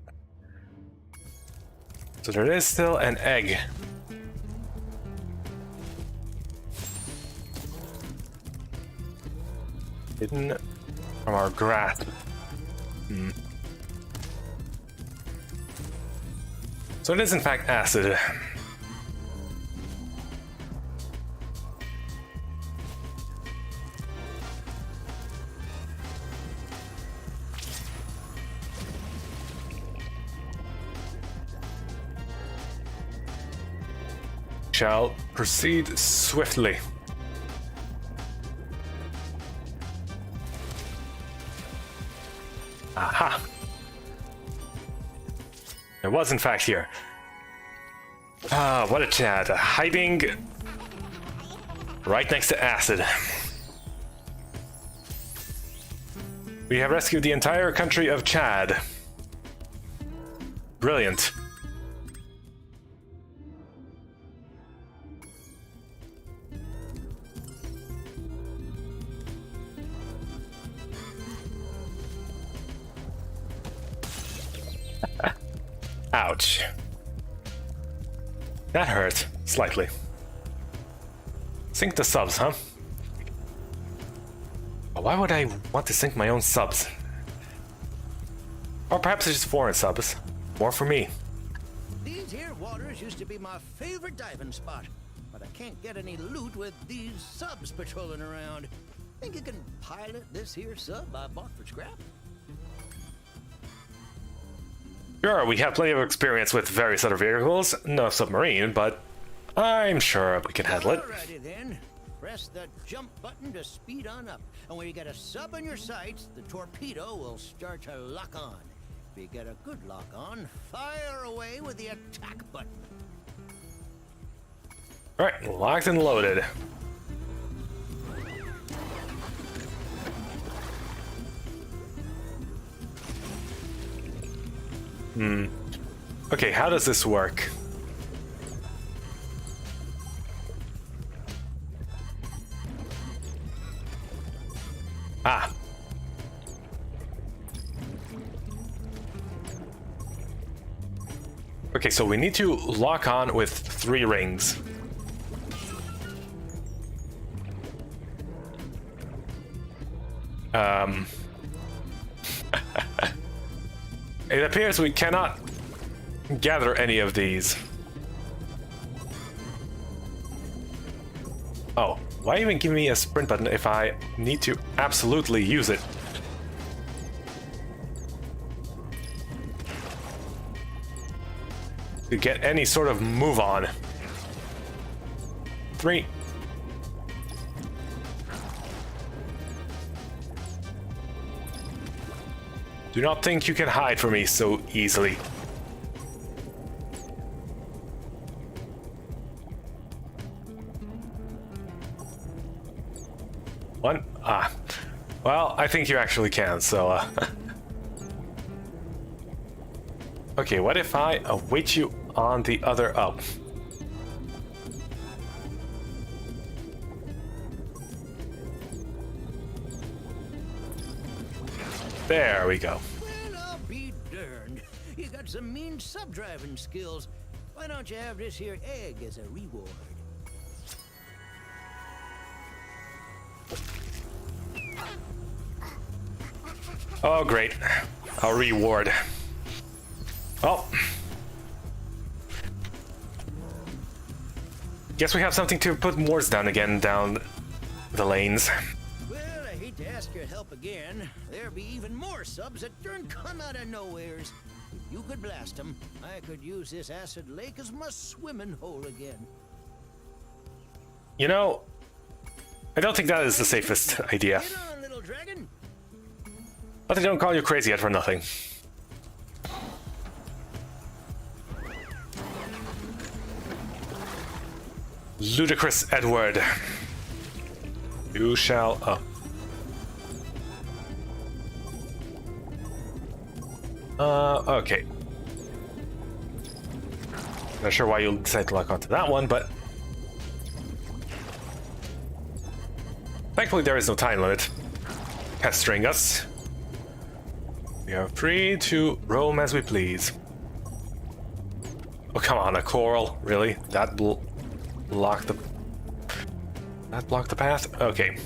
So there is still an egg. Hidden from our grasp. So it is in fact acid. Shall proceed swiftly. Aha! It was in fact here. Ah, what a Chad. Hiding right next to acid. We have rescued the entire country of Chad. Brilliant. Ouch. That hurt, slightly. Sink the subs, huh? Why would I want to sink my own subs? Or perhaps it's just foreign subs. More for me. These here waters used to be my favorite diving spot, but I can't get any loot with these subs patrolling around. Think you can pilot this here sub I bought for scrap? Sure, we have plenty of experience with various other vehicles. No submarine, but I'm sure we can handle it. Alrighty then. Press the jump button to speed on up. And when you get a sub on your sights, the torpedo will start to lock on. If you get a good lock on, fire away with the attack button. Alright, locked and loaded. Okay, how does this work? Ah. Okay, so we need to lock on with 3 rings. It appears we cannot gather any of these. Oh, why even give me a sprint button if I need to absolutely use it? To get any sort of move on. 3. Do not think you can hide from me so easily. One. Ah. Well, I think you actually can, so Okay, what if I await you on the other up? There we go. Well, I'll be darned. You got some mean sub-driving skills. Why don't you have this here egg as a reward? Oh, great. A reward. Oh. Guess we have something to put Moors down again down the lanes. Well, I hate to ask your help again. There'll be even more subs that don't come out of nowheres. If you could blast them, I could use this acid lake as my swimming hole again. You know, I don't think that is the safest idea. Get on, little dragon. But they don't call you crazy yet for nothing. Ludicrous Edward. You shall up. Okay. Not sure why you'll decide to lock onto that one, but thankfully there is no time limit pestering us. We are free to roam as we please. Oh, come on, a coral, really? That blocked the path? Okay.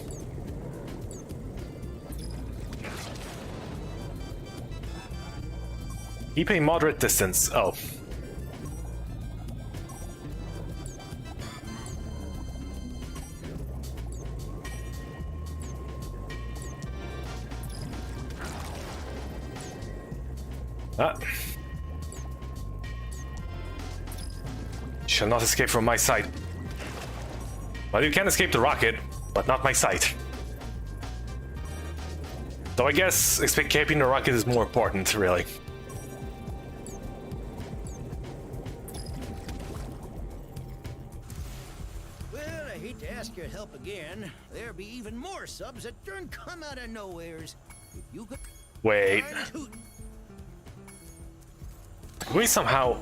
Keep a moderate distance. Oh. Ah. You shall not escape from my sight. Well, you can escape the rocket, but not my sight. Though I guess escaping the rocket is more important, really. Well, I hate to ask your help again. There'll be even more subs that don't come out of nowheres. If you could... Wait. We somehow...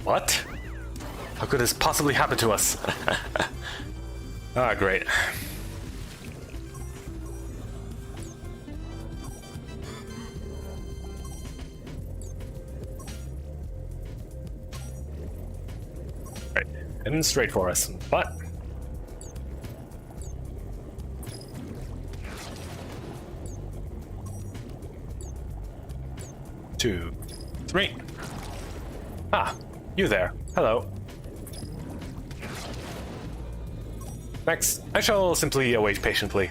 What? How could this possibly happen to us? Ah, great. Right, heading straight for us, but... Two, three. Ah, you there. Hello. Next, I shall simply await patiently.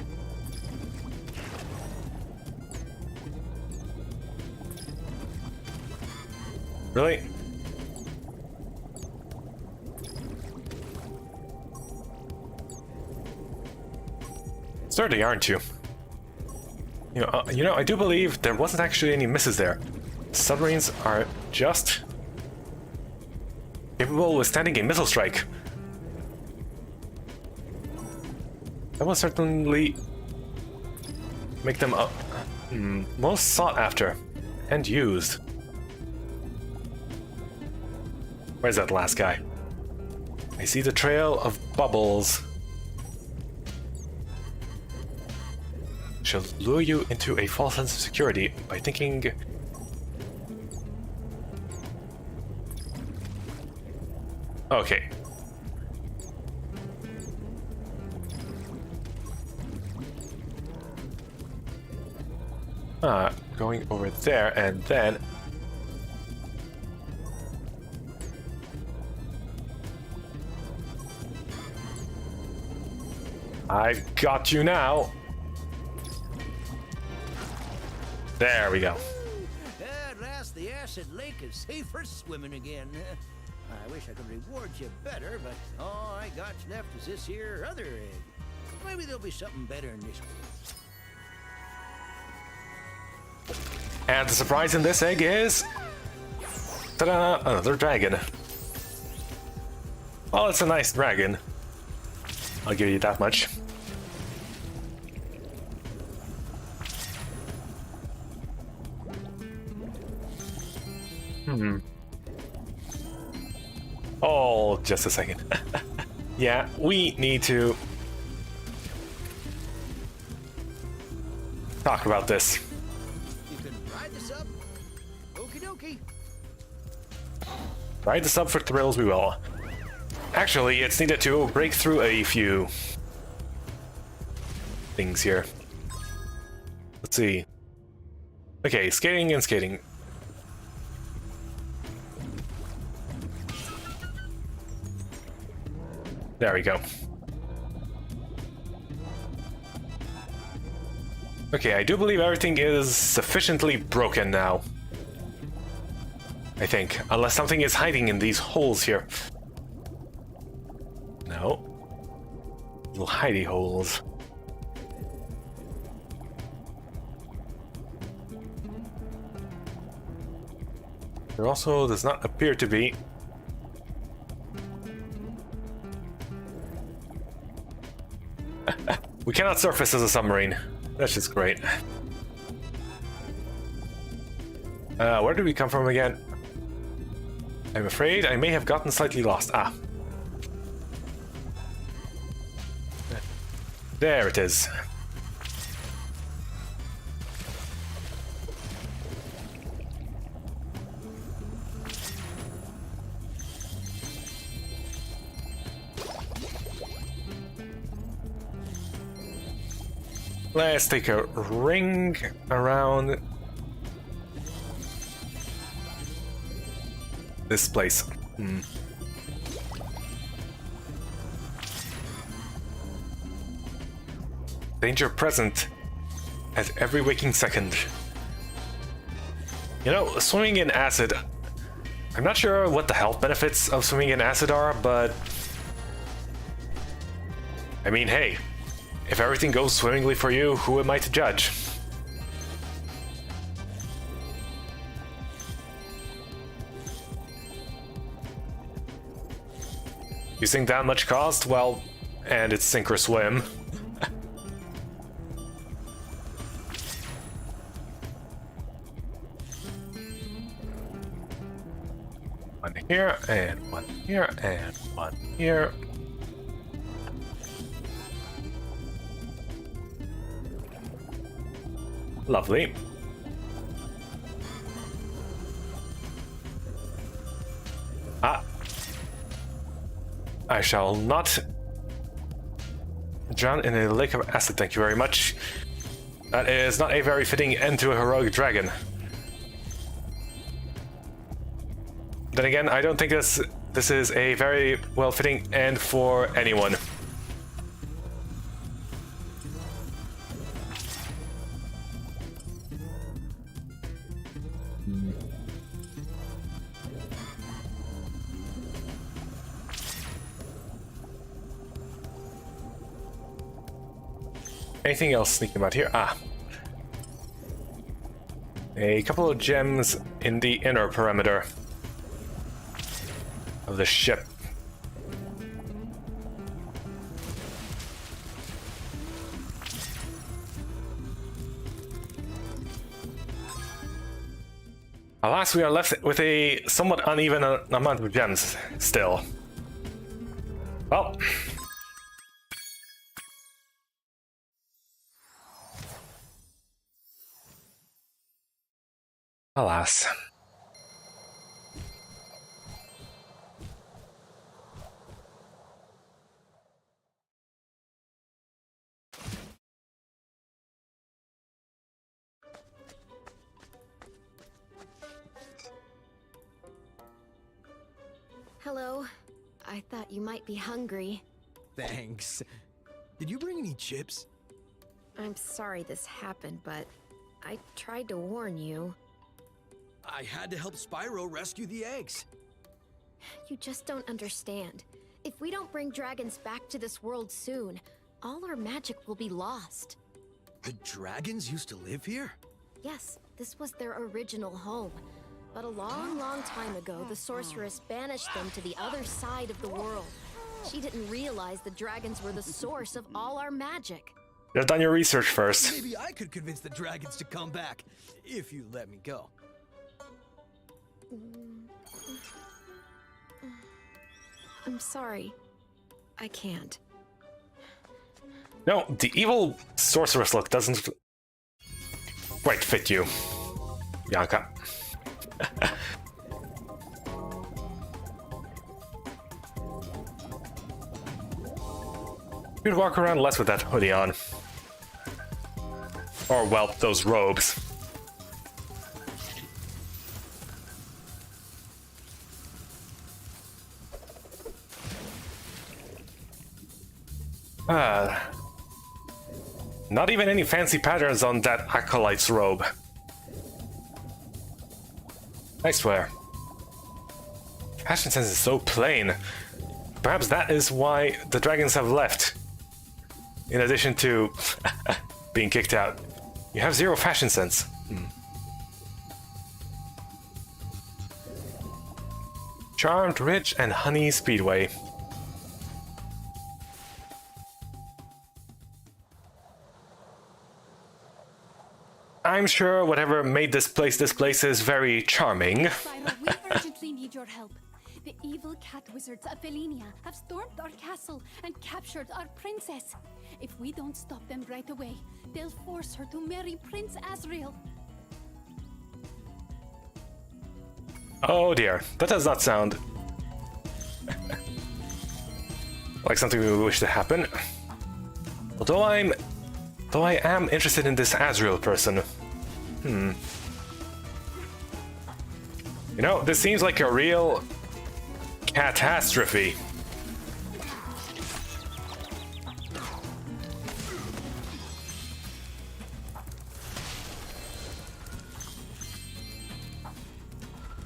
Really? Sturdy, aren't you? You know, I do believe there wasn't actually any misses there. Submarines are just capable of withstanding a missile strike. That will certainly make them most sought after and used. Where's that last guy? I see the trail of bubbles. Shall lure you into a false sense of security by thinking... Okay. Going over there and then... I've got you now. There we go. At last, the acid lake is safe for swimming again. I wish I could reward you better, but all I got left is this here other egg. Maybe there'll be something better in this one. And the surprise in this egg is... Ta-da! Another dragon. Well, it's a nice dragon. I'll give you that much. Oh, just a second. Yeah, we need to talk about this. You can ride this up. Okie dokie. Ride this up for thrills we will. Actually, it's needed to break through a few things here. Let's see. Okay, skating and skating. There we go. Okay, I do believe everything is sufficiently broken now. I think, unless something is hiding in these holes here. No. Little hidey holes. There also does not appear to be. We cannot surface as a submarine. That's just great. Where did we come from again? I'm afraid I may have gotten slightly lost. Ah. There it is. Let's take a ring around this place. Danger present at every waking second. You know, swimming in acid... I'm not sure what the health benefits of swimming in acid are, but... I mean, hey, if everything goes swimmingly for you, who am I to judge? You think that much cost? Well, and it's sink or swim. One here, and one here, and one here. Lovely. Ah. I shall not drown in a lake of acid, thank you very much. That is not a very fitting end to a heroic dragon. Then again, I don't think this is a very well-fitting end for anyone. Anything else sneaking about here? Ah. A couple of gems in the inner perimeter of the ship. Alas, we are left with a somewhat uneven amount of gems still. Well. Alas. Hello. I thought you might be hungry. Thanks. Did you bring any chips? I'm sorry this happened, but I tried to warn you. I had to help Spyro rescue the eggs. You just don't understand. If we don't bring dragons back to this world soon, all our magic will be lost. The dragons used to live here? Yes, this was their original home. But a long, long time ago, the sorceress banished them to the other side of the world. She didn't realize the dragons were the source of all our magic. You have done your research first. Maybe I could convince the dragons to come back, if you let me go. I'm sorry. I can't. No, the evil sorceress look doesn't quite fit you, Bianca. You'd walk around less with that hoodie on. Or, well, those robes. Not even any fancy patterns on that acolyte's robe. Nice wear. Fashion sense is so plain. Perhaps that is why the dragons have left. In addition to being kicked out. You have zero fashion sense. Charmed, rich, and honey Speedway. I'm sure whatever made this place is very charming. Spyro, we urgently need your help. The evil cat wizards of Velinia have stormed our castle and captured our princess. If we don't stop them right away, they'll force her to marry Prince Azrael. Oh dear, that does not sound like something we wish to happen. Though I am interested in this Azrael person. You know, this seems like a real catastrophe.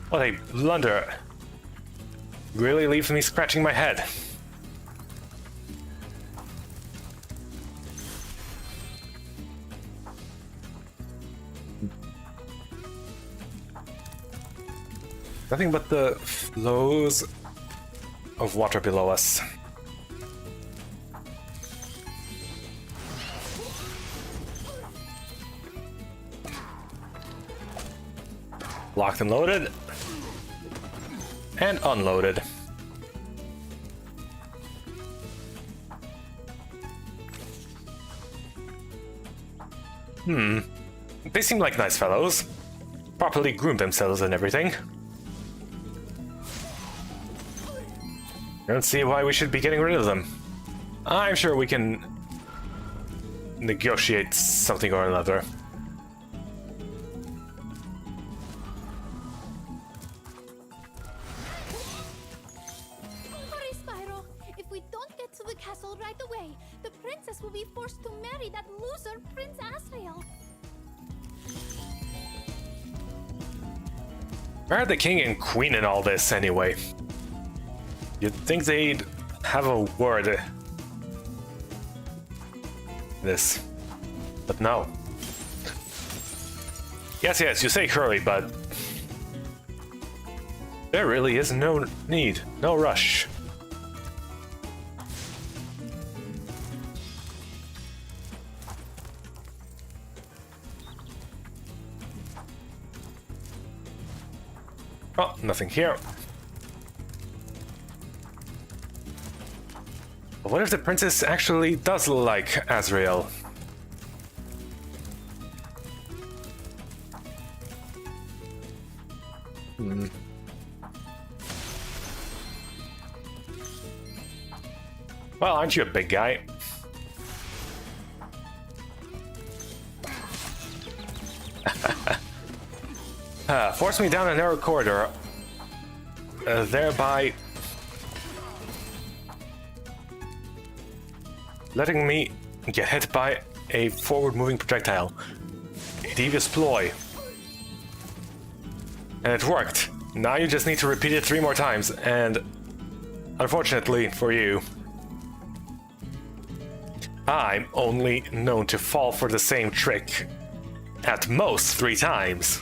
What a blunder. Really leaves me scratching my head. Nothing but the flows of water below us. Locked and loaded. And unloaded. They seem like nice fellows. Properly groomed themselves and everything. I don't see why we should be getting rid of them. I'm sure we can negotiate something or another. Hurry, Spyro! If we don't get to the castle right away, the princess will be forced to marry that loser Prince Asriel. Where are the king and queen in all this anyway? You'd think they'd have a word in this, but no. Yes, you say hurry, but there really is no need, no rush. Oh, nothing here. But what if the princess actually does like Asriel? Well, aren't you a big guy? Force me down a narrow corridor, thereby letting me get hit by a forward-moving projectile. A devious ploy. And it worked. Now you just need to repeat it 3 more times, and unfortunately for you, I'm only known to fall for the same trick at most 3 times.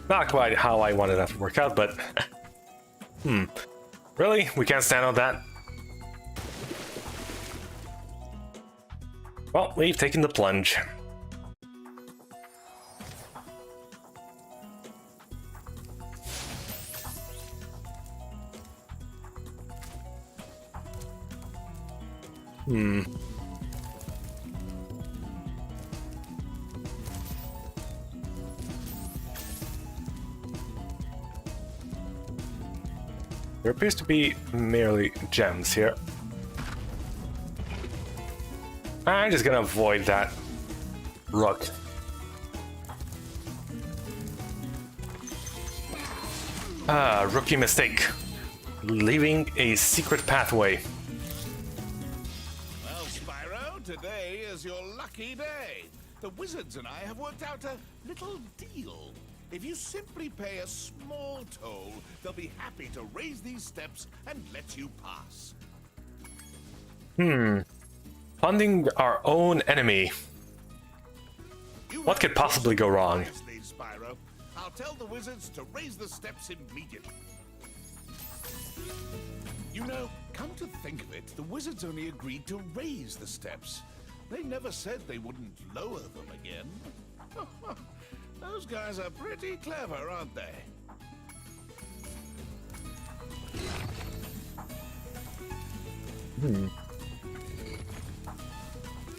Not quite how I wanted that to work out, but really? We can't stand on that? Well, we've taken the plunge. There appears to be merely gems here. I'm just gonna avoid that rook. Rookie mistake. Leaving a secret pathway. Well, Spyro, today is your lucky day. The wizards and I have worked out a little deal. If you simply pay a small toll, they'll be happy to raise these steps and let you pass. Funding our own enemy. What could possibly go wrong? Spyro, I'll tell the wizards to raise the steps immediately. You know, come to think of it, the wizards only agreed to raise the steps. They never said they wouldn't lower them again. Those guys are pretty clever, aren't they?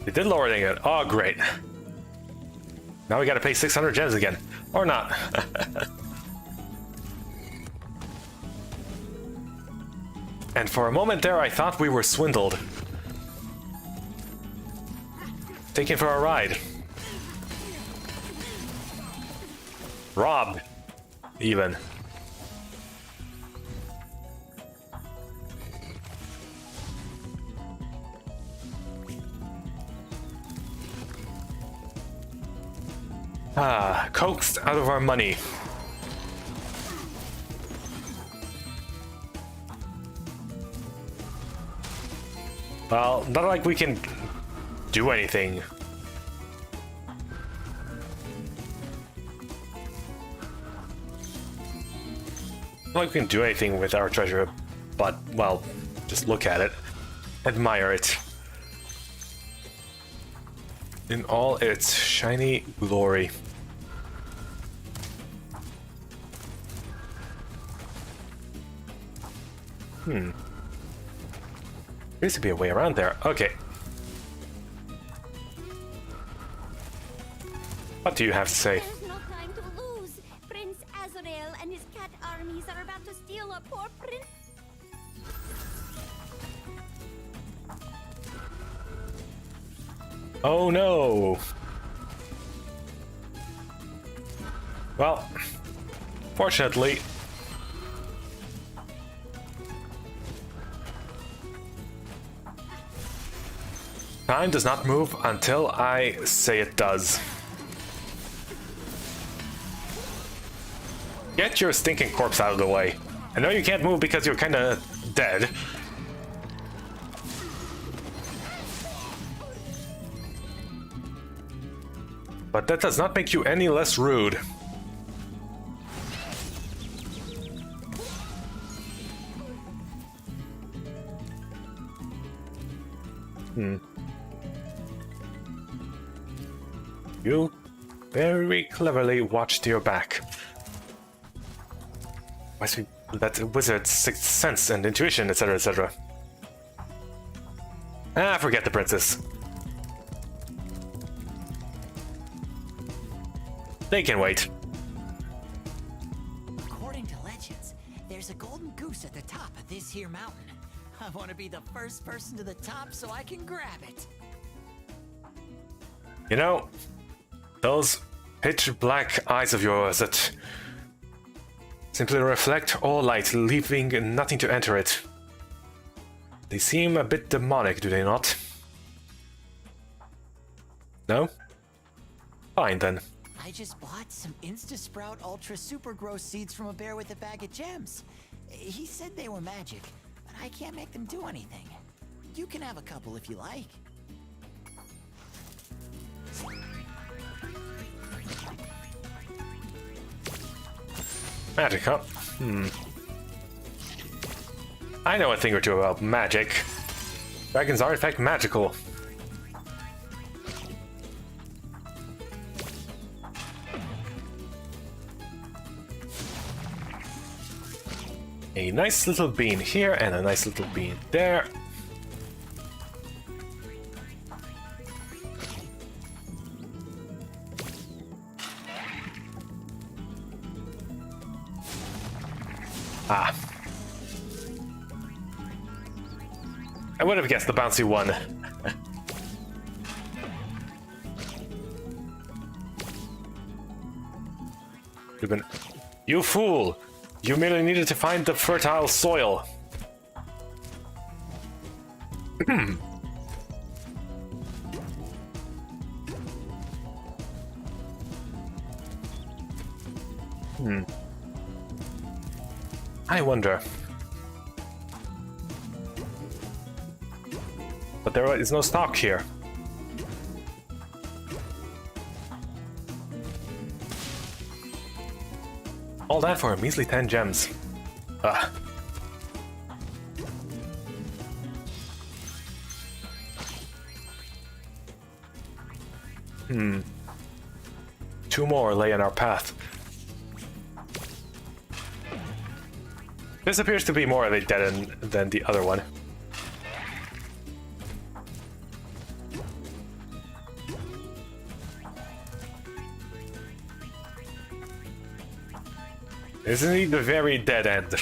They did lower it again. Oh, great. Now we gotta pay 600 gems again. Or not. And for a moment there, I thought we were swindled. Taken for a ride. Robbed, even. Ah, coaxed out of our money. Well, not like we can do anything. Not like we can do anything with our treasure, but, well, just look at it. Admire it. In all its shiny glory. There needs to be a way around there. Okay. What do you have to say? There's no time to lose. Prince Azrael and his cat armies are about to steal our poor prince. Oh no! Well, fortunately, time does not move until I say it does. Get your stinking corpse out of the way. I know you can't move because you're kinda dead. But that does not make you any less rude. You very cleverly watched your back. Must be that wizard's sixth sense and intuition, etc., etc. Ah, forget the princess. They can wait. According to legends, there's a golden goose at the top of this here mountain. I want to be the first person to the top so I can grab it. You know, those pitch black eyes of yours that simply reflect all light, leaving nothing to enter it. They seem a bit demonic, do they not? No? Fine then. I just bought some Insta-Sprout Ultra Super Grow seeds from a bear with a bag of gems. He said they were magic, but I can't make them do anything. You can have a couple if you like. Magic, huh? I know a thing or two about magic. Dragons are in fact magical. A nice little bean here and a nice little bean there. Ah. I would have guessed the bouncy one. You fool! You merely needed to find the fertile soil. I wonder. But there is no stock here. All that for a measly 10 gems. Ugh. Two more lay in our path. This appears to be more of a dead end than the other one. Isn't he the very dead end?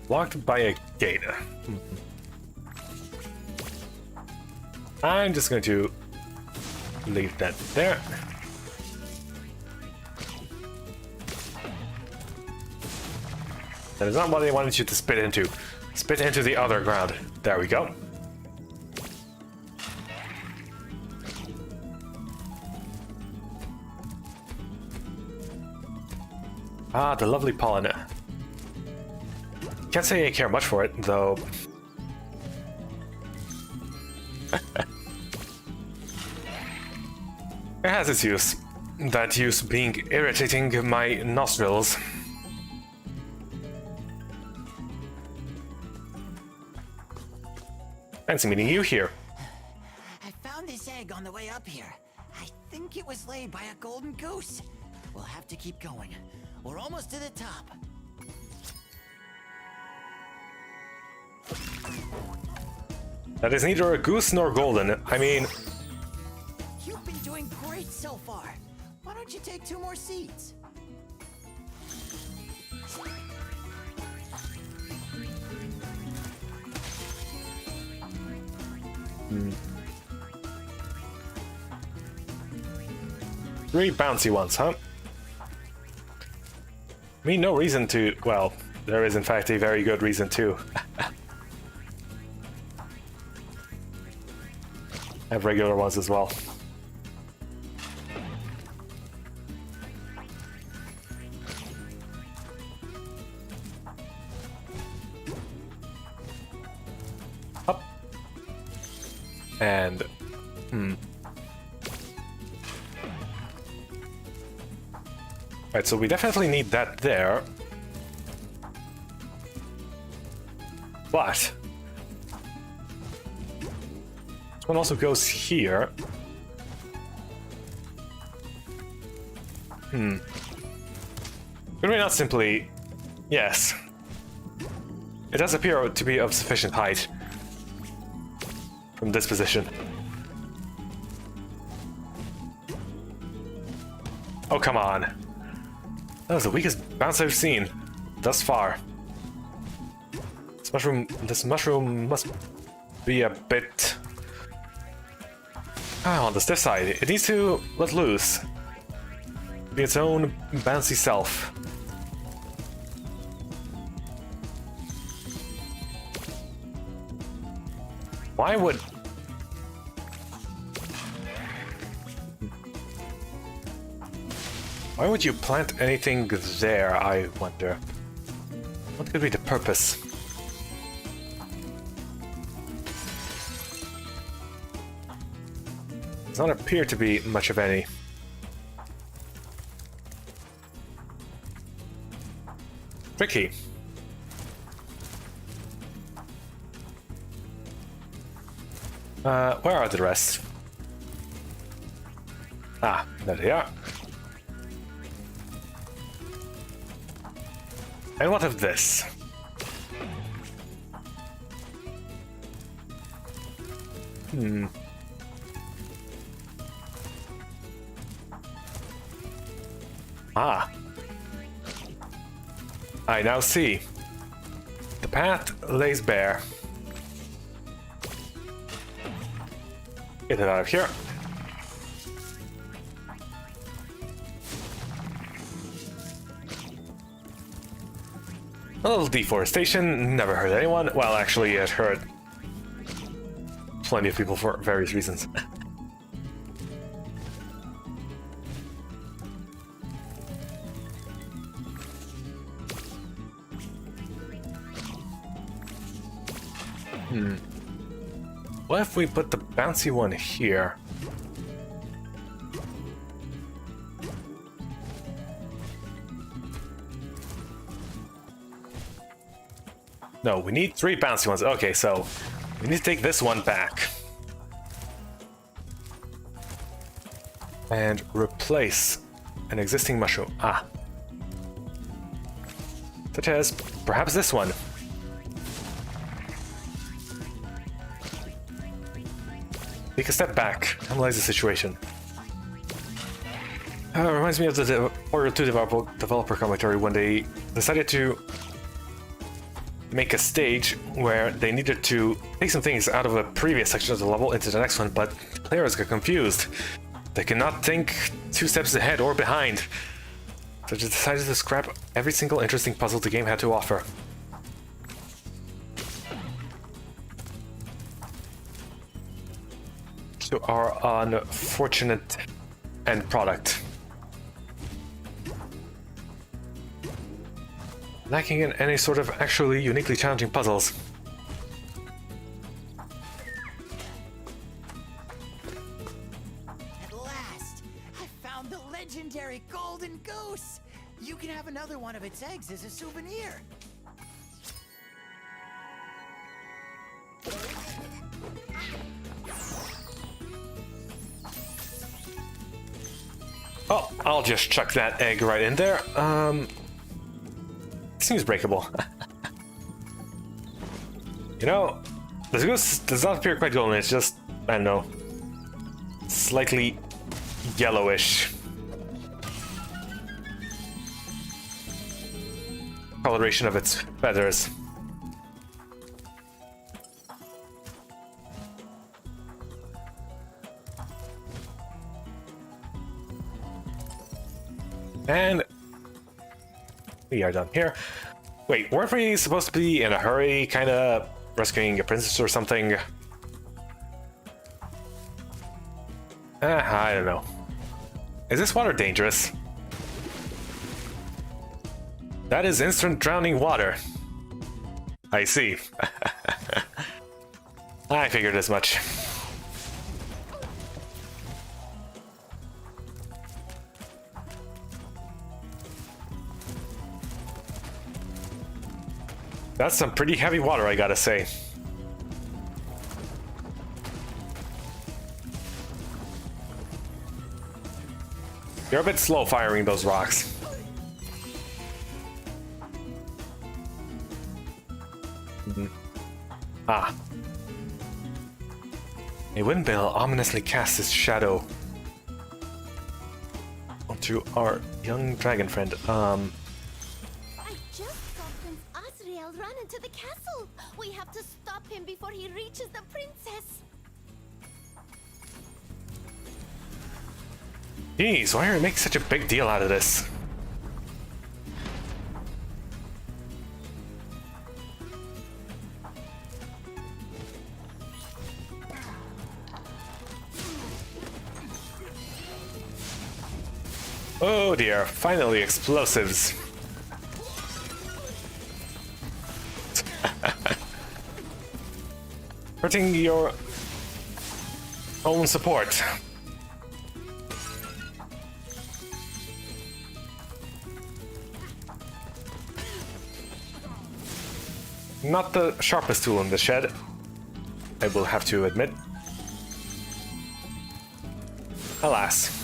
Locked by a gate. I'm just going to leave that there. That is not what I wanted you to spit into. Spit into the other ground. There we go. Ah, the lovely pollen. Can't say I care much for it, though. It has its use. That use being irritating my nostrils. Fancy meeting you here. I found this egg on the way up here. I think it was laid by a golden goose. We'll have to keep going. We're almost to the top. That is neither a goose nor golden. I mean... You've been doing great so far. Why don't you take 2 more seats? Hmm. 3 bouncy ones, huh? I mean, no reason to... Well, there is in fact a very good reason to. Have regular ones as well. Up. And... Right, so we definitely need that there. But... this one also goes here. Could we not simply... Yes. It does appear to be of sufficient height. From this position. Oh, come on. That was the weakest bounce I've seen thus far. This mushroom must be a bit... on the stiff side. It needs to let loose. Be its own bouncy self. Why would... Why would you plant anything there, I wonder? What could be the purpose? Does not appear to be much of any. Tricky. Where are the rest? Ah, there they are. And what of this? Ah. I now see. The path lays bare. Get it out of here. A little deforestation never hurt anyone. Well, actually, it hurt plenty of people for various reasons. What if we put the bouncy one here? No, we need 3 bouncy ones. Okay, so we need to take this one back. And replace an existing mushroom. Ah. Such as perhaps this one. Take a step back, analyze the situation. Reminds me of the Order 2 developer commentary when they decided to make a stage where they needed to take some things out of a previous section of the level into the next one, but players got confused. They cannot think 2 steps ahead or behind. So they decided to scrap every single interesting puzzle the game had to offer. To our unfortunate end product. lacking in any sort of actually uniquely challenging puzzles. At last, I found the legendary golden goose. You can have another one of its eggs as a souvenir. Oh, I'll just chuck that egg right in there. Seems breakable. You know, this goose does not appear quite golden, it's just, I don't know, slightly yellowish. Coloration of its feathers. And we are done here. Wait, weren't we supposed to be in a hurry, kind of rescuing a princess or something? I don't know. Is this water dangerous? That is instant drowning water. I see. I figured as much. That's some pretty heavy water, I gotta say. You're a bit slow firing those rocks. Ah. A windmill ominously casts its shadow onto our young dragon friend. I just saw Prince Azrael run into the castle. We have to stop him before he reaches the princess. Jeez, why are you making such a big deal out of this? Oh dear, finally explosives. Hurting your own support. Not the sharpest tool in the shed, I will have to admit. Alas.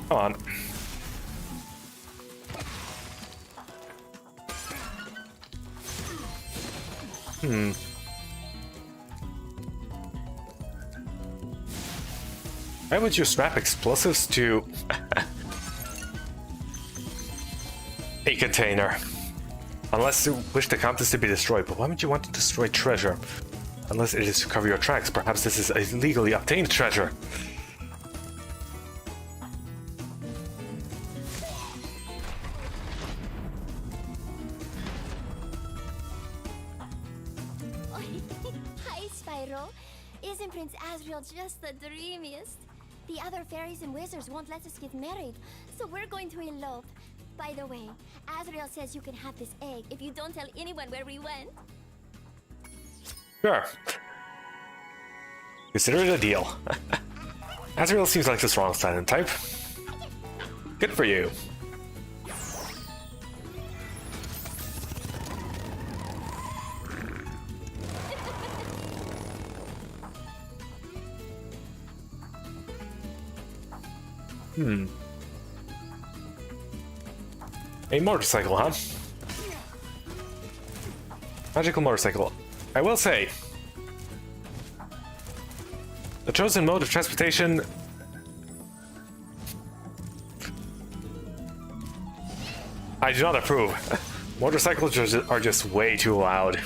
Come on. Why would you strap explosives to a container? Unless you wish the compass to be destroyed, but why would you want to destroy treasure? Unless it is to cover your tracks, perhaps this is a legally obtained treasure. Hi, Spyro. Isn't Prince Azrael just the dreamiest? The other fairies and wizards won't let us get married, so we're going to elope. By the way, Azrael says you can have this egg if you don't tell anyone where we went. Sure. Consider it a deal. Azrael seems like the strong silent type. Good for you. A motorcycle, huh? Magical motorcycle. I will say, the chosen mode of transportation I do not approve. Motorcycles are just way too loud.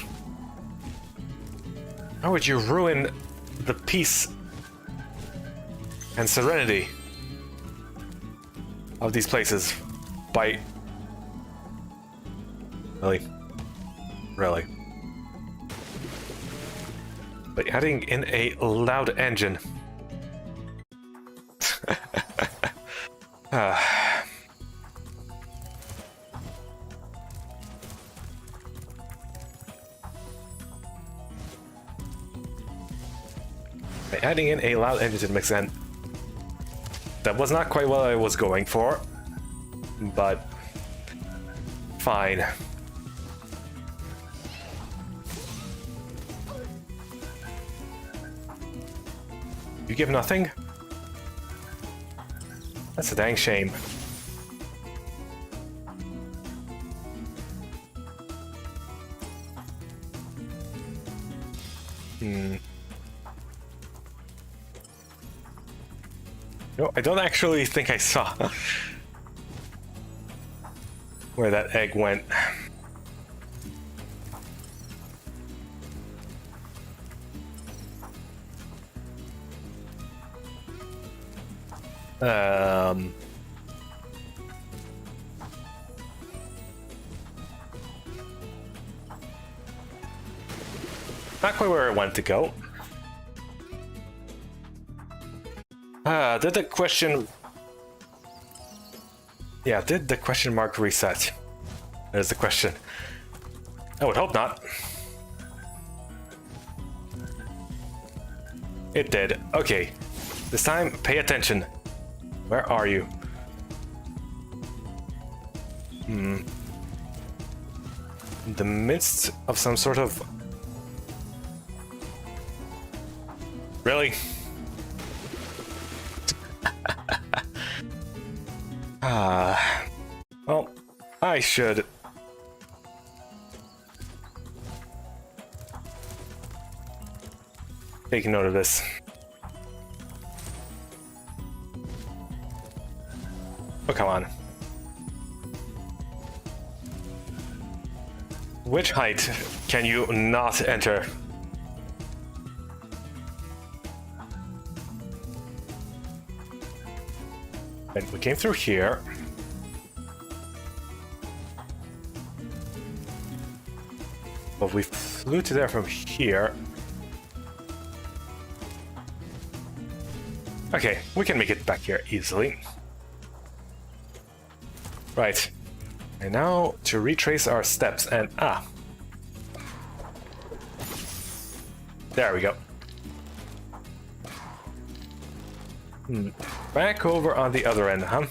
How would you ruin the peace and serenity of these places by... Really? By adding in a loud engine. Adding in a loud engine to the mix, and that was not quite what I was going for, but fine. You give nothing? That's a dang shame. No, I don't actually think I saw where that egg went. Not quite where I wanted to go. Did the question... Yeah, did the question mark reset? There's the question. I would hope not. It did. Okay. This time, pay attention. Where are you? In the midst of some sort of... Really? Well, I should... take note of this. Oh, come on. Which height can you not enter? And we came through here. But we flew to there from here. Okay, we can make it back here easily. Right. And now to retrace our steps and... There we go. Back over on the other end, huh?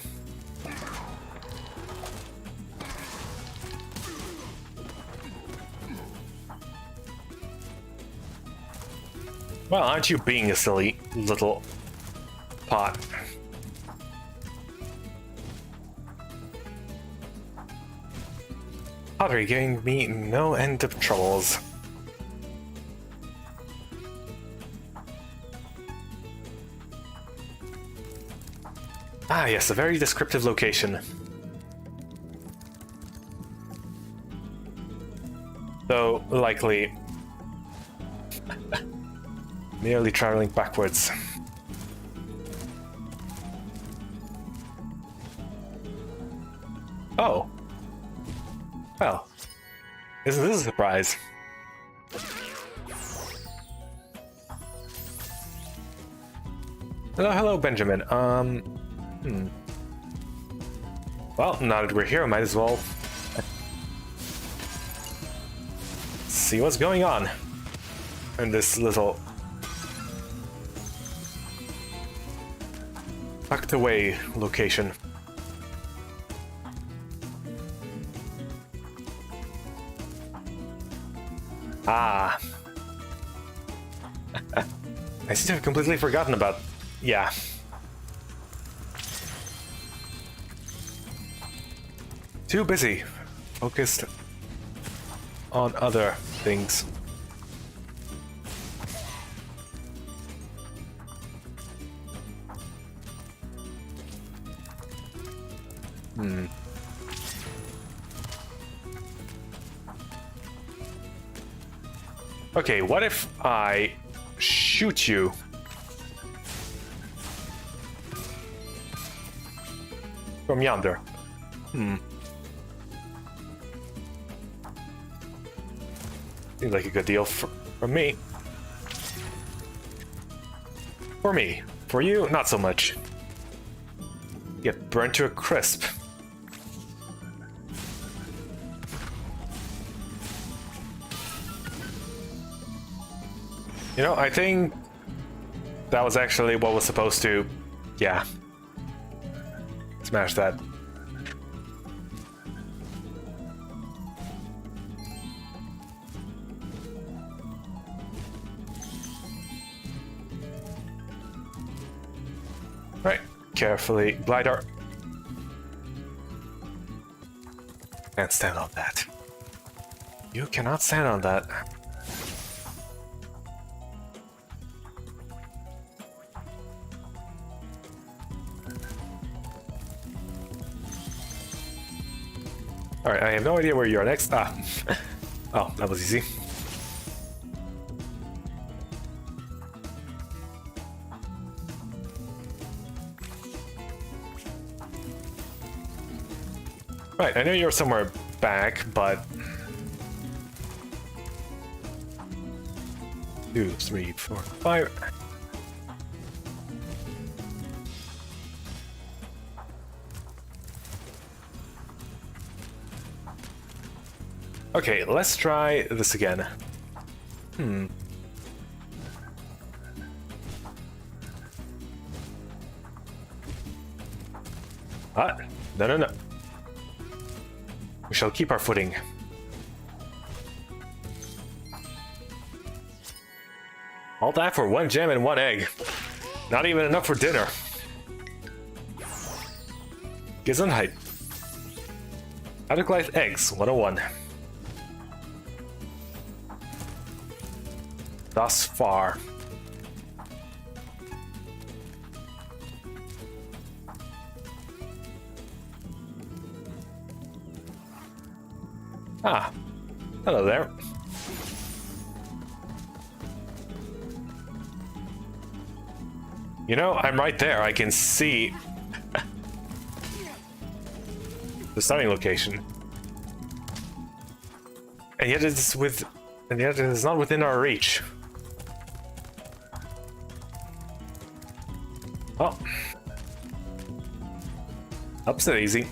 Well, aren't you being a silly little pot? Pottery giving me no end of troubles. Ah, yes, a very descriptive location. Though, likely... merely traveling backwards. Oh. Well. Isn't this a surprise? Hello, Benjamin. Well, now that we're here, I might as well see what's going on in this little tucked away location. Ah. I seem to have completely forgotten about... Yeah. Too busy. Focused on other things. Okay, what if I shoot you? From yonder. Seems like a good deal for me. For me. For you, not so much. get burnt to a crisp. You know, I think that was actually what was supposed to, yeah, smash that. Right, carefully glide our... Can't stand on that. You cannot stand on that. Alright, I have no idea where you are next. Ah. Oh, that was easy. Right, I know you're somewhere back, but... 2, 3, 4, 5... Okay, let's try this again. Ah, no. We shall keep our footing. All that for 1 gem and 1 egg. Not even enough for dinner. Gesundheit. How to collect eggs 101. Thus far. Ah, hello there. You know, I'm right there. I can see the starting location. And yet it is not within our reach. Oh. Up's not easy.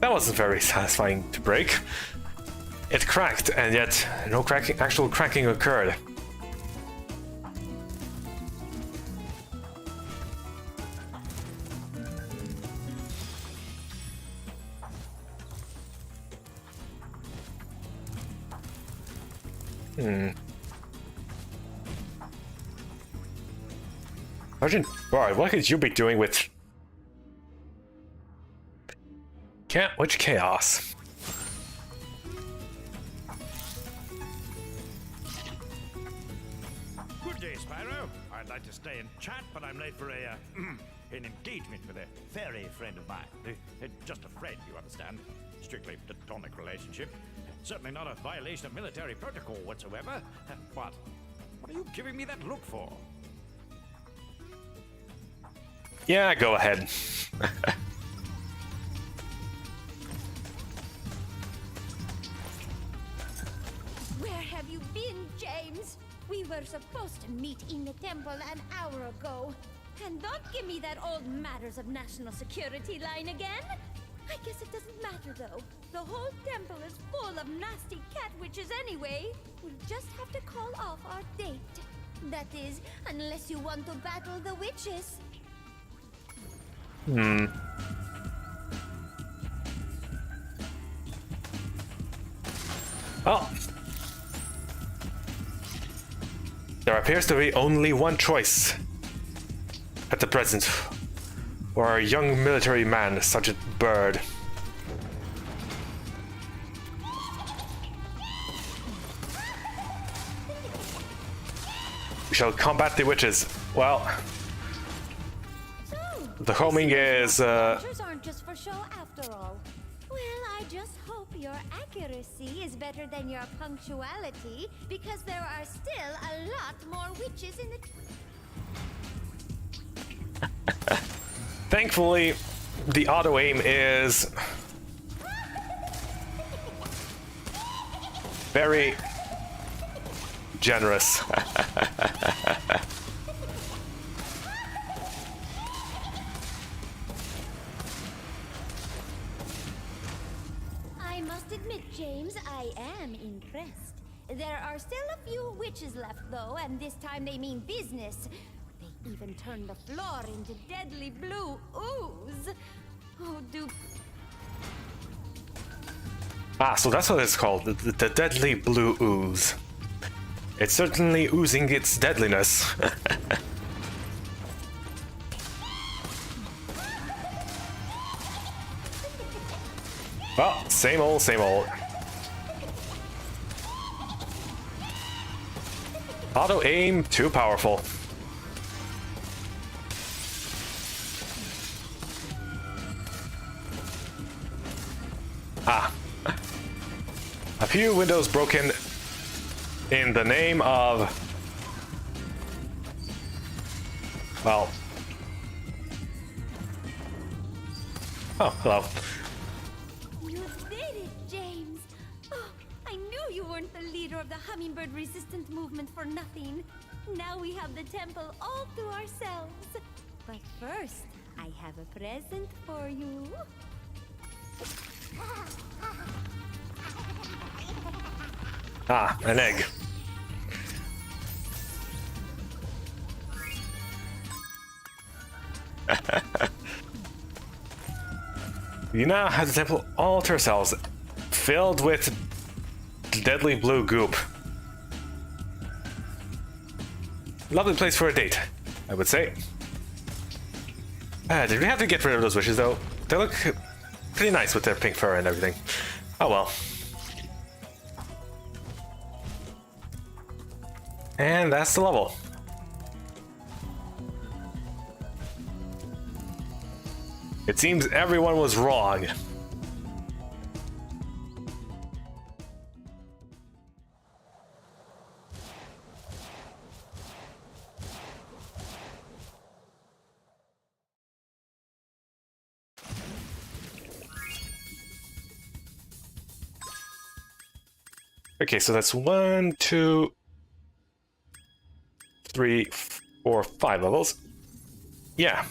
That wasn't very satisfying to break. It cracked, and yet no actual cracking occurred. Sergeant Bard, what could you be doing with... Which chaos? Good day, Spyro. I'd like to stay and chat, but I'm late for an engagement with a fairy friend of mine. Just a friend, you understand. Strictly platonic relationship. Certainly not a violation of military protocol whatsoever. But what are you giving me that look for? Yeah, go ahead. Where have you been, James? We were supposed to meet in the temple an hour ago. And don't give me that old matters of national security line again. I guess it doesn't matter, though. The whole temple is full of nasty cat witches anyway. We'll just have to call off our date. That is, unless you want to battle the witches. Well, there appears to be only one choice at the present for a young military man, Sergeant Bird. We shall combat the witches. Well, the homing is Adventures aren't just for show after all. Well, I just hope your accuracy is better than your punctuality, because there are still a lot more witches in the... Thankfully, the auto aim is very generous. I must admit, James, I am impressed. There are still a few witches left, though, and this time they mean business. They even turned the floor into deadly blue ooze. Oh, do... Ah, so that's what it's called, the deadly blue ooze. It's certainly oozing its deadliness. Well, same old, same old. Auto aim, too powerful. Ah. A few windows broken in the name of... well... oh, hello. You did it, James! Oh, I knew you weren't the leader of the hummingbird resistant movement for nothing. Now we have the temple all to ourselves. But first, I have a present for you. Ah, an egg. You now have the temple all to ourselves, filled with deadly blue goop. Lovely place for a date, I would say. Did we have to get rid of those wishes, though? They look pretty nice with their pink fur and everything. Oh well. And that's the level. It seems everyone was wrong. Okay, so that's 1, 2, 3, 4, 5 levels. Yeah.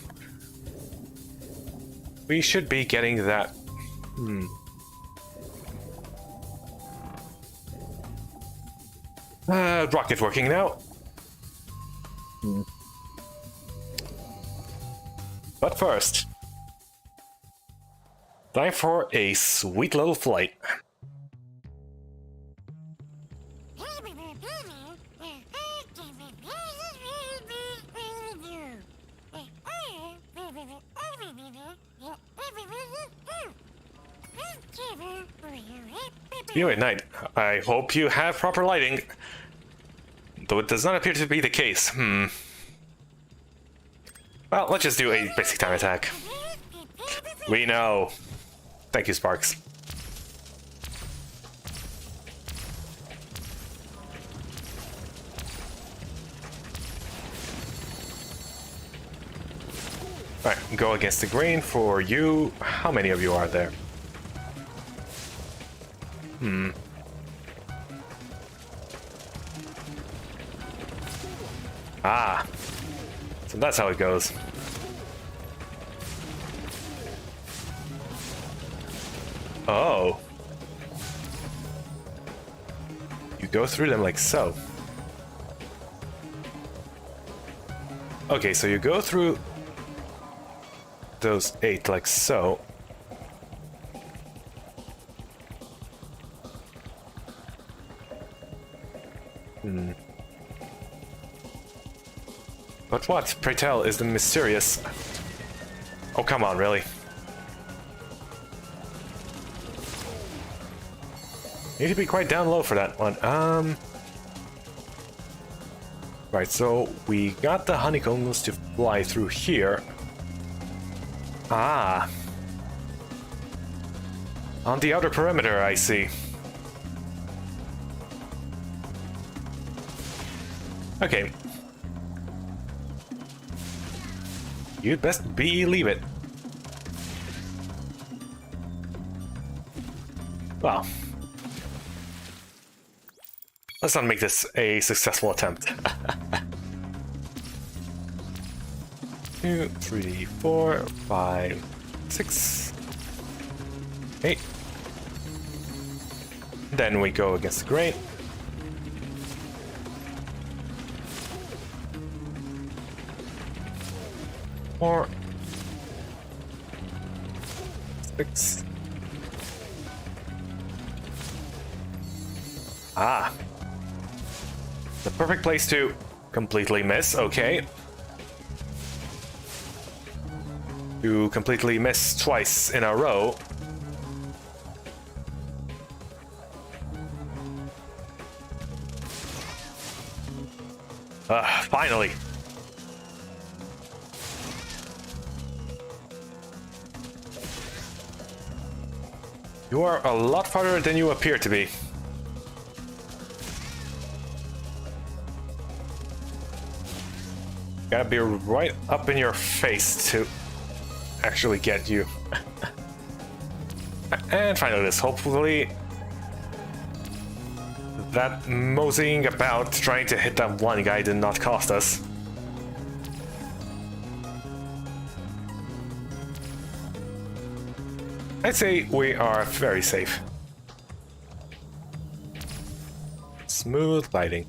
We should be getting that. Rocket working now. But first, time for a sweet little flight. You at night. I hope you have proper lighting. Though it does not appear to be the case. Well, let's just do a basic time attack. We know. Thank you, Sparks. Alright, go against the grain for you. How many of you are there? Ah. So that's how it goes. Oh. You go through them like so. Okay, so you go through those 8 like so. But what, pray tell, is the mysterious... Oh, come on, really? Need to be quite down low for that one. Right, so we got the honeycombs to fly through here. Ah. On the outer perimeter, I see. Okay. You'd best believe it. Well. Let's not make this a successful attempt. 2, 3, 4, 5, 6, 8. Then we go against the grate. Four, 6. Ah. The perfect place to completely miss, okay. To completely miss twice in a row. Finally. You are a lot farther than you appear to be. Gotta be right up in your face to actually get you. And finally this, hopefully that moseying about trying to hit that one guy did not cost us. I'd say we are very safe. Smooth gliding.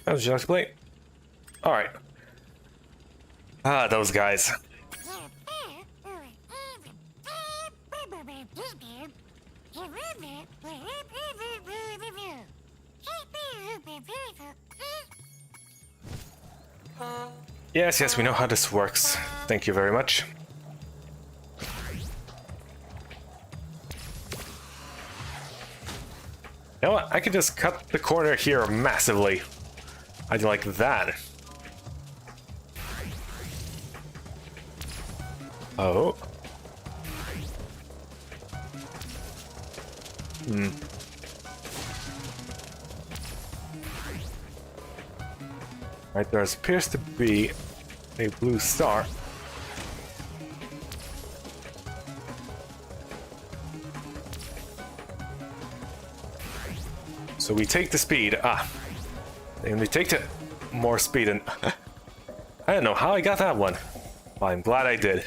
How would you like to play? Alright. Ah, those guys. Yes, yes, we know how this works. Thank you very much. You know what? I could just cut the corner here massively. I'd like that. Oh. Right, there appears to be a blue star. So we take the speed. And we take the more speed, and I don't know how I got that one. Well, I'm glad I did.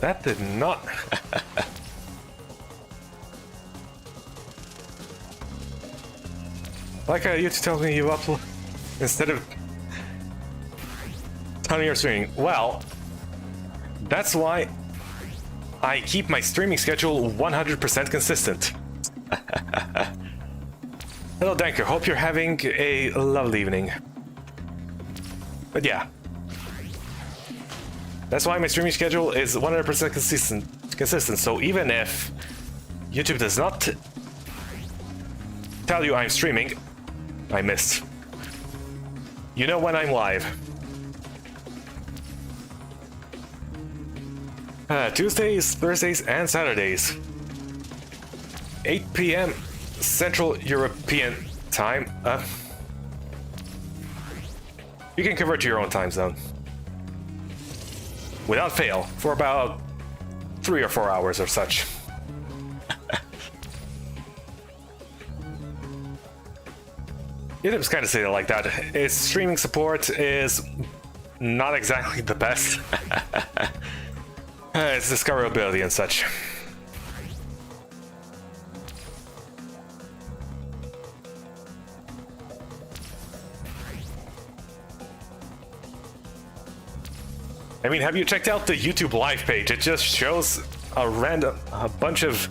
That did not... Like I used to tell me you upload instead of telling your streaming. Well, that's why I keep my streaming schedule 100% consistent. Hello, Danker. Hope you're having a lovely evening. But yeah, that's why my streaming schedule is 100% consistent. So even if YouTube does not tell you I'm streaming, I missed. You know when I'm live. Tuesdays, Thursdays, and Saturdays. 8 p.m. Central European time. You can convert to your own time zone. Without fail, for about 3 or 4 hours or such. YouTube's kind of say it like that. Its streaming support is not exactly the best. It's discoverability and such. I mean, have you checked out the YouTube live page? It just shows a bunch of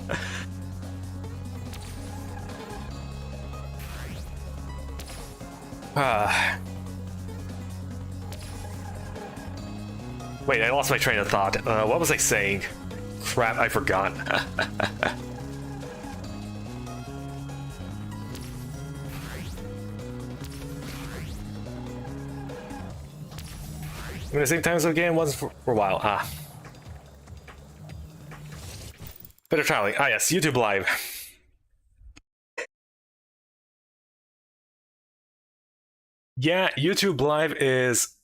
Wait, I lost my train of thought. What was I saying? crap, I forgot. In the same time zone again, once for a while. Ah. Better traveling. Ah, yes, YouTube Live. Yeah, YouTube Live is...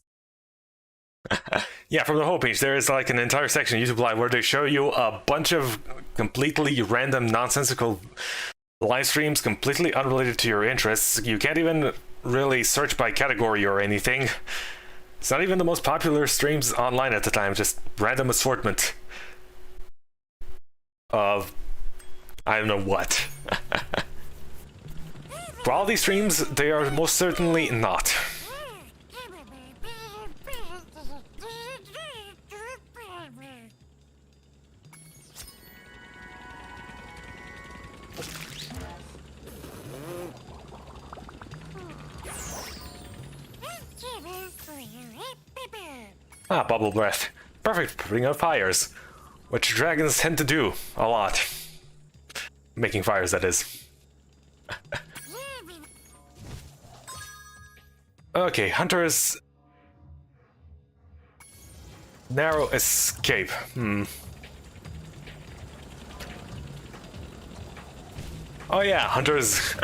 yeah, from the homepage, there is like an entire section of YouTube Live where they show you a bunch of completely random, nonsensical live streams, completely unrelated to your interests. You can't even really search by category or anything. It's not even the most popular streams online at the time, just random assortment of I don't know what. Quality streams, they are most certainly not. Ah, bubble breath. Perfect for putting out fires. Which dragons tend to do a lot. Making fires, that is. Okay, Hunter's... narrow escape. Oh yeah, Hunter's...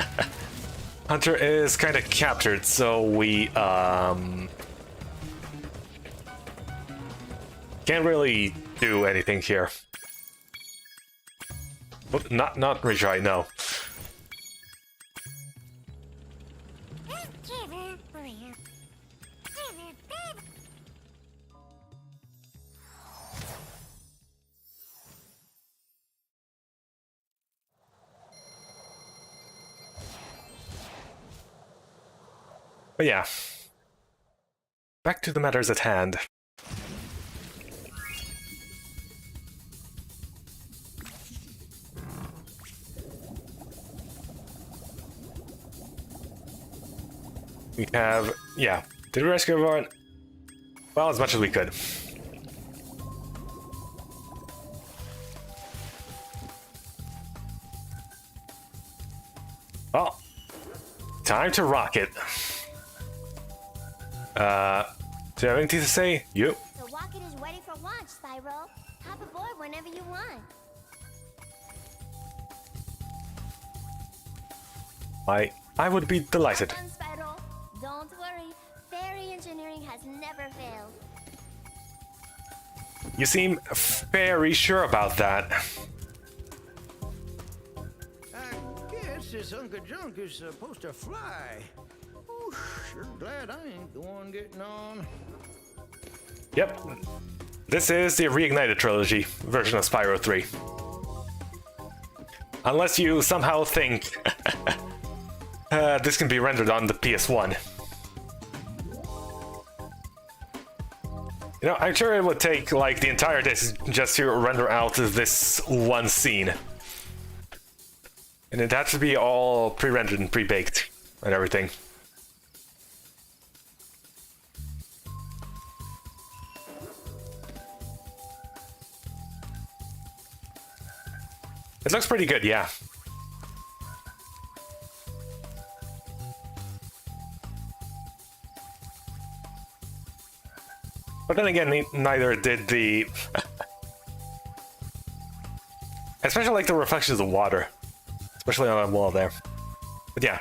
Hunter is kind of captured, so we, can't really do anything here. But not retry, no. But yeah. Back to the matters at hand. We have, yeah, did we rescue everyone? Well, as much as we could. Well, time to rock it. Do you have anything to say? You? The rocket is ready for launch, Spyro. Hop aboard whenever you want. I would be delighted. Well done, Spyro. Don't worry, fairy engineering has never failed. You seem very sure about that. I guess this Uncle Junk is supposed to fly. Ooh, sure glad I ain't the one getting on. Yep. This is the Reignited Trilogy version of Spyro 3. Unless you somehow think this can be rendered on the PS1. You know, I'm sure it would take like the entire day just to render out this one scene. And it had to be all pre-rendered and pre-baked and everything. It looks pretty good, yeah. But then again, neither did the... especially like the reflections of water. Especially on that wall there. But yeah,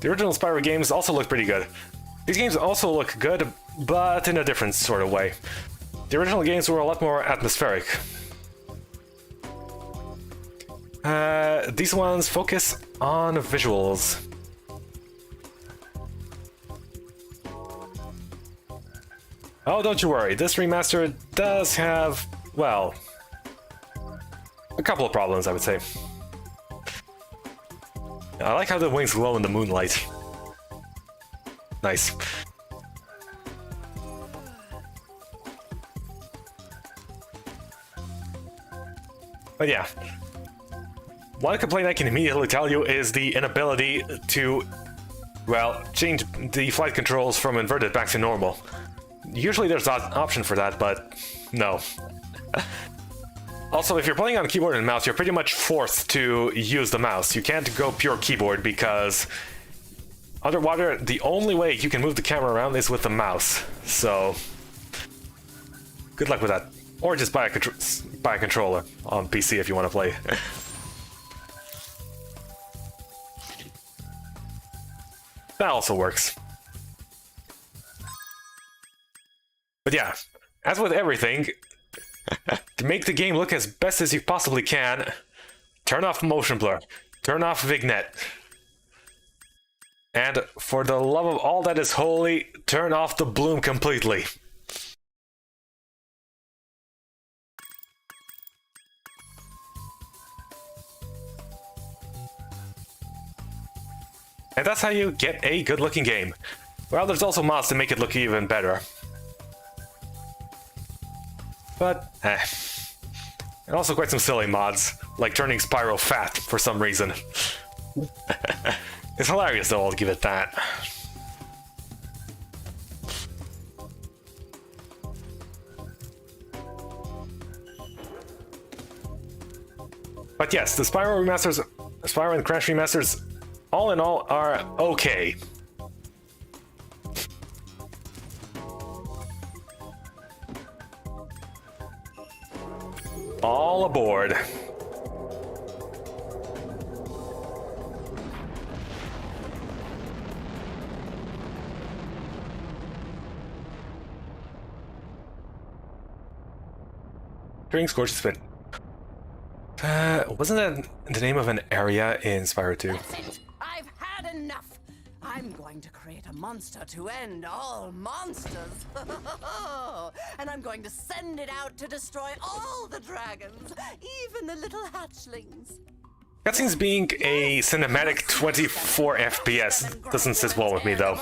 the original Spyro games also look pretty good. These games also look good, but in a different sort of way. The original games were a lot more atmospheric. These ones focus on visuals. Oh, don't you worry, this remaster does have, well, a couple of problems, I would say. I like how the wings glow in the moonlight. Nice. But yeah. One complaint I can immediately tell you is the inability to, well, change the flight controls from inverted back to normal. Usually there's an option for that, but no. Also, if you're playing on keyboard and mouse, you're pretty much forced to use the mouse. You can't go pure keyboard because underwater, the only way you can move the camera around is with the mouse. So, good luck with that. Or just buy a controller on PC if you want to play. That also works. But yeah, as with everything, to make the game look as best as you possibly can, turn off motion blur, turn off vignette, and for the love of all that is holy, turn off the bloom completely. And that's how you get a good-looking game. Well, there's also mods to make it look even better. But, and also quite some silly mods, like turning Spyro fat for some reason. It's hilarious though, I'll give it that. But yes, the Spyro remasters, Spyro and Crash remasters, all in all, are okay. All aboard. During Scorch's fit. Wasn't that the name of an area in Spyro 2? That's it. I've had enough. I'm going to create a monster to end all monsters. And I'm going to send it out to destroy all the dragons, even the little hatchlings. Cutscenes being a cinematic 24 FPS doesn't sit well with me though.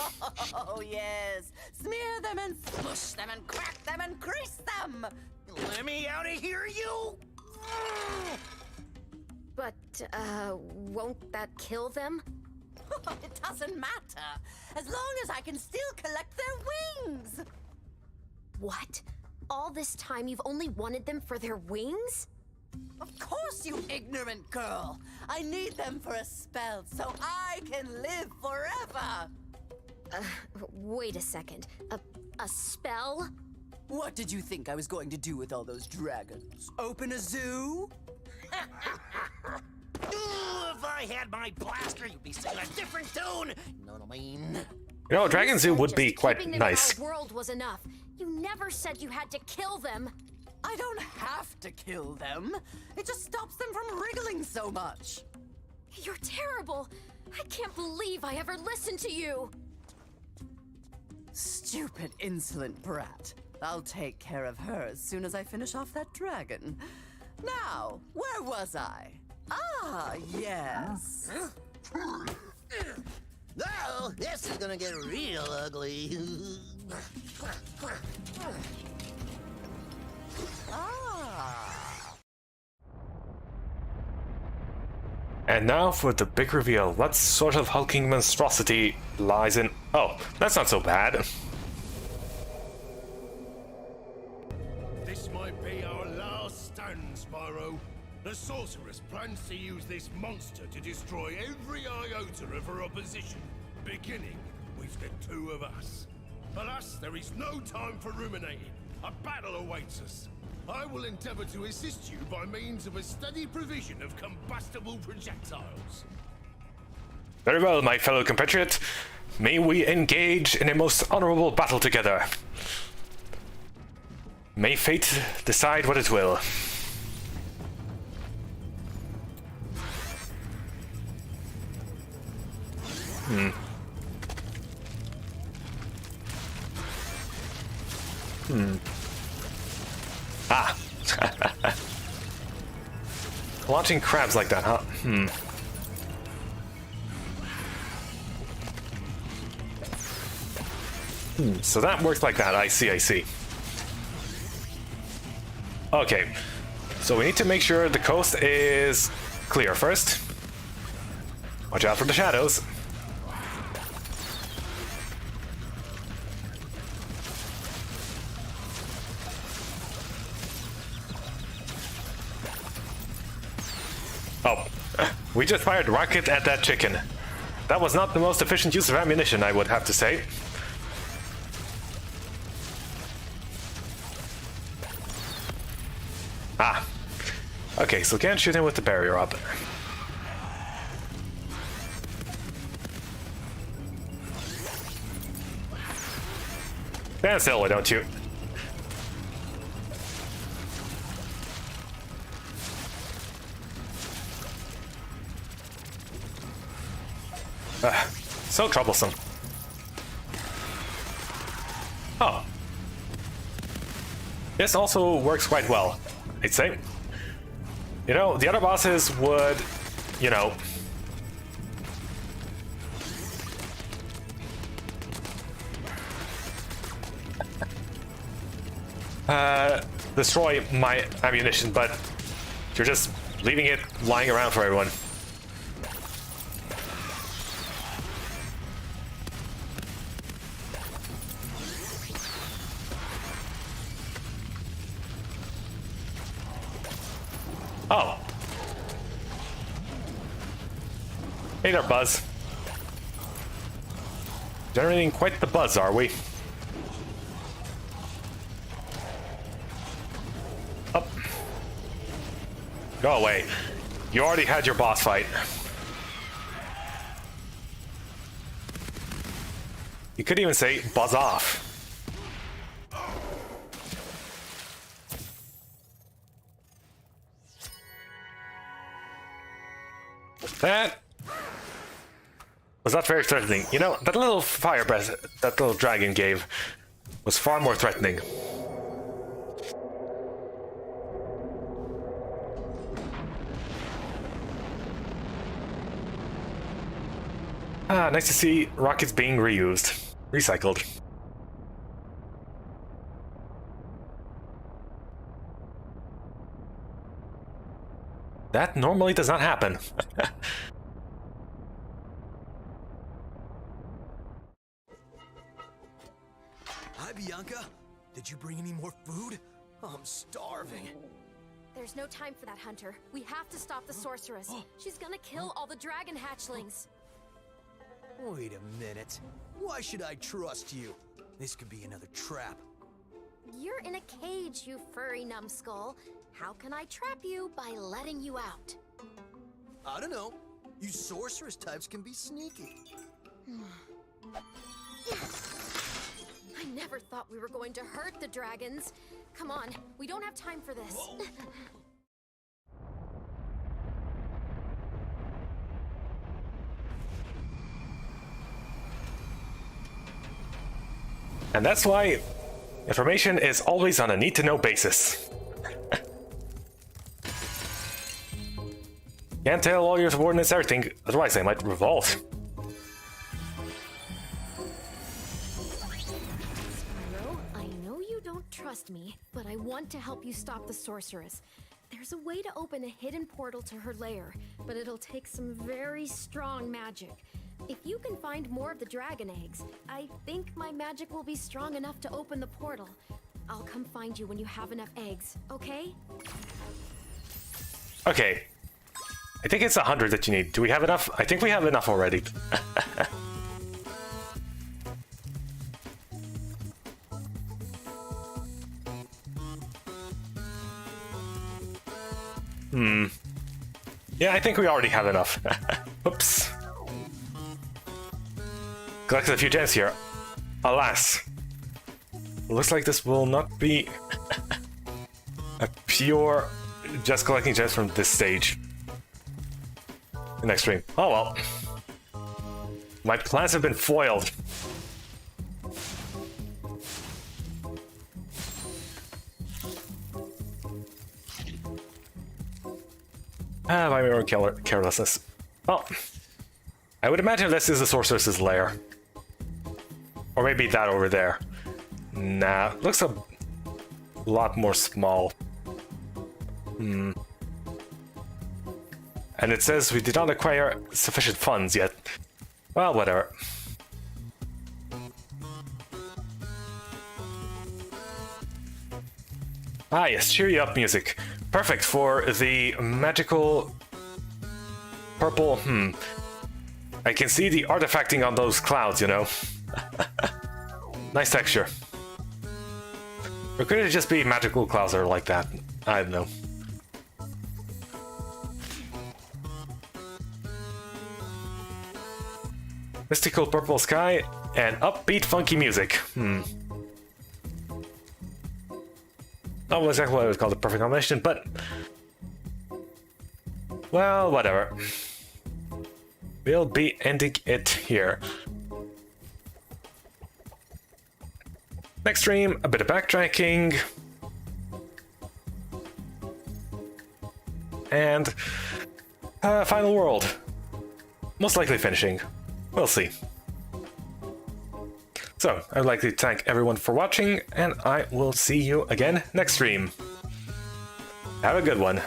Oh yes. Smear them and smush them and crack them and crease them. Let me out of here, you! But, won't that kill them? It doesn't matter, as long as I can still collect their wings! What? All this time you've only wanted them for their wings? Of course, you ignorant girl! I need them for a spell so I can live forever! Wait a second. A spell? What did you think I was going to do with all those dragons? Open a zoo? If I had my blaster, you'd be singing a different tune. Know what I mean? You know, Dragon Zoo would be quite Keeping them nice. in our world was enough. You never said you had to kill them. I don't have to kill them. It just stops them from wriggling so much. You're terrible. I can't believe I ever listened to you. Stupid, insolent brat. I'll take care of her as soon as I finish off that dragon. Now, where was I? Ah, yes. Oh, this is gonna get real ugly. And now for the big reveal. What sort of hulking monstrosity lies in... Oh, that's not so bad. This might be our last stand, Spyro. The sorceress plans to use this monster to destroy every iota of her opposition, beginning with the two of us. Alas, there is no time for ruminating. A battle awaits us. I will endeavor to assist you by means of a steady provision of combustible projectiles. Very well, my fellow compatriot. May we engage in a most honorable battle together. May fate decide what it will. Ah. Launching crabs like that, huh? So that works like that. I see, I see. Okay. So we need to make sure the coast is clear first. Watch out for the shadows. Oh, we just fired rocket at that chicken. That was not the most efficient use of ammunition, I would have to say. Ah. Okay, so can't shoot him with the barrier up. Stand still, why don't you? So troublesome. Oh. This also works quite well, I'd say. You know, the other bosses would, you know... destroy my ammunition, but you're just leaving it lying around for everyone. Oh. Hey there, Buzz. Generating quite the buzz, are we? Up. Go away. You already had your boss fight. You could even say buzz off. That was not very threatening. You know, that little fire breath that little dragon gave was far more threatening. Ah, nice to see rockets being reused. Recycled. That normally does not happen. Hi, Bianca. Did you bring any more food? I'm starving. There's no time for that, Hunter. We have to stop the sorceress. She's gonna kill all the dragon hatchlings. Wait a minute. Why should I trust you? This could be another trap. You're in a cage, you furry numbskull. How can I trap you by letting you out? I don't know. You sorceress types can be sneaky. I never thought we were going to hurt the dragons. Come on, we don't have time for this. And that's why information is always on a need-to-know basis. Can't tell all your subordinates everything, otherwise they might revolt. Spyro, I know you don't trust me, but I want to help you stop the sorceress. There's a way to open a hidden portal to her lair, but it'll take some very strong magic. If you can find more of the dragon eggs, I think my magic will be strong enough to open the portal. I'll come find you when you have enough eggs, okay? Okay. I think it's 100 that you need. Do we have enough? I think we have enough already. Yeah, I think we already have enough. Oops. Collected a few gems here. Alas. Looks like this will not be a pure just collecting gems from this stage. The next stream. Oh well. My plans have been foiled. My own carelessness. Well, I would imagine this is the sorceress's lair. Or maybe that over there. Nah, looks a lot more small. And it says we did not acquire sufficient funds yet. Well, whatever. Ah yes, cheer you up music. Perfect for the magical purple, I can see the artifacting on those clouds, you know? Nice texture. Or could it just be magical clouds that are like that? I don't know. Mystical purple sky and upbeat funky music. Not exactly what I would call the perfect combination, but... well, whatever. We'll be ending it here. Next stream, a bit of backtracking. And... final world. Most likely finishing. We'll see. So, I'd like to thank everyone for watching, and I will see you again next stream. Have a good one.